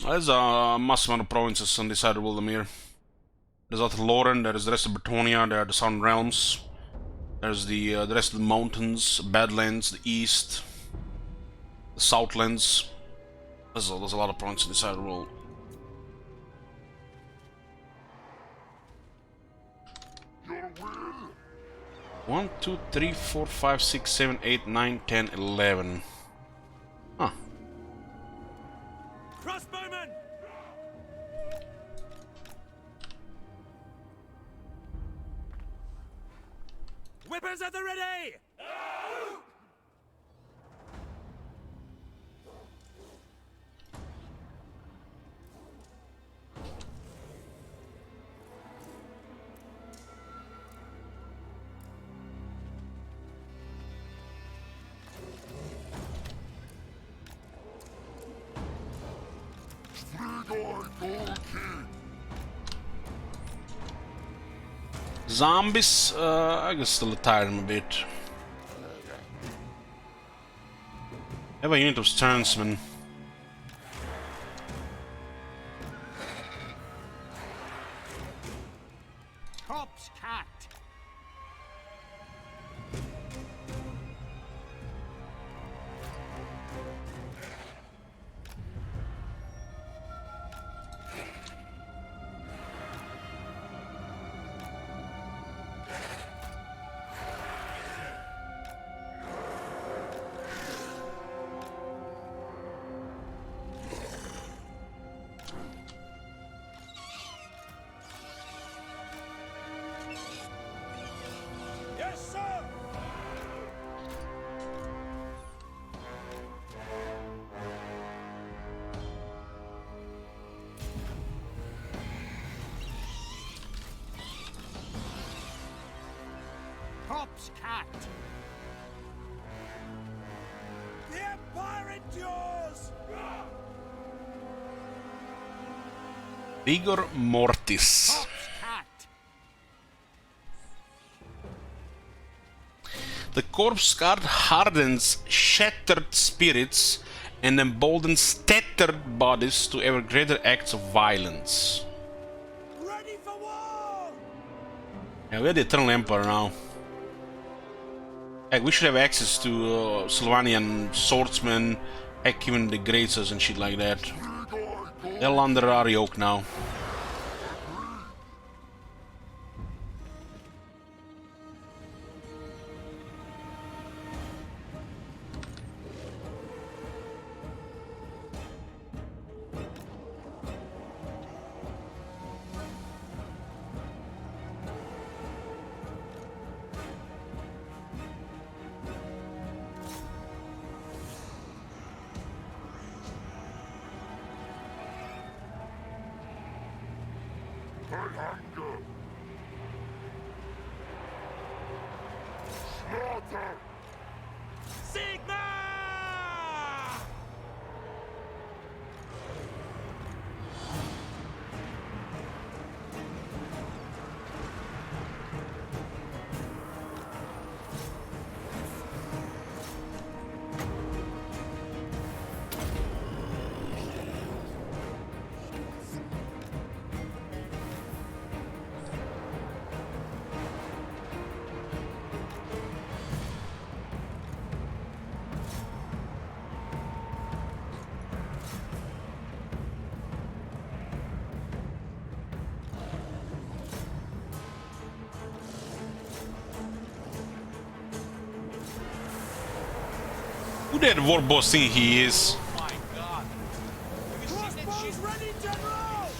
There's a massive amount of provinces on this side of Wildemir. There's Outer Loren, there's the rest of Bretonia, there are the Southern Realms. There's the rest of the mountains, Badlands, the East, the Southlands. There's a lot of provinces on this side of the world. Your will. 1, 2, 3, 4, 5, 6, 7, 8, 9, 10, 11. Huh. Crossbowmen! Weapons at the ready! Zombies, I can still tire them a bit. I have a unit of Sternsmen. Corpse cat! Corpse cat! The Empire endures! Vigor Mortis. Corpse cat! The corpse guard hardens shattered spirits and emboldens tattered bodies to ever greater acts of violence. Ready for war! Yeah, we're the Eternal Emperor now. Heck, we should have access to Sylvanian swordsmen, heck, even the Greatsers and shit like that. They're all under our yoke now. I hunger. Slaughter. Sigma! Who that war boss thing he is? My god! Have you seen that shit? Ready, General!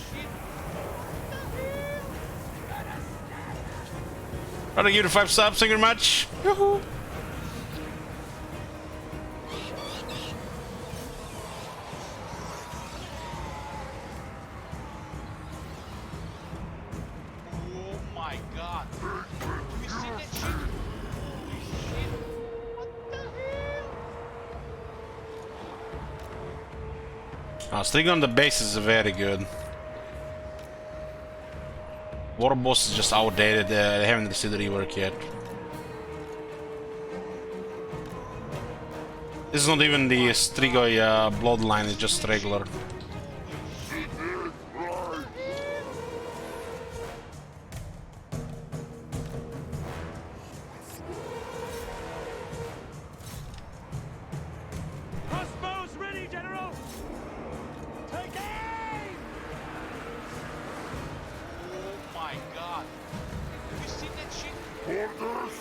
Rather give it 5 subs, thank you very much. Yoo-hoo. Oh my god! Have you seen that shit? Holy shit! What the hell? Sticking on the base is very good. War boss is just outdated, they haven't received the rework yet. This is not even the Strigoi bloodline, it's just regular. Crossbows ready, General! Take aim! Oh my god! Have you seen that shit? Orders.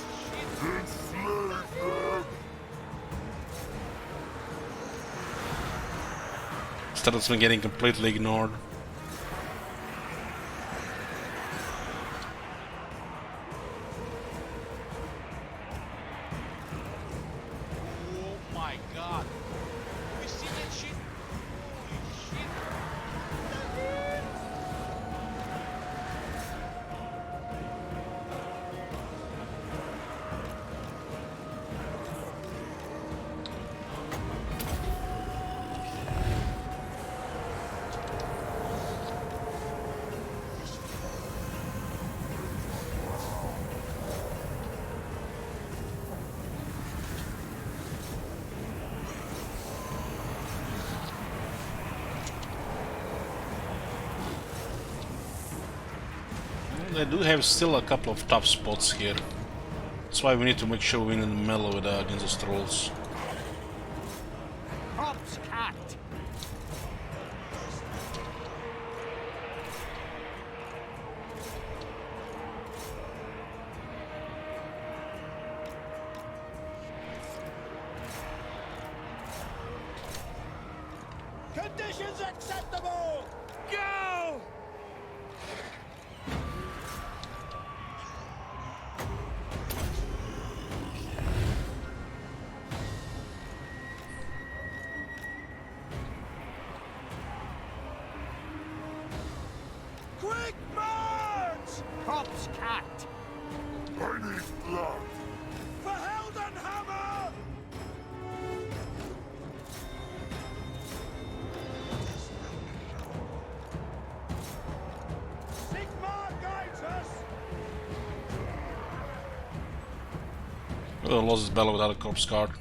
Enslave them. Starts been getting completely ignored. Oh my god! Have you seen that shit? Holy shit! They do have still a couple of tough spots here. That's why we need to make sure we win in the middle with against the trolls. Corpse cat! Conditions acceptable! Go! Quick march! Corpse cat! I need blood. For Heldenhammer! Sigmar guides us! Lost his battle without a corpse card.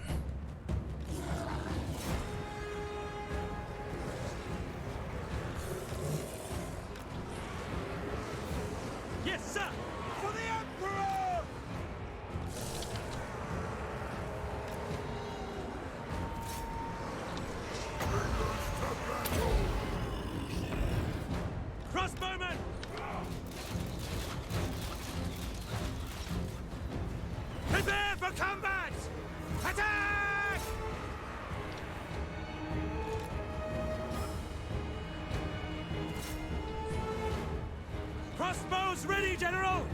Yes, sir! For the Emperor! Crossbowman! Prepare for combat! Attack! Crossbows ready, General!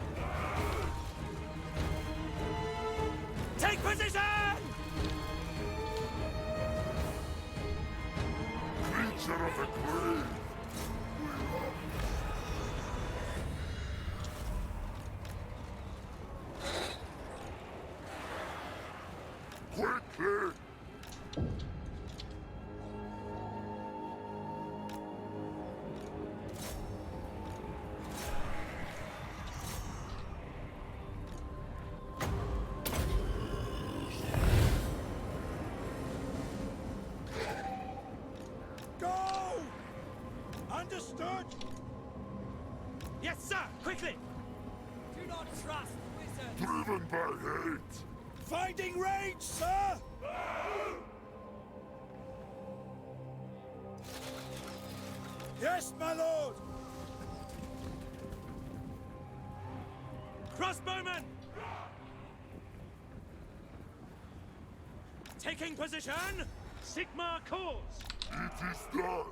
Take position! Creature of the grave. Quickly! Go! Understood? Yes, sir! Quickly! Do not trust wizards! Driven by hate. Finding range, sir! Yes, my lord! Crossbowman! Taking position! Sigmar calls! It is done.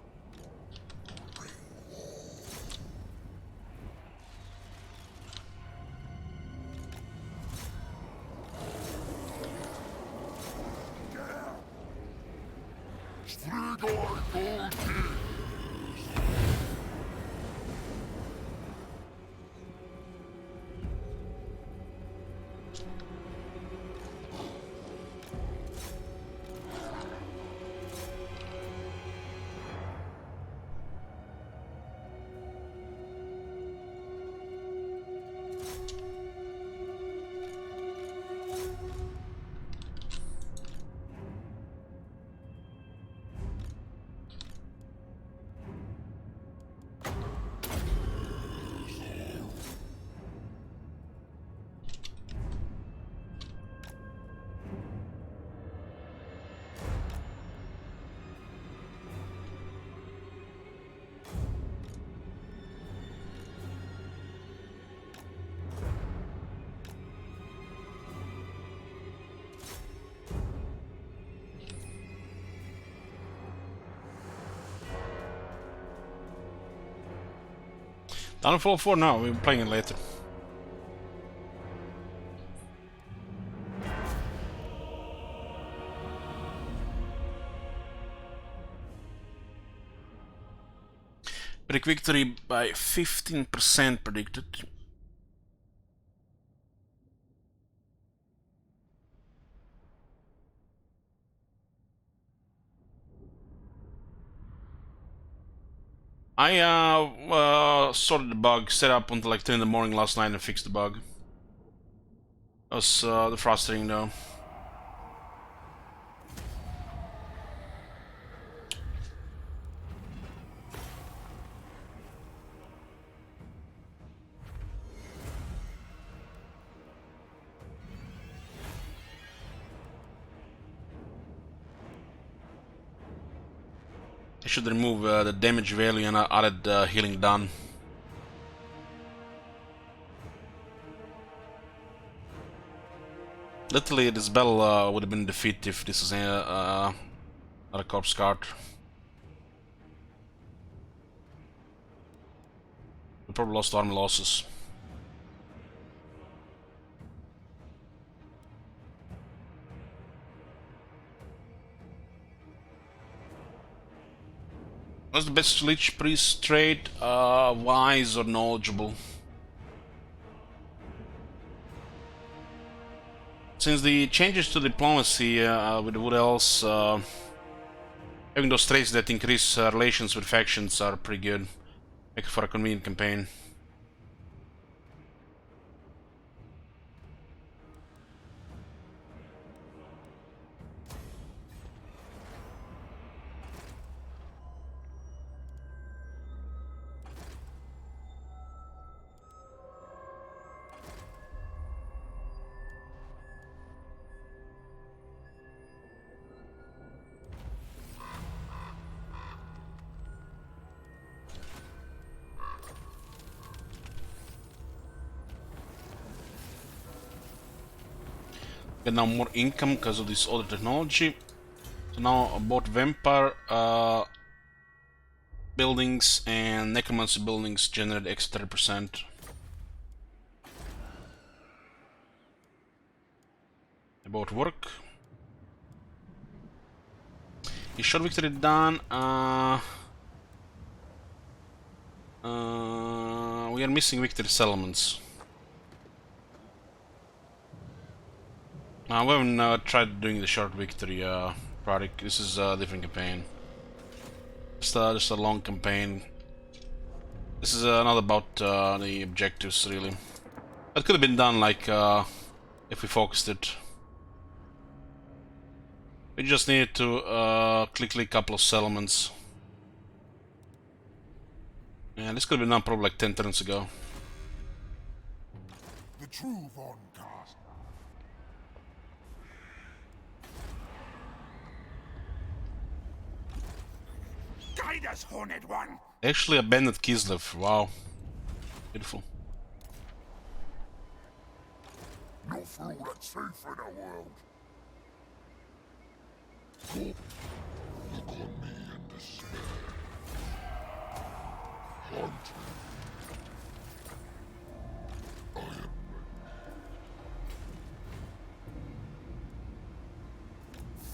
Strigoi Golgi! Downfall 4 now, we're playing it later. Predict victory by 15% predicted. I sorted the bug, set up until like 10 in the morning last night and fixed the bug. That was the frustrating though. I should remove the damage value and added healing done. Literally, this battle would have been defeated if this is not a corpse card. We probably lost army losses. What's the best Lich Priest trait? Wise or knowledgeable? Since the changes to diplomacy with Wood Elves, having those traits that increase relations with factions are pretty good. Make for a convenient campaign. Get now more income because of this other technology. So now both vampire buildings and necromancy buildings generate extra 30%. They both work. Is short victory done? We are missing victory settlements. We haven't tried doing the short victory project. This is a different campaign. Just a long campaign. This is not about the objectives, really. That could have been done, like, if we focused it. We just needed to click a couple of settlements. Yeah, this could have been done probably like 10 turns ago. The true Von Carstein. Guide us, Horned One! They actually abandoned Kislev. Wow. Beautiful. Not for all that's safe in the world. Look on me in despair. Hunting. I am ready.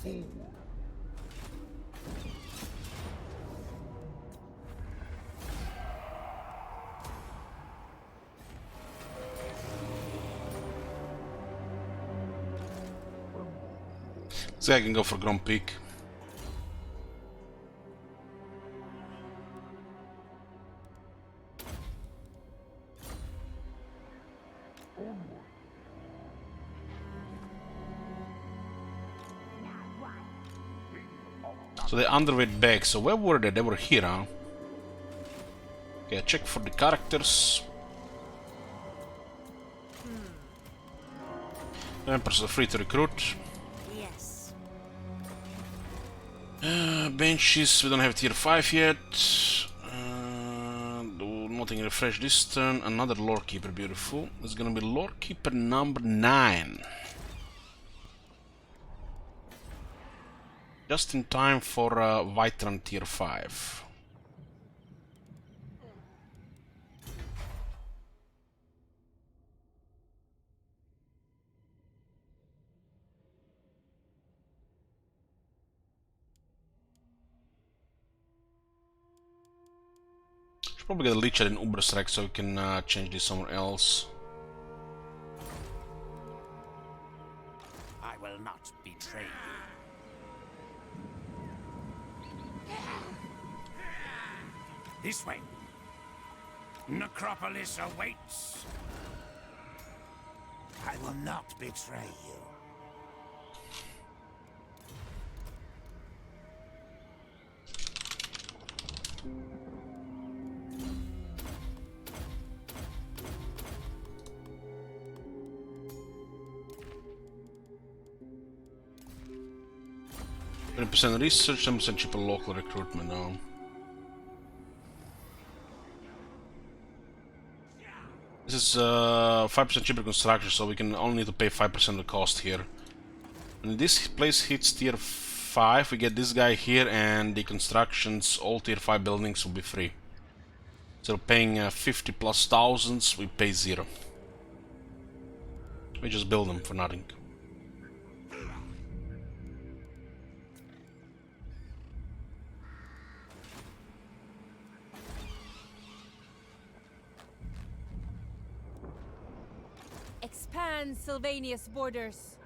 Forward. This guy can go for Grom Peak. So they underweight back. So where were they? They were here, huh? Okay, check for the characters. Vampires are free to recruit. Yes. Benches, we don't have tier 5 yet. Do nothing refresh this turn. Another lore keeper, beautiful. It's gonna be lore keeper number 9. Just in time for Vitran tier 5. Should probably get a Leecher in Uberstrike so we can change this somewhere else. I will not betray you. This way. Necropolis awaits. I will not betray you. %, research, 10% cheaper local recruitment now. This is 5% cheaper construction, so we can only need to pay 5% of the cost here. When this place hits tier 5, we get this guy here, and the constructions, all tier 5 buildings will be free. So paying 50 plus thousands, we pay 0. We just build them for nothing. Expand Sylvania's borders.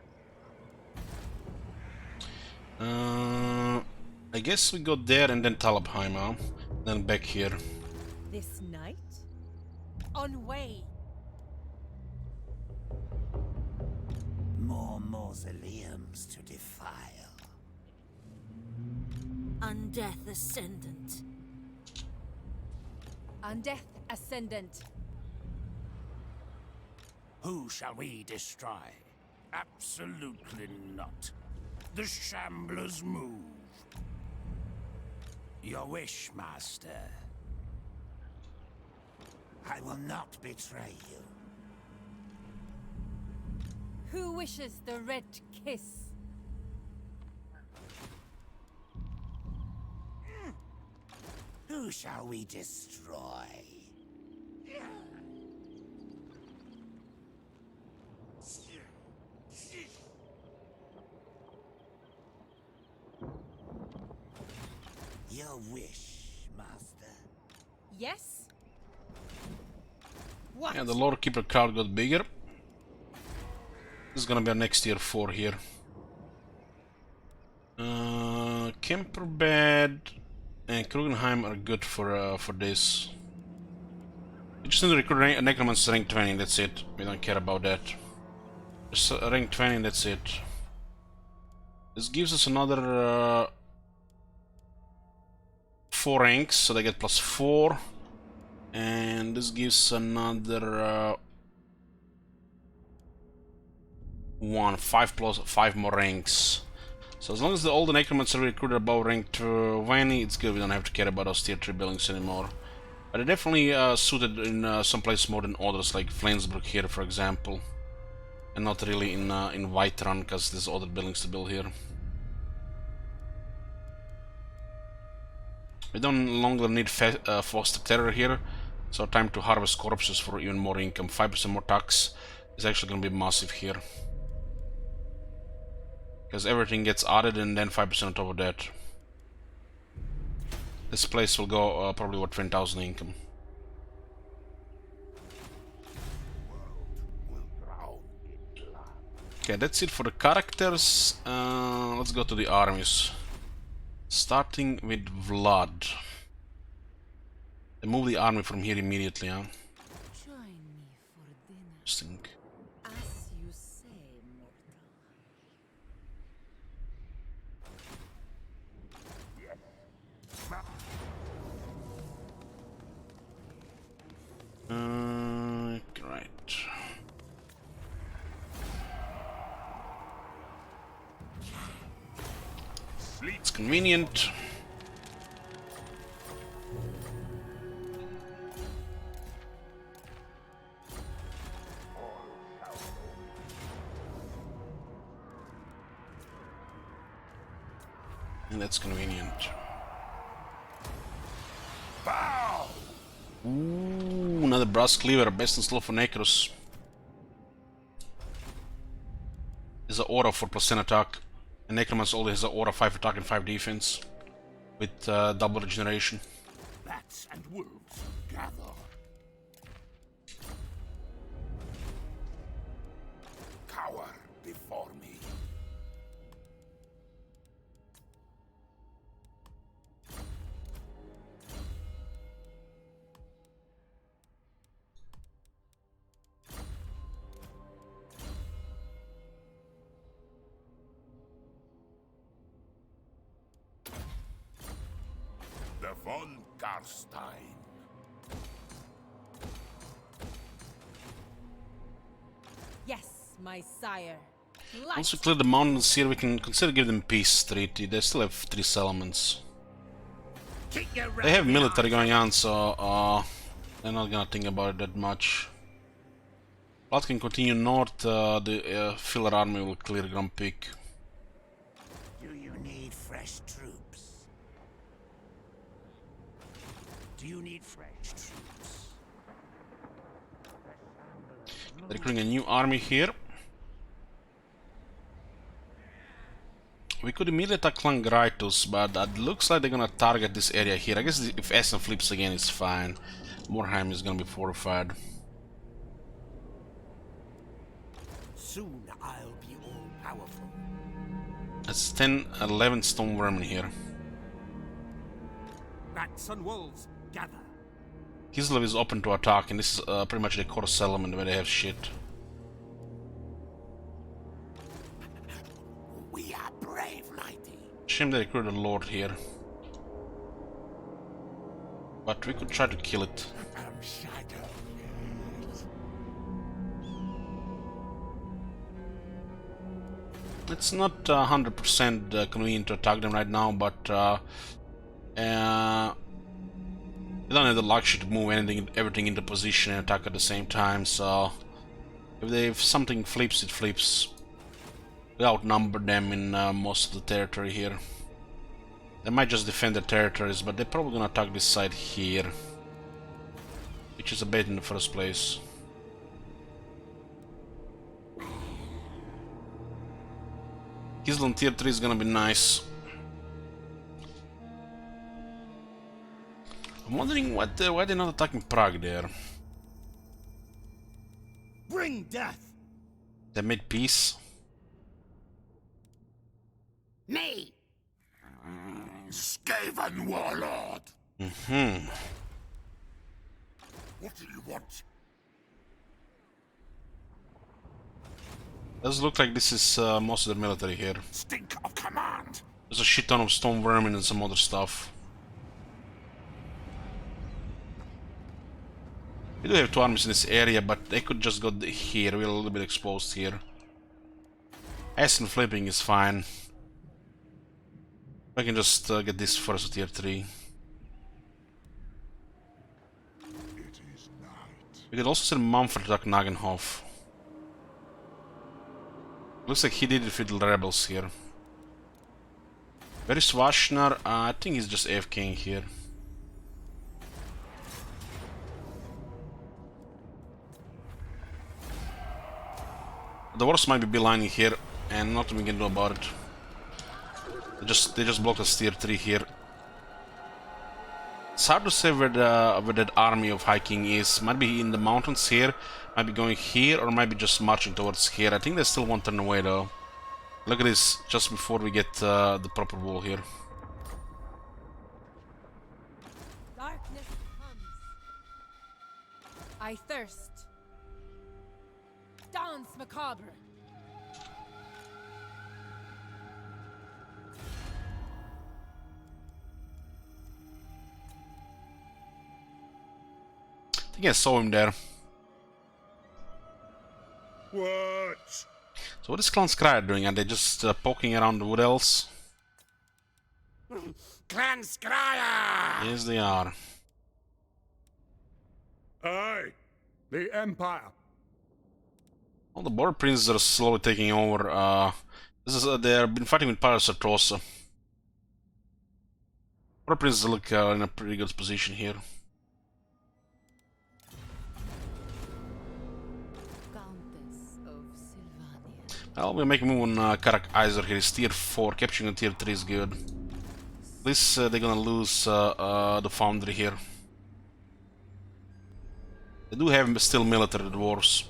I guess we go there and then Talabheim, huh? Then back here. This night? On way. More mausoleums to defile. Undeath Ascendant. Undeath Ascendant. Who shall we destroy? Absolutely not. The Shamblers move. Your wish, Master. I will not betray you. Who wishes the red kiss? Who shall we destroy? Your wish, Master. Yes? What? Yeah, the Lord Keeper card got bigger. This is gonna be our next tier 4 here. Kemperbed and Krugenheim are good for this. We just need to recruit a Necromancer rank 20, that's it. We don't care about that. Just rank 20, that's it. This gives us another 4 ranks, so they get +4. And this gives another 5 more ranks. So as long as all the Necromancers are recruited above rank 20, it's good. We don't have to care about those tier 3 buildings anymore. But they're definitely suited in some places more than others, like Flensburg here, for example. And not really in Whiterun, because there's other buildings to build here. We don't longer need Foster Terror here, so time to harvest corpses for even more income. 5% more tax is actually going to be massive here. Because everything gets added and then 5% on top of that. This place will go probably worth 20,000 income. Okay, that's it for the characters. Let's go to the armies. Starting with Vlad. They move the army from here immediately, huh? Join me for dinner. Interesting. As you say, mortal. Right. It's convenient. And that's convenient. Bow! Ooh, another brass cleaver, best in slow for Necros. Is an aura for +10 attack. And Necromancer only has an aura 5 attack and 5 defense. With double regeneration. Bats and wolves gather. Cower before me. The von Carstein. Yes, my sire. Once we clear the mountains here, we can consider giving them peace treaty. They still have 3 settlements. They have military going on, so they're not gonna think about it that much. Vlad can continue north. The filler army will clear Grand Peak. Do you need fresh troops? Do you need fresh troops? They're recruiting a new army here. We could immediately attack Clangraitus, but it looks like they're gonna target this area here. I guess if Essen flips again, it's fine. Morheim is gonna be fortified. Soon I'll be all powerful. That's 10, 11 stone vermin here. Rats and wolves, gather. Kislev is open to attack, and this is pretty much the core settlement where they have shit. We are brave, mighty. Shame they recruited a lord here. But we could try to kill it. Shadow. It's not 100% convenient to attack them right now, but they don't have the luxury to move everything into position and attack at the same time, so if something flips, it flips. We outnumber them in most of the territory here. They might just defend their territories, but they're probably gonna attack this side here, which is a bait in the first place. Kislev tier 3 is gonna be nice. I'm wondering why they're not attacking Prague there. Bring death. They made peace. Me. Skaven warlord! Mm-hmm. What do you want? Does look like this is most of the military here. Stink of command! There's a shit ton of stone vermin and some other stuff. We do have two armies in this area, but they could just go here. We're a little bit exposed here. Acid flipping is fine. I can just get this first with tier 3. It is night. We could also send Manfred to attack Nagenhof. Looks like he did defeat the rebels here. Where is Vashnar? I think he's just AFKing here. The Wars might be beelining here, and nothing we can do about it. They just blocked us tier 3 here. It's hard to say where that army of High King is. Might be in the mountains here, might be going here, or might be just marching towards here. I think they're still one turn away though. Look at this, just before we get the proper wall here. Darkness comes. I thirst. Dance macabre. I think I saw him there. What? So what is Clan Skryre doing? Are they just poking around the wood elves? Clan Skryre! Yes, they are. Aye, the Empire. All the border princes are slowly taking over. They've been fighting with Pirates of Trosa. Border princes look in a pretty good position here. Countess of Sylvania. Well, we're making a move on Karak Iser here. He's tier 4. Capturing a tier 3 is good. At least they're gonna lose the foundry here. They do have still military dwarves.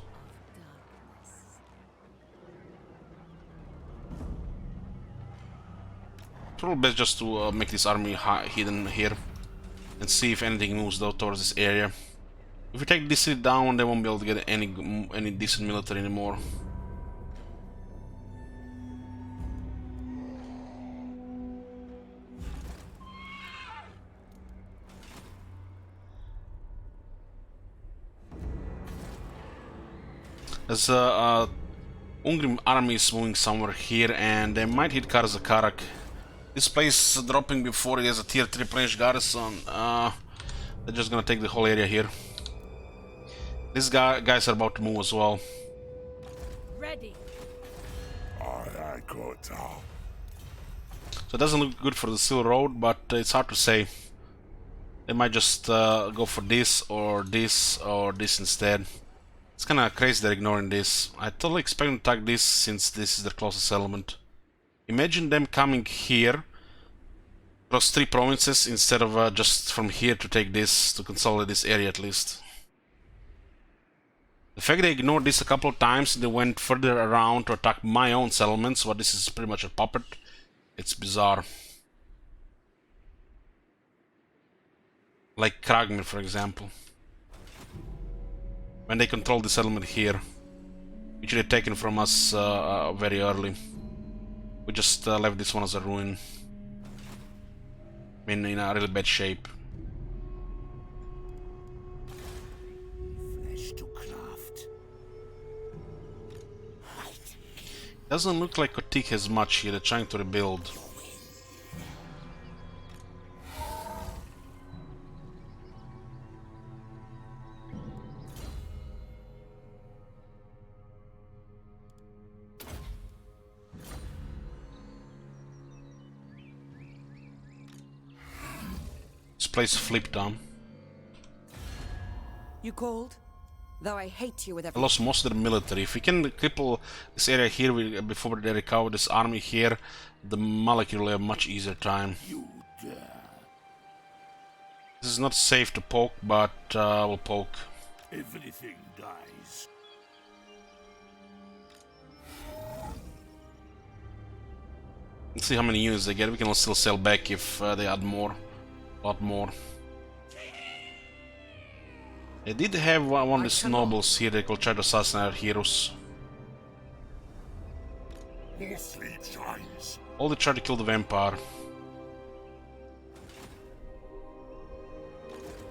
Probably best just to make this army hidden here and see if anything moves though towards this area. If we take this city down, they won't be able to get any decent military anymore. As Ungrim army is moving somewhere here, and they might hit Karzakarak. This place is dropping before it has a tier 3 French garrison. They're just gonna take the whole area here. These guys are about to move as well. Ready. I got down. So it doesn't look good for the Silver Road, but it's hard to say. They might just go for this or this or this instead. It's kinda crazy they're ignoring this. I totally expect them to attack this since this is their closest settlement. Imagine them coming here across 3 provinces instead of just from here to take this, to consolidate this area at least. The fact they ignored this a couple of times, they went further around to attack my own settlements, but this is pretty much a puppet. It's bizarre. Like Kragmir, for example. When they control the settlement here, which they've taken from us very early. We just left this one as a ruin. I mean, in a really bad shape. Flesh to craft. Right. Doesn't look like Kotik has much here. They're trying to rebuild. This place flipped down. You called? Though I hate you with I every... lost most of the military. If we can cripple this area here before they recover this army here, the Malaki will have a much easier time. You dare. This is not safe to poke, but we'll poke. Everything dies. Let's see how many units they get. We can still sell back if they add more. A lot more. They did have one of these nobles here that will try to assassinate our heroes. More sleep shines. All they try to kill the vampire.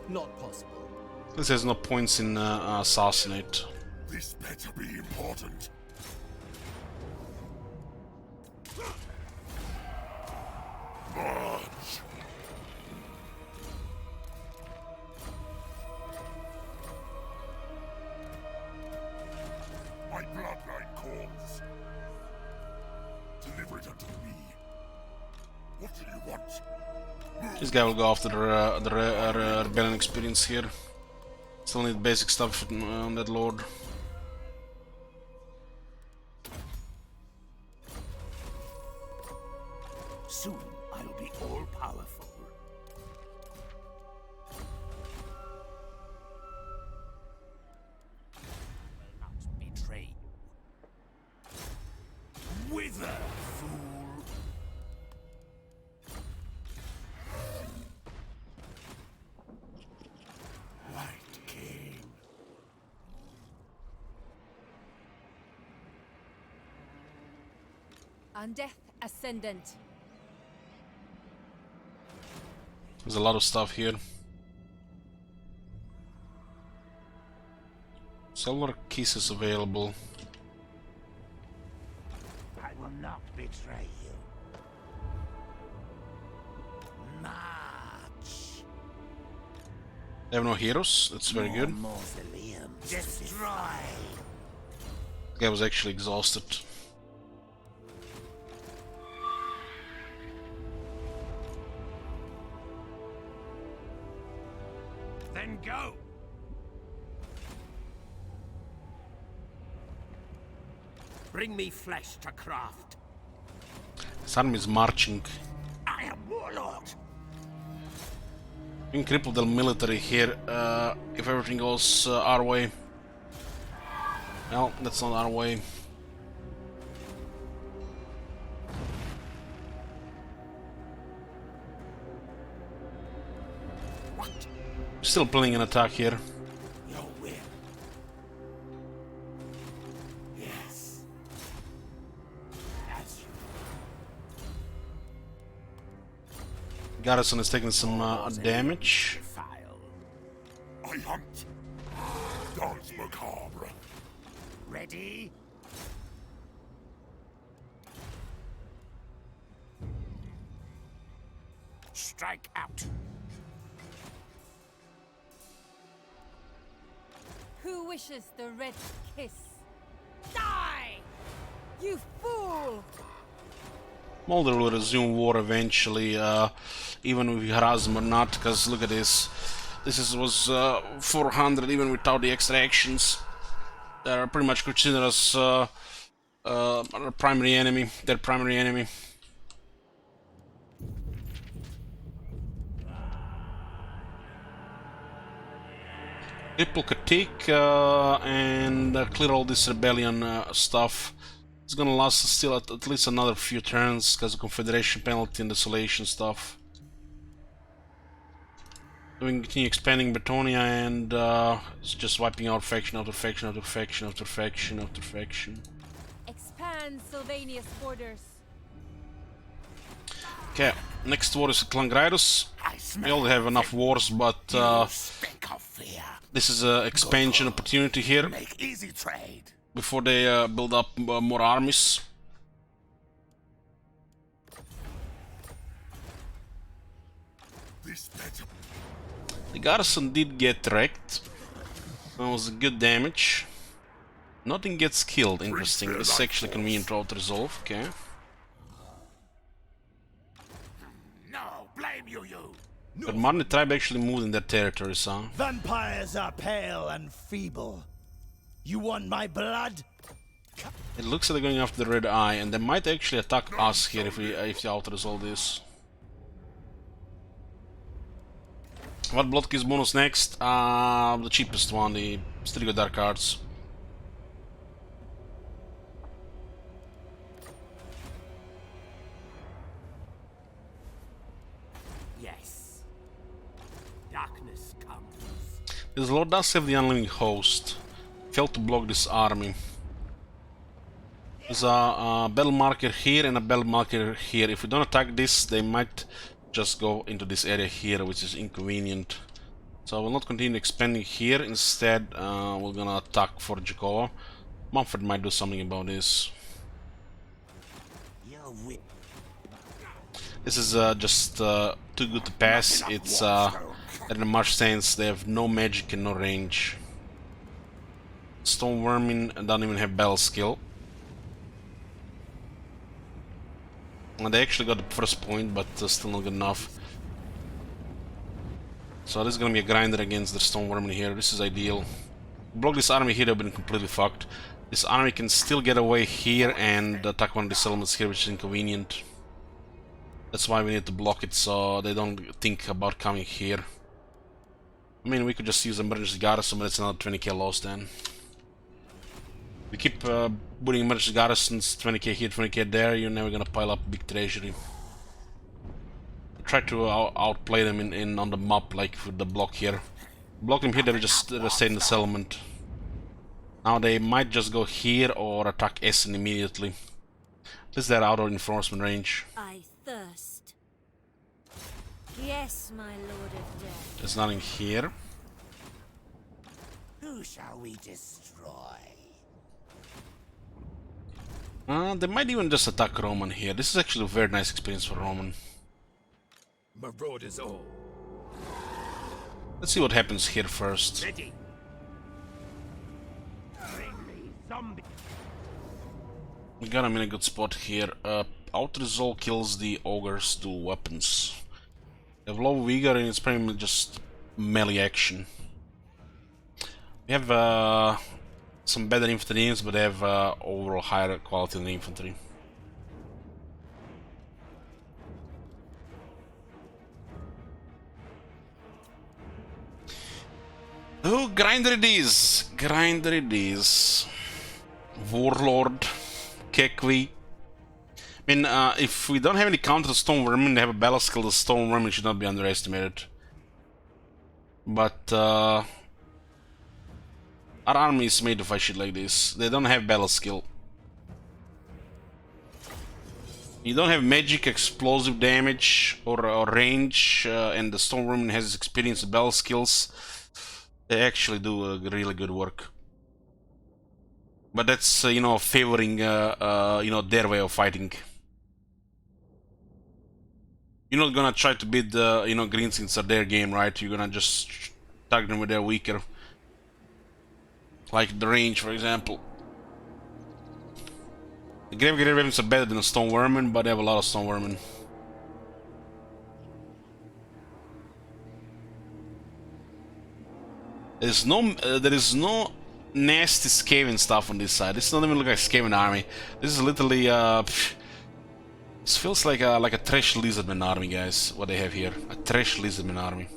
Not possible. This has no points in assassinate. This better be important. March. My bloodline calls. Deliver it unto me. What do you want? This guy will go after the rebellion experience here. Still need basic stuff on that lord. Soon I'll be all powerful. I will not betray you. Wither, fool! White King. Undeath Ascendant. There's a lot of stuff here. Solar kisses available. I will not betray you. March. They have no heroes. That's very good. Mausoleums. Destroy. The guy was actually exhausted. Then go. Bring me flesh to craft. This army is marching. I am warlord. We can cripple the military here if everything goes our way. Well, that's not our way. What? Still planning an attack here. Your will. Yes. As you Garrison is taking some damage. file. I hunt. Dance macabre. Ready? Strike out. Who wishes the red kiss? Die! You fool! Mulder will resume war eventually, even if we harass them or not, because look at this. Was 400 even without the extra actions. They're pretty much considered as our primary enemy, their primary enemy. Triple critique and clear all this rebellion stuff. It's gonna last still at least another few turns because of Confederation penalty and desolation stuff. We can continue expanding Bretonia and it's just wiping out faction after faction after faction after faction after faction. Expand Sylvania's borders. Okay, next war is Klangridus. I We smell already have enough wars, but you stink of fear. this is an expansion opportunity here Make easy trade. before they build up more armies. This better. The garrison did get wrecked. That was good damage. Nothing gets killed, interesting. This is actually convenient to auto-resolve, okay. No, blame you. But Marni tribe actually moved in their territories, huh? Vampires are pale and feeble. You want my blood? It looks like they're going after the Red Eye, and they might actually attack us here if we auto-resolve this. What blood kills bonus next? The cheapest one, the Strigo Dark Arts. Yes. Darkness comes. This lord does have the Unliving Host. Failed to block this army. There's a battle marker here and a battle marker here. If we don't attack this, they might just go into this area here, which is inconvenient. So I will not continue expanding here. Instead, we're gonna attack for Jakova. Mumford might do something about this. This is just too good to pass. It's at the marsh stance. They have no magic and no range. Stone Vermin don't even have battle skill. And they actually got the first point, but still not good enough. So this is gonna be a grinder against the Stone Vermin here. This is ideal. Block this army here, they've been completely fucked. This army can still get away here and attack one of the settlements here, which is inconvenient. That's why we need to block it, so they don't think about coming here. I mean, we could just use emergency garrison, but it's another 20k loss then. We keep putting emergency garrisons, 20k here, 20k there, you're never gonna pile up a big treasury. Try to outplay them in on the map, like with the block here. Block them here, they will just stay in the settlement. Now they might just go here or attack Essen immediately. This is their outer enforcement range. I thirst. Yes, my lord of death. There's nothing here. Who shall we destroy? They might even just attack Roman here. This is actually a very nice experience for Roman. Marauders all. Let's see what happens here first. Ready. We got him in a good spot here. Auto-resolve kills the ogres to weapons. They have low vigor and it's pretty much just melee action. We have some better infantry units, but they have overall higher quality than the infantry. Oh, grinder it is! Grinder it is. Warlord, Kekwi. I mean, if we don't have any counter to Stone Vermin, they have a battle skill. The Stone Vermin should not be underestimated. But our army is made to fight shit like this. They don't have battle skill. You don't have magic, explosive damage, or range, and the Stone Vermin has experience with battle skills. They actually do really good work. But that's, you know, favoring, you know, their way of fighting. You're not gonna try to beat the, you know, Greenskins at their game, right? You're gonna just target them with their weaker. Like the range, for example. The Gravegetter Ravens are better than the Stone Vermin, but they have a lot of Stone Vermin. There is no nasty Skaven stuff on this side. This doesn't even look like a Skaven army. This is literally this feels like a trash lizardman army, guys. What they have here, a trash lizardman army.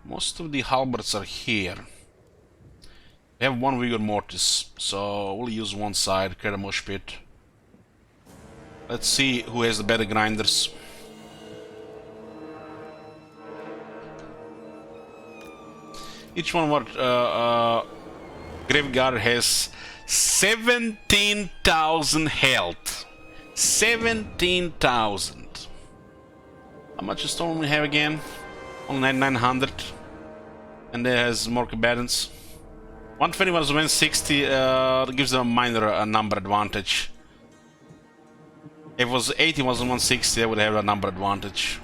Most of the halberds are here. We have one vigor mortis, so we'll use one side, create a mosh pit. Let's see who has the better grinders. Each one of our Graveguard has 17,000 health. 17,000. How much stone we have again? Only 900. And there has more combatants. 120 was 160, gives them a minor number advantage. If it was 80 was 160, they would have a number advantage.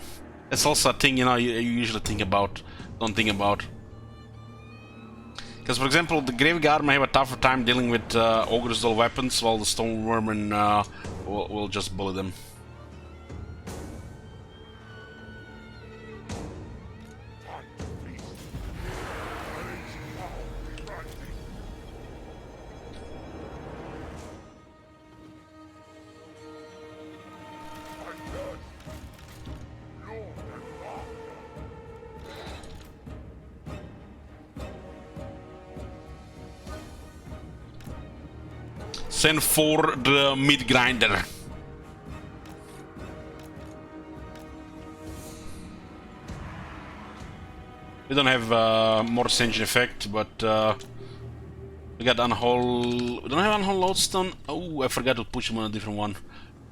It's also a thing, you know, you usually think about, don't think about. Because, for example, the Graveguard may have a tougher time dealing with Ogre's dual weapons, while the Stone Vermin will just bully them. Send for the meat grinder. We don't have Morse engine effect, but we got unhull. We don't have unhull lodestone. Oh, I forgot to push him on a different one.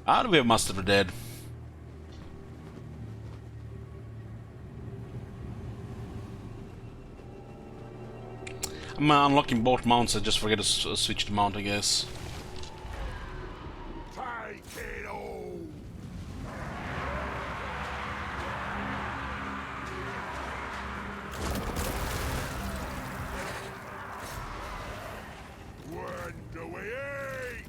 Ah, we have Master of the Dead. I'm unlocking both mounts. I just forget to switch the mount, I guess. Take it all! When do we eat?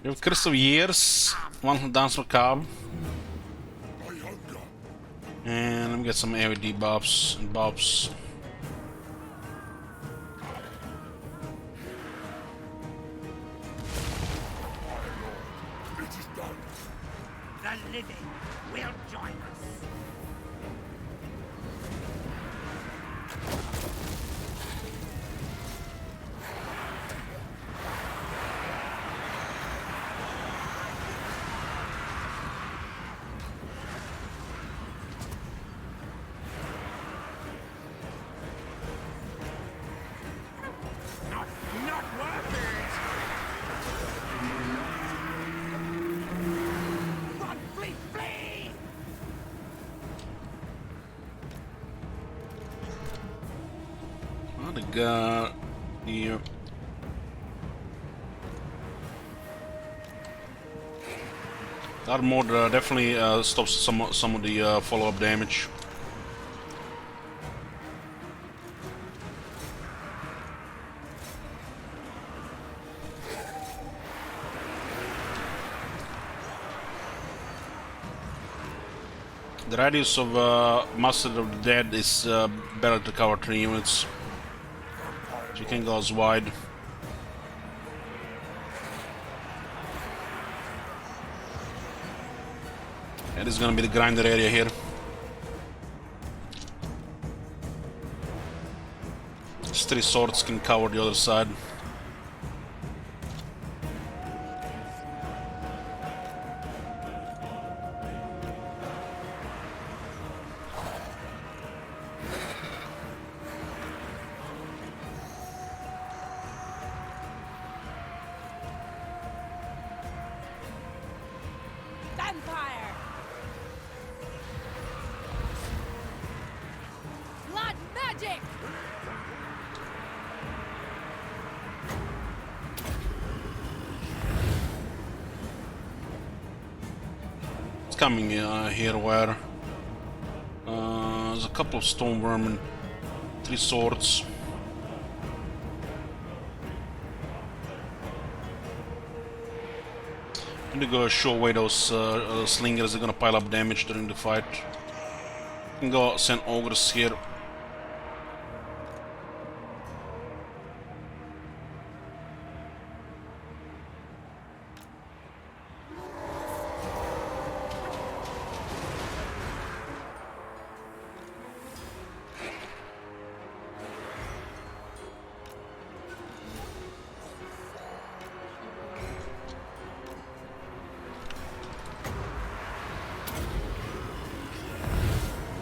We have Curse of Years, one Dance Macabre, My hunger. and let me get some AOD buffs and buffs. It is done. The living will join us. Not worth it! Run, flee, flee! Oh, the guy here. That mode definitely stops some of the follow-up damage. The radius of Master of the Dead is better to cover 3 units. So you can go as wide. That is gonna be the grinder area here. These 3 swords can cover the other side. Vampire! Blood magic! It's coming here where there's a couple of stone vermin, 3 swords. I'm gonna go show away those slingers. They're gonna pile up damage during the fight. Can go send ogres here.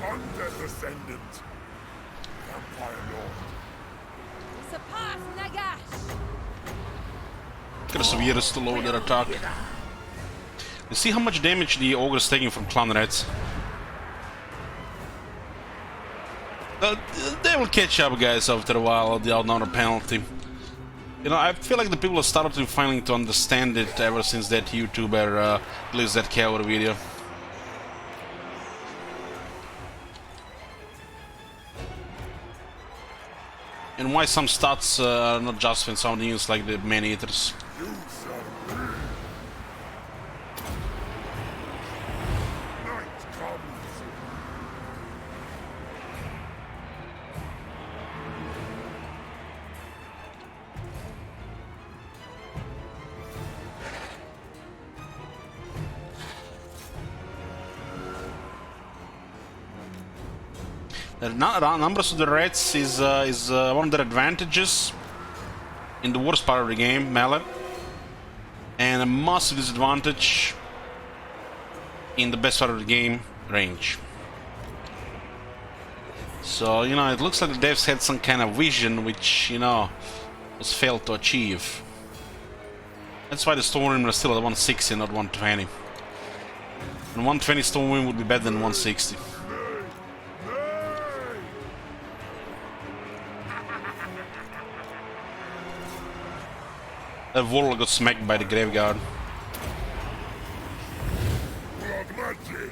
Undead Ascendant. Vampire Lord. Surpass Nagash! Perseverance to lower their attack. You see how much damage the ogre is taking from clan rats. They will catch up, guys, after a while. The outnumber penalty. You know, I feel like the people have started finally to understand it ever since that YouTuber released that cover video. And why some stats are not just when something else like the man-eaters. You shall live. Night comes. The numbers of the rats is one of their advantages in the worst part of the game, melee, and a massive disadvantage in the best part of the game, range. So, you know, it looks like the devs had some kind of vision which, you know, was failed to achieve. That's why the Stormwind is still at 160, not 120. And 120 Stormwind would be better than 160. That warlock got smacked by the graveyard. Blood magic.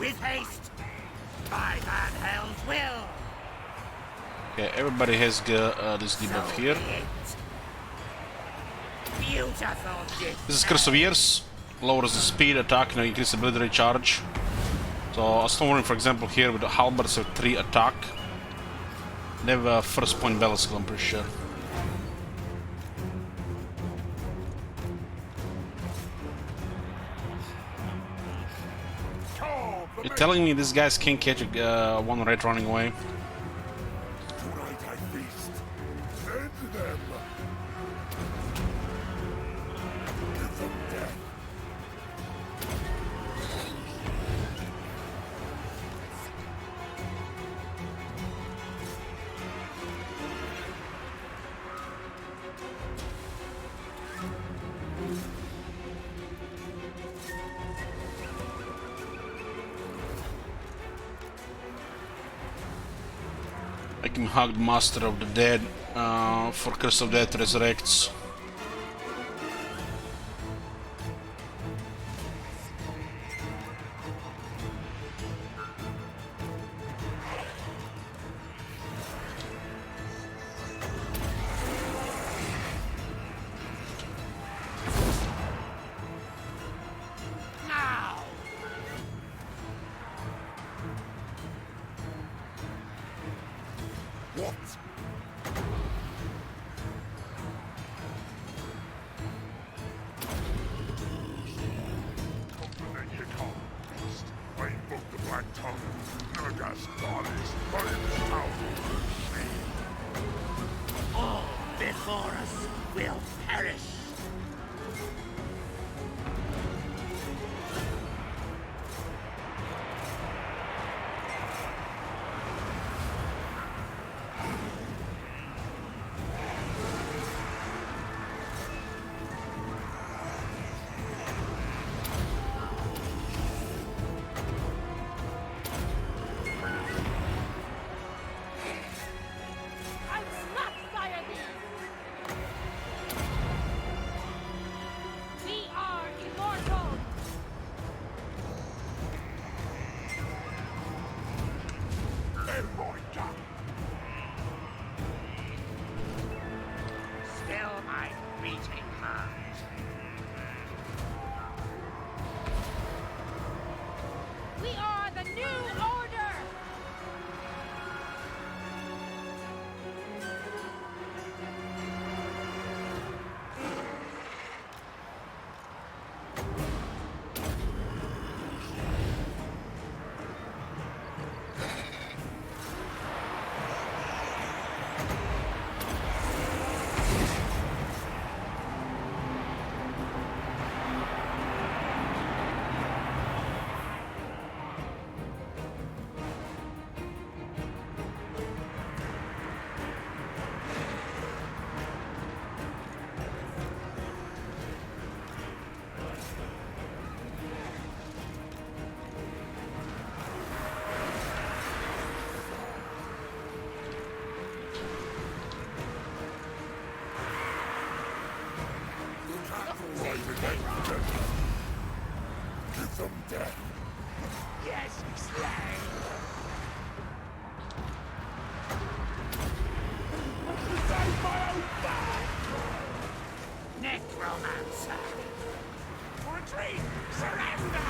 With haste, by Van Hell's will. Okay, everybody has this debuff So here. be it. Beautiful gift. This is Curse of Years. Lowers the speed, attack, and increase ability recharge. So, a Stormwind, for example, here with the halberds have 3 attack. They have a first point battle skill, I'm pretty sure. You're telling me these guys can't catch one rat running away? Tonight I feast. End them. Give them death. I can hug the Master of the Dead for Curse of Death resurrects. Now! What? Combination of beast. I invoke the black tongue. Naga's goddess. I am powerful. All before us will perish. I'm slapped by a bee! Give them death. Yes, slay. Save my own back. Necromancer. Retreat. Surrender.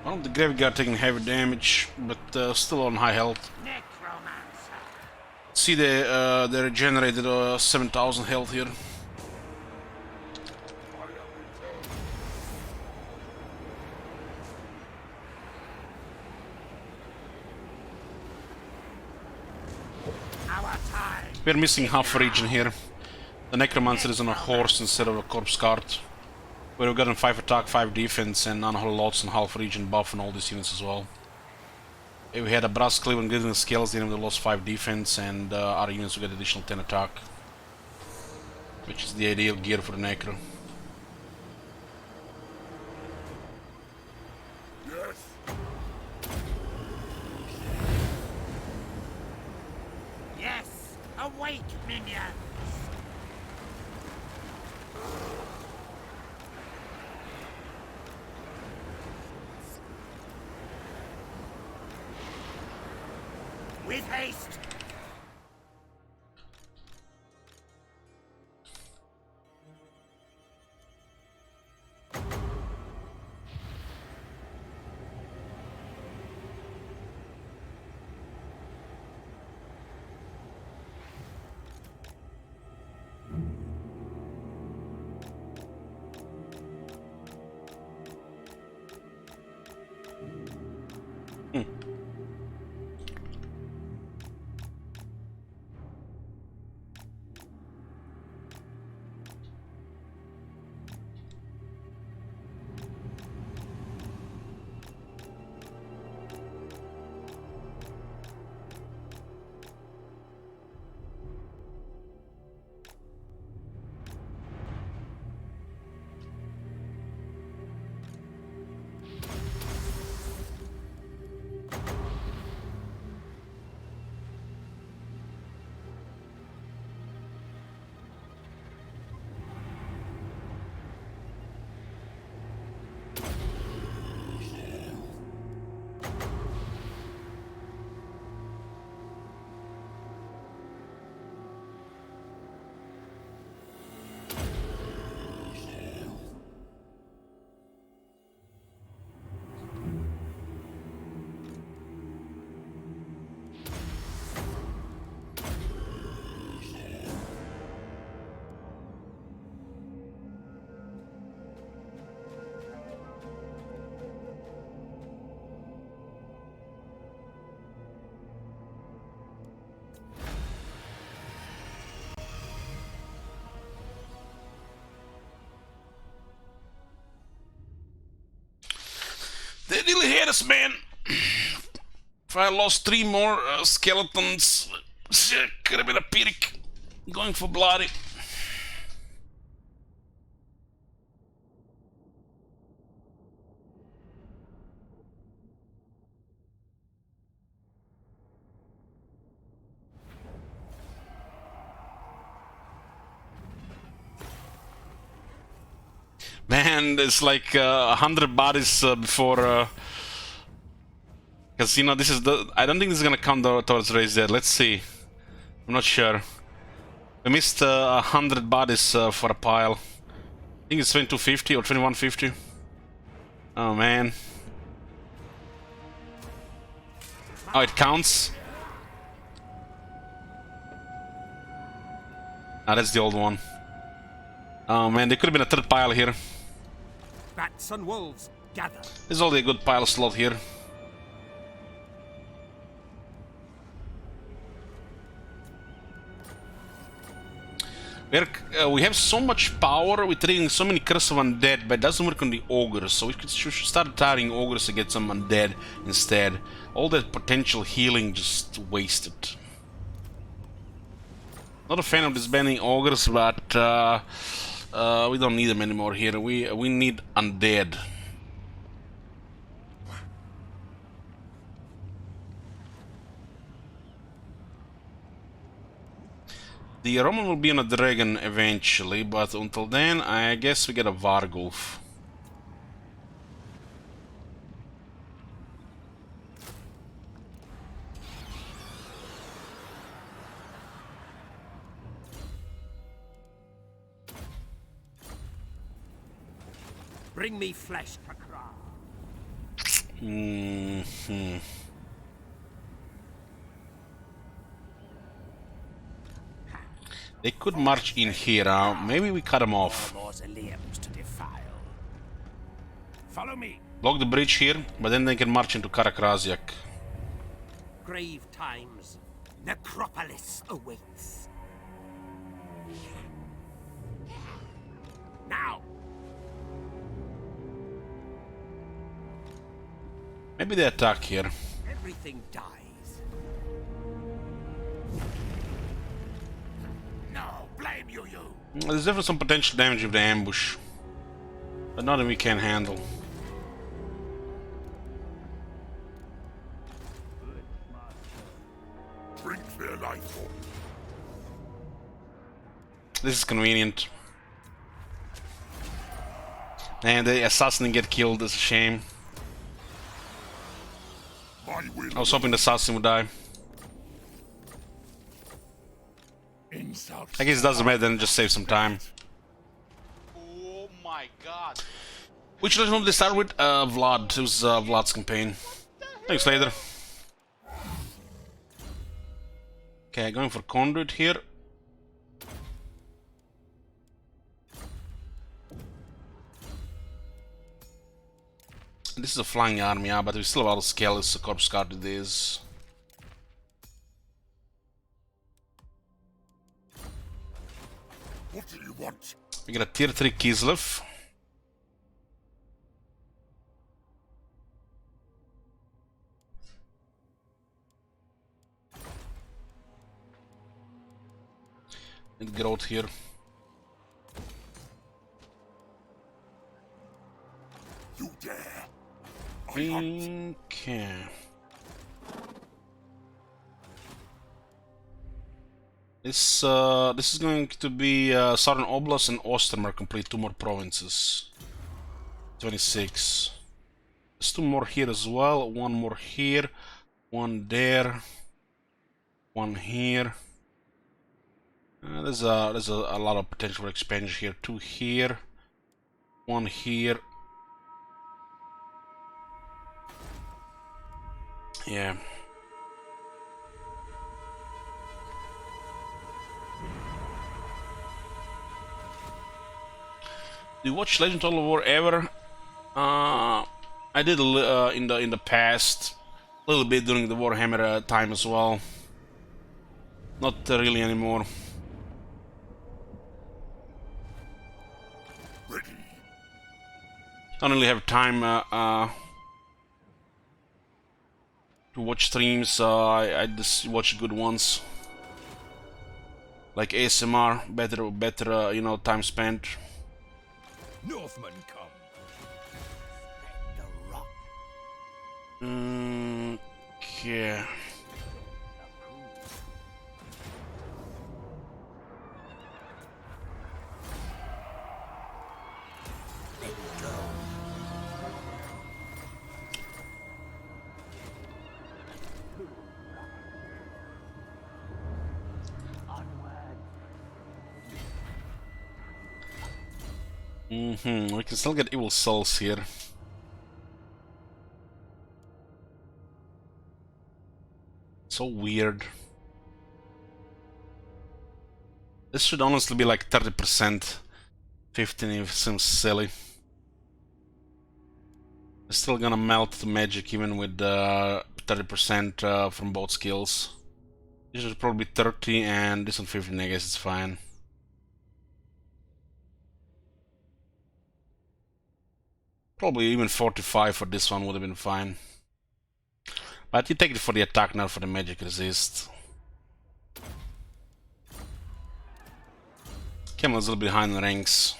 Well, the graveyard taking heavy damage, but still on high health. Necromancer. See, they regenerated 7,000 health here. Our time. We're missing half a region here. The Necromancer is on a horse instead of a corpse cart. We've gotten 5 attack, 5 defense, and none lots and half region buff on all these units as well. If we had a brass cleave and glittering scales, then we lost 5 defense, and our units will get additional 10 attack, which is the ideal gear for the Necro. Yes. Yes. Awake, minions. With haste. They really hate us, man. If I lost 3 more skeletons, shit, could have been a pyrrhic. Going for bloody. Man, it's like 100 bodies before. Because, you know, this is the. I don't think this is gonna count towards raise dead. Let's see. I'm not sure. We missed 100 bodies for a pile. I think it's 2250 or 2150. Oh man. Oh, it counts? Ah, that's the old one. Oh man, there could have been a third pile here. Bats and wolves, gather. There's only a good pile slot here. We have so much power, we're trading so many Curse of Undead, but it doesn't work on the Ogres, so we should start targeting Ogres to get some Undead instead. All that potential healing just wasted. Not a fan of disbanding Ogres, but we don't need them anymore here. We need Undead. The Roman will be on a dragon eventually, but until then, I guess we get a Vargulf. Bring me flesh, Kakra. They could march in here. Maybe we cut them off. Mausoleums to defile. Follow me. Block the bridge here, but then they can march into Karakrasiak. Grave times. Necropolis awaits. Now. Maybe they attack here. Everything dies. No, blame you. There's definitely some potential damage with the ambush, but nothing we can handle. Bring their life form. This is convenient. And the assassin get killed, is a shame. My will. I was hoping the assassin would die. Insults. I guess it doesn't matter, then just save some time. Oh my god. Which legend did they start with? Vlad. It was Vlad's campaign. Thanks, later. Okay, going for conduit here. This is a flying army, yeah, but we still have a lot of skeletons, so corpse guard it is. What do you want? We got a tier 3 Kislev. And growth here. You dare? I hunt. Okay. This is going to be Southern Oblast and Ostermark complete 2 more provinces. 26. There's 2 more here as well. 1 more here. 1 there. 1 here. There's a lot of potential for expansion here. 2 here. 1 here. Yeah. Do you watch Legend of War ever? I did in the past, a little bit during the Warhammer time as well. Not really anymore. Ready. Don't really have time to watch streams. I just watch good ones, like ASMR. Better, you know, time spent. Northmen come. The rock. Okay. Let go. We can still get evil souls here. So weird. This should honestly be like 30%. 15 if it seems silly. It's still gonna melt the magic even with 30% from both skills. This should probably be 30 and this one 15, I guess it's fine. Probably even 45 for this one would have been fine. But you take it for the attack, not for the magic resist. Camel's a little behind the ranks.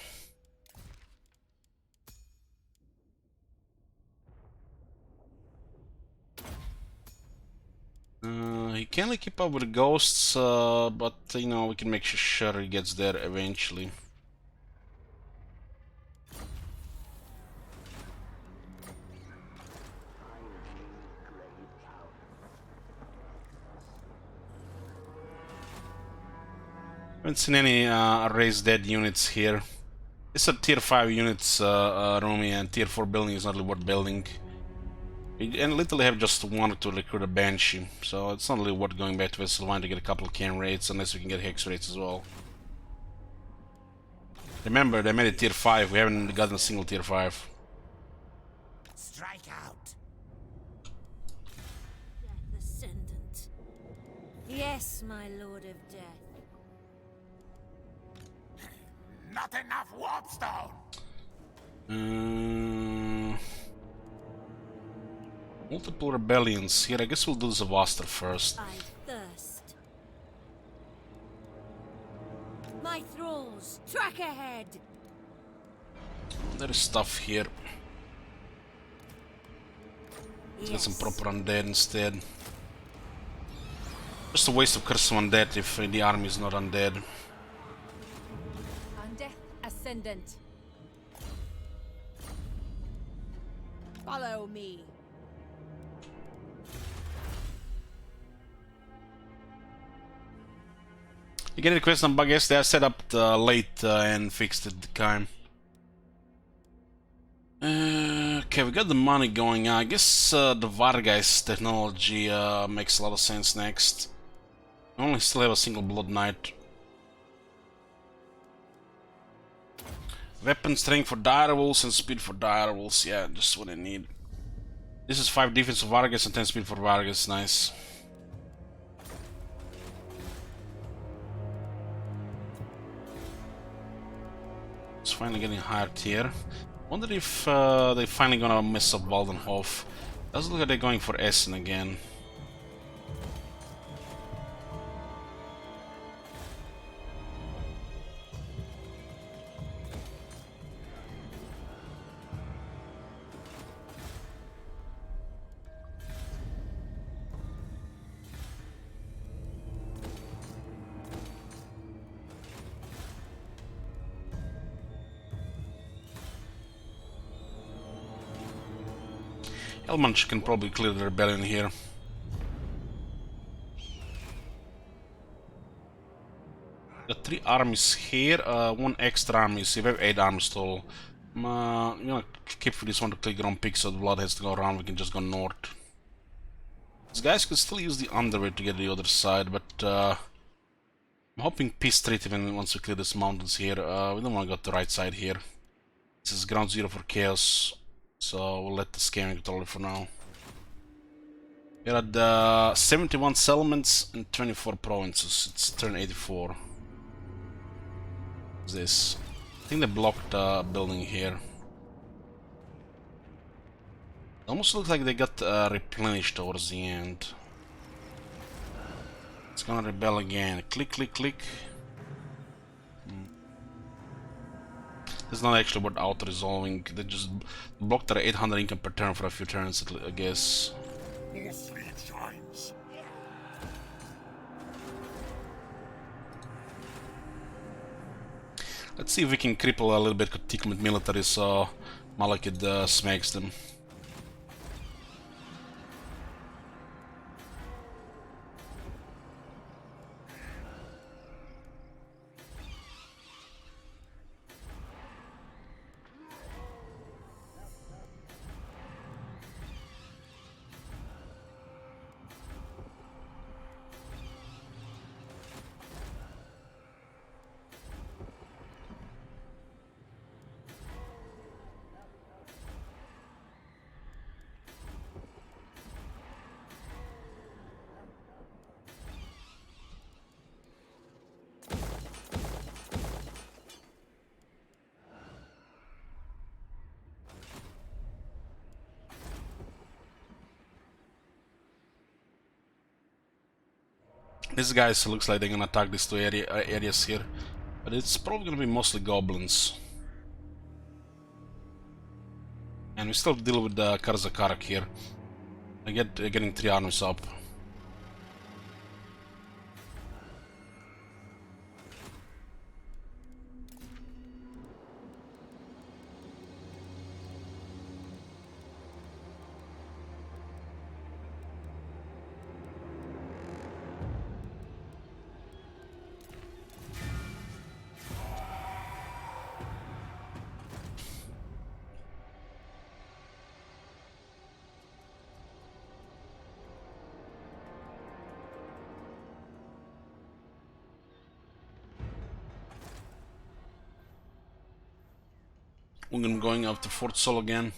He can't keep up with ghosts, but you know, we can make sure he gets there eventually. Haven't seen any raised dead units here. It's a tier 5 units, Rumi, and tier 4 building is not really worth building. And literally have just one to recruit a Banshee, so it's not really worth going back to Vesselvine to get a couple of can rates, unless we can get Hex rates as well. Remember, they made it tier 5, we haven't gotten a single tier 5. Strike out. Death Ascendant. Yes, my Lord of Death. Not enough warpstone. Multiple rebellions here. I guess we'll do Zavaster first. I thirst. My thralls, track ahead. There is stuff here. Let's get some proper undead instead. Just a waste of curse of undead if the army is not undead. Death Ascendant. Follow me. You get a question, but I guess they are set up late and fixed at the time. Okay, we got the money going. I guess the Vargas technology makes a lot of sense next. I only still have a single Blood Knight. Weapon strength for direwolves and speed for direwolves. Yeah, just what I need. This is 5 defense for Vargas and 10 speed for Vargas. Nice. It's finally getting higher tier. Wonder if they're finally gonna mess up Waldenhof. Doesn't look like they're going for Essen again. Elmanch can probably clear the rebellion here. Got 3 armies here, 1 extra army, so we have 8 armies total. I'm gonna keep for this one to click on pick so the blood has to go around, we can just go north. These guys could still use the underway to get to the other side, but I'm hoping peace treaty even once we clear these mountains here. We don't want to go to the right side here. This is ground zero for chaos. So we'll let the scamming control it for now. We're at 71 settlements and 24 provinces. It's turn 84. What's this? I think they blocked the building here. It almost looks like they got replenished towards the end. It's gonna rebel again. Click, click, click. It's not actually about auto-resolving, they just blocked their 800 income per turn for a few turns, I guess. Sleep shines. Let's see if we can cripple a little bit Tikmet military so Malekith smacks them. These guys looks like they're gonna attack these two areas here, but it's probably gonna be mostly goblins. And we still deal with the Karzakarak here. Getting 3 armies up. We're gonna be going after Fort Sol again.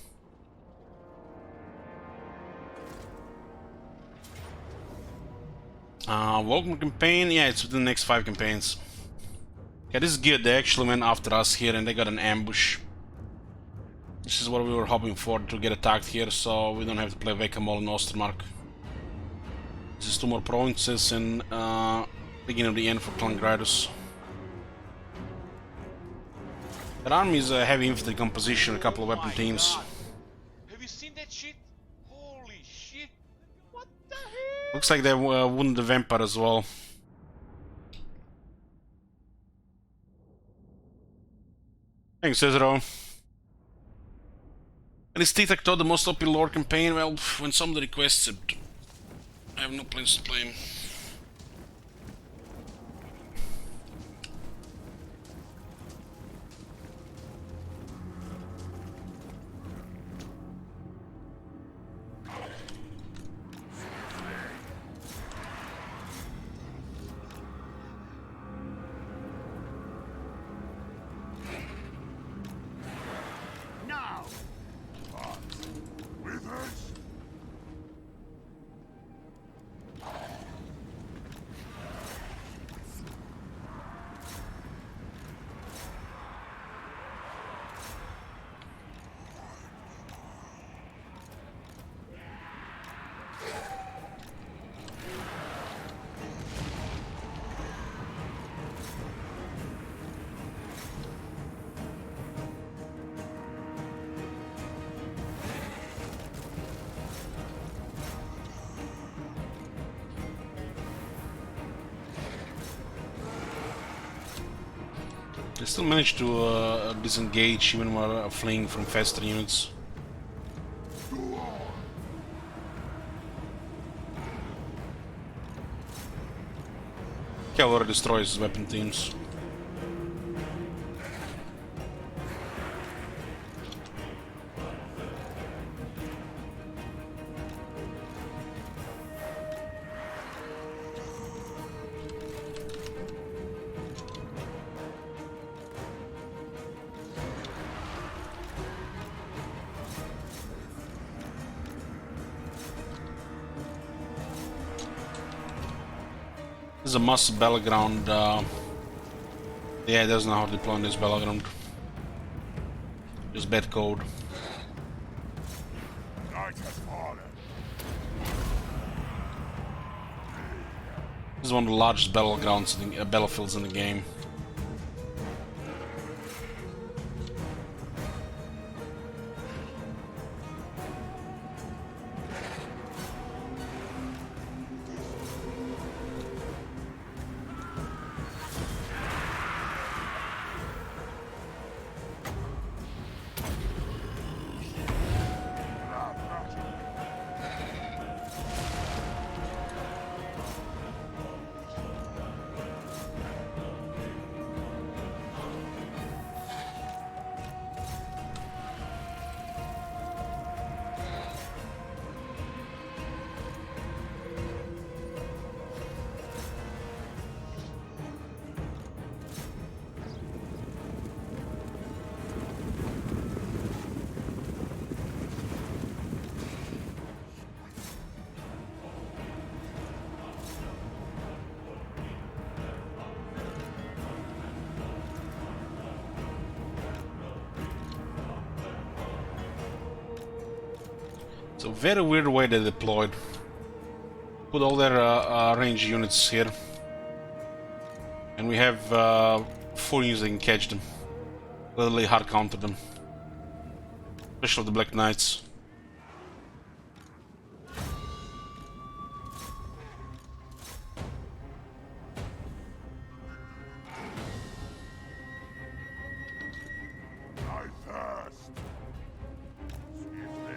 Welcome campaign. Yeah, it's within the next 5 campaigns. Yeah, this is good. They actually went after us here and they got an ambush. This is what we were hoping for, to get attacked here, so we don't have to play Whack-A-Mole in Ostermark. This is 2 more provinces and beginning of the end for Klangradus. Their army is a heavy infantry composition, a couple of weapon My teams. God. Have you seen that shit? Holy shit! What the hell? Looks like they won the vampire as well. Thanks, Cesaro. And is Tic-Tac-Toe the most OP lore campaign? Well, when somebody requests it, I have no plans to play him. Now! Withers? They still managed to disengage even while fleeing from faster units. Cavalry destroys weapon teams. This is a must battleground. Yeah, it doesn't know how to deploy on this battleground. Just bad code. Night has fallen. This is one of the largest battlegrounds, in the, battlefields in the game. It's a very weird way they deployed. Put all their range units here. And we have 4 units that can catch them. Literally hard counter them. Especially the Black Knights. I thirst. Excuse me.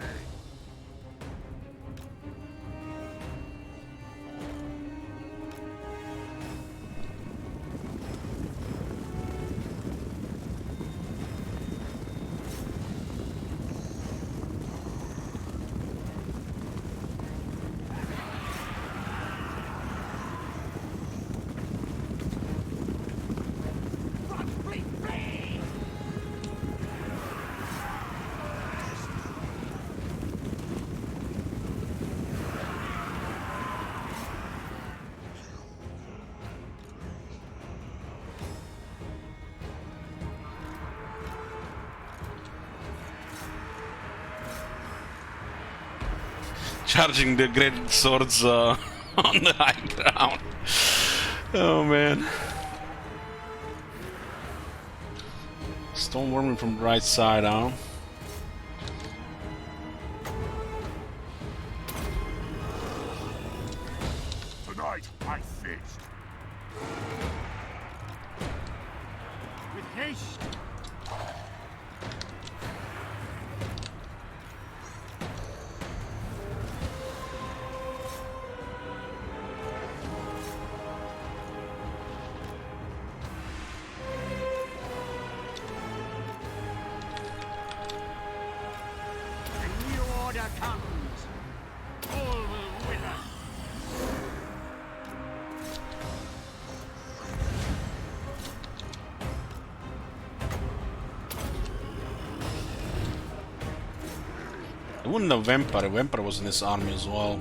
Charging the great swords on the high ground. Oh man. Stone warming from the right side, huh? Tonight, I feast. With haste! A new order comes. All will wither. I wouldn't know Vampire. Vampire was in this army as well.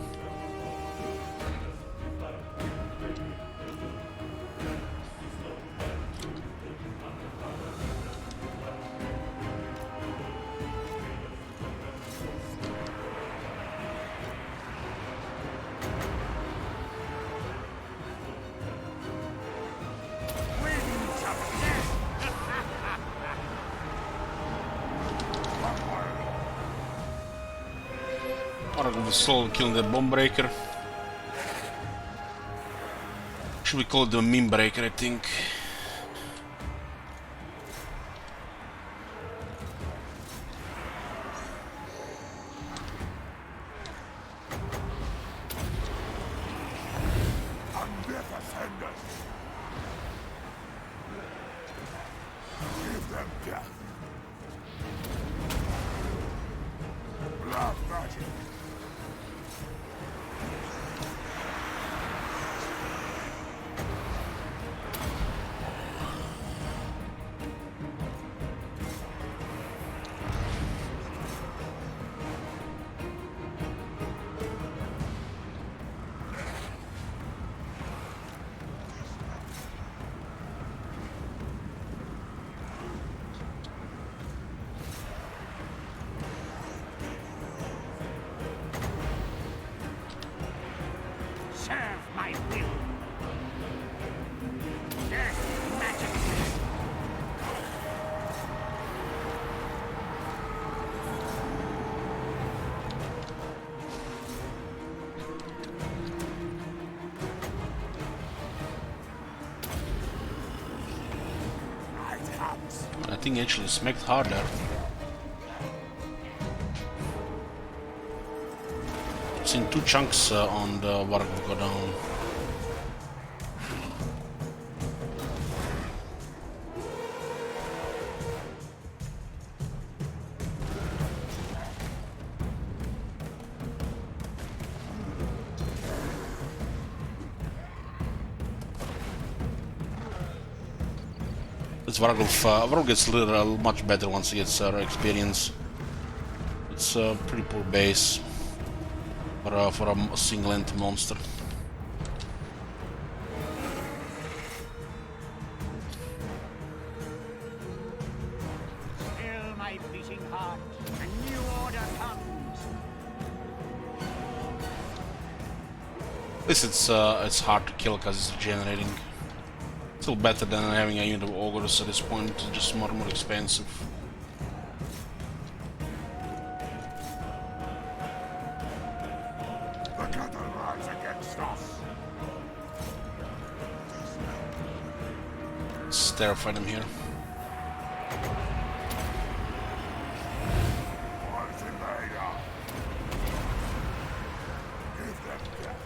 Winds of death. Oracle was slowly killing the bomb breaker. Should we call it the meme breaker, I think. Never send us. Give them death. Blood magic. Serve my will. Death magic. Night comes. I think actually smacked harder. It's in two chunks on the Warg go down. This Vargulf gets a little much better once he gets experience. It's a pretty poor base for a single entity monster. Still my beating heart. A new order comes. At least it's hard to kill because it's regenerating. Still better than having a unit of ogres at this point, just more expensive. The cattle rise against us. Let's terrify them here. Ultimatum. Give them death.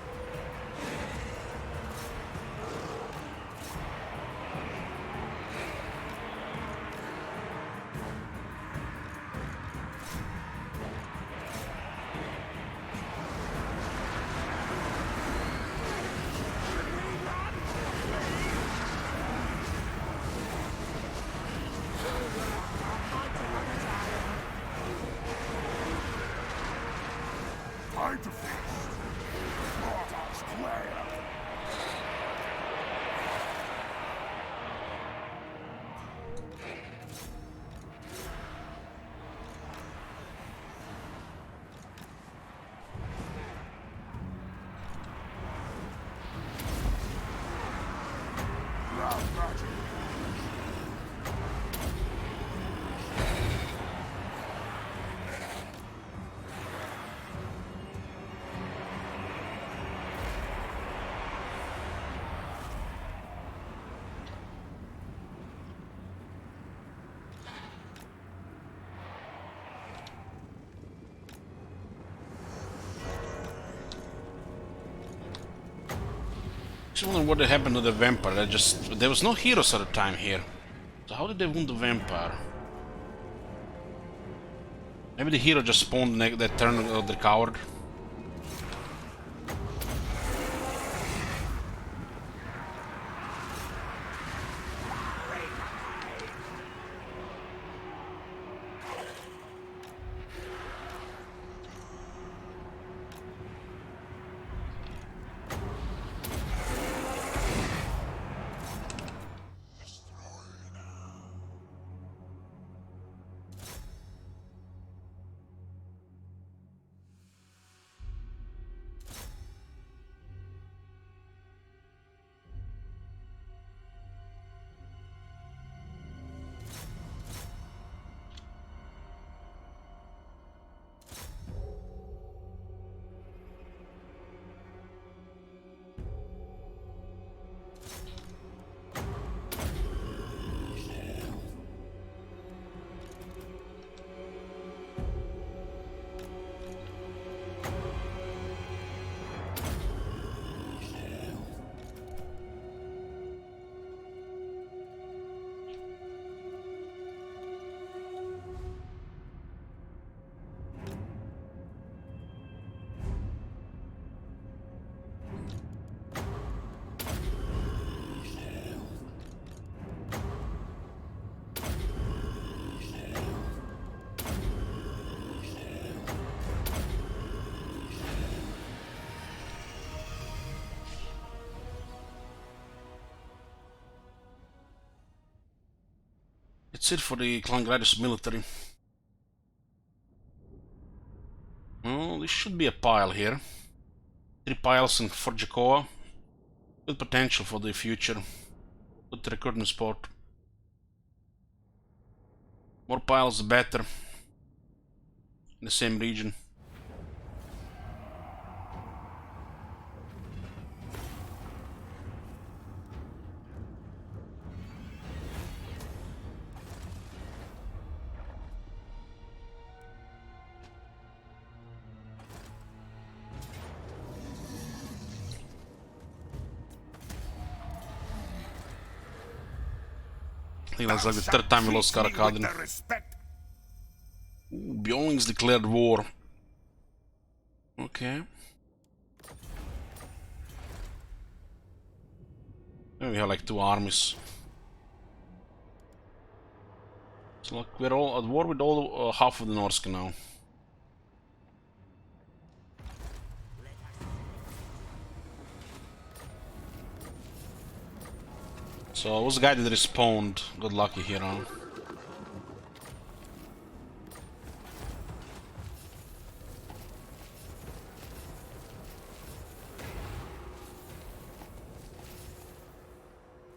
Just wondering what happened to the vampire. There was no heroes at the time here. So how did they wound the vampire? Maybe the hero just spawned that turn of the coward. That's it for the Klangradis military. Well, this should be a pile here. 3 piles in Fort Jacoa. Good potential for the future. Good recruiting spot. More piles the better. In the same region. I think that's like the 3rd time we lost Karakadin. Bjornling's declared war. Okay. And we have like 2 armies. So like we're all at war with all half of the Norsk now. So it was the guy that respawned. Good lucky here, huh?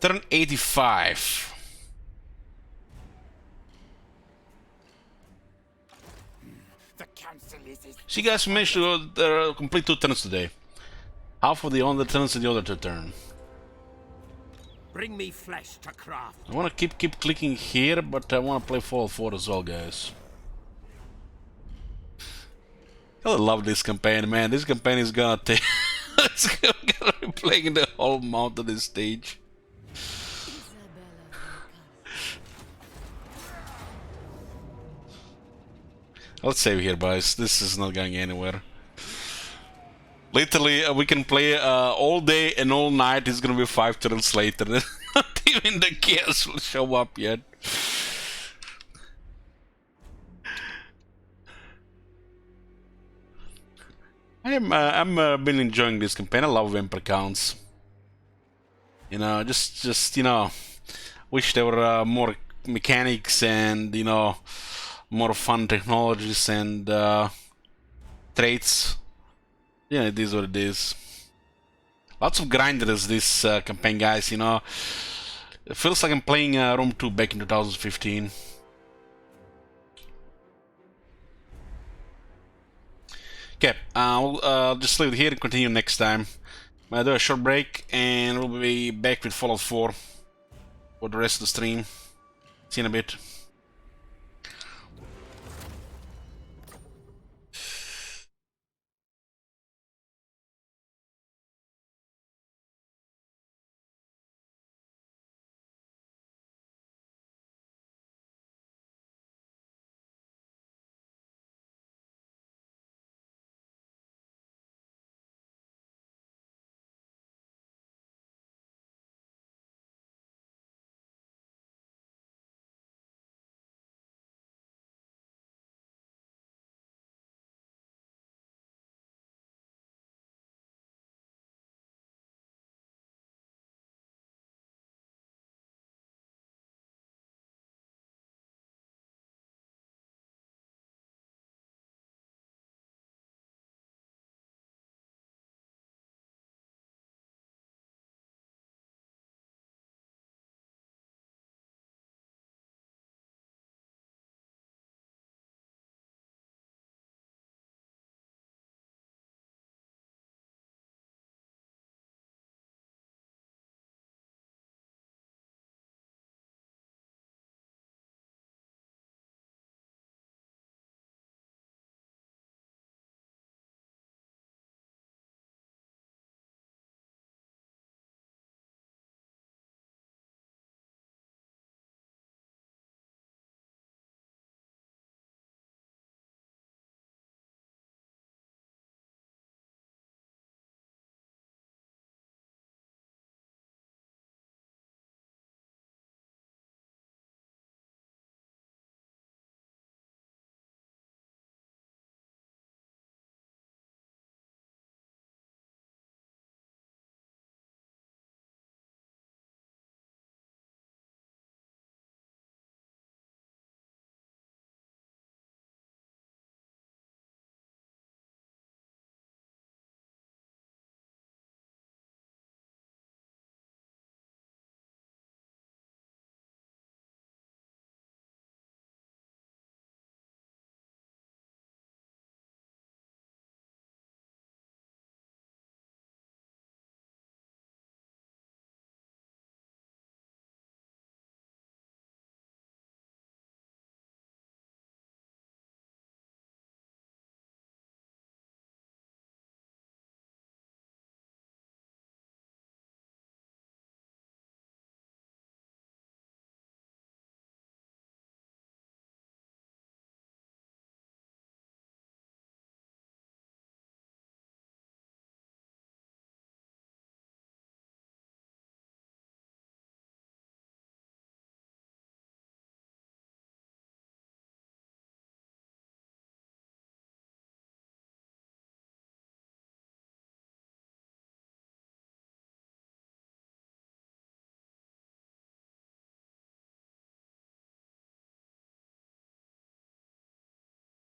Turn 85. So you guys managed to complete 2 turns today. Half of the other turns and the other 2 turns. Bring me flesh to craft. I wanna keep clicking here, but I wanna play Fallout 4 as well, guys. I love this campaign, man. This campaign is gonna take. It's gonna be playing the whole amount of this stage. Let's save here, boys. This is not going anywhere. Literally, we can play all day and all night. It's gonna be 5 turns later. Not even the chaos will show up yet. I'm been enjoying this campaign. I love vampire counts. You know, just you know, wish there were more mechanics and you know, more fun technologies and traits. Yeah, it is what it is. Lots of grinders this campaign, guys, you know. It feels like I'm playing Rome 2 back in 2015. Okay, I'll just leave it here and continue next time. I'll do a short break and we'll be back with Fallout 4 for the rest of the stream. See you in a bit.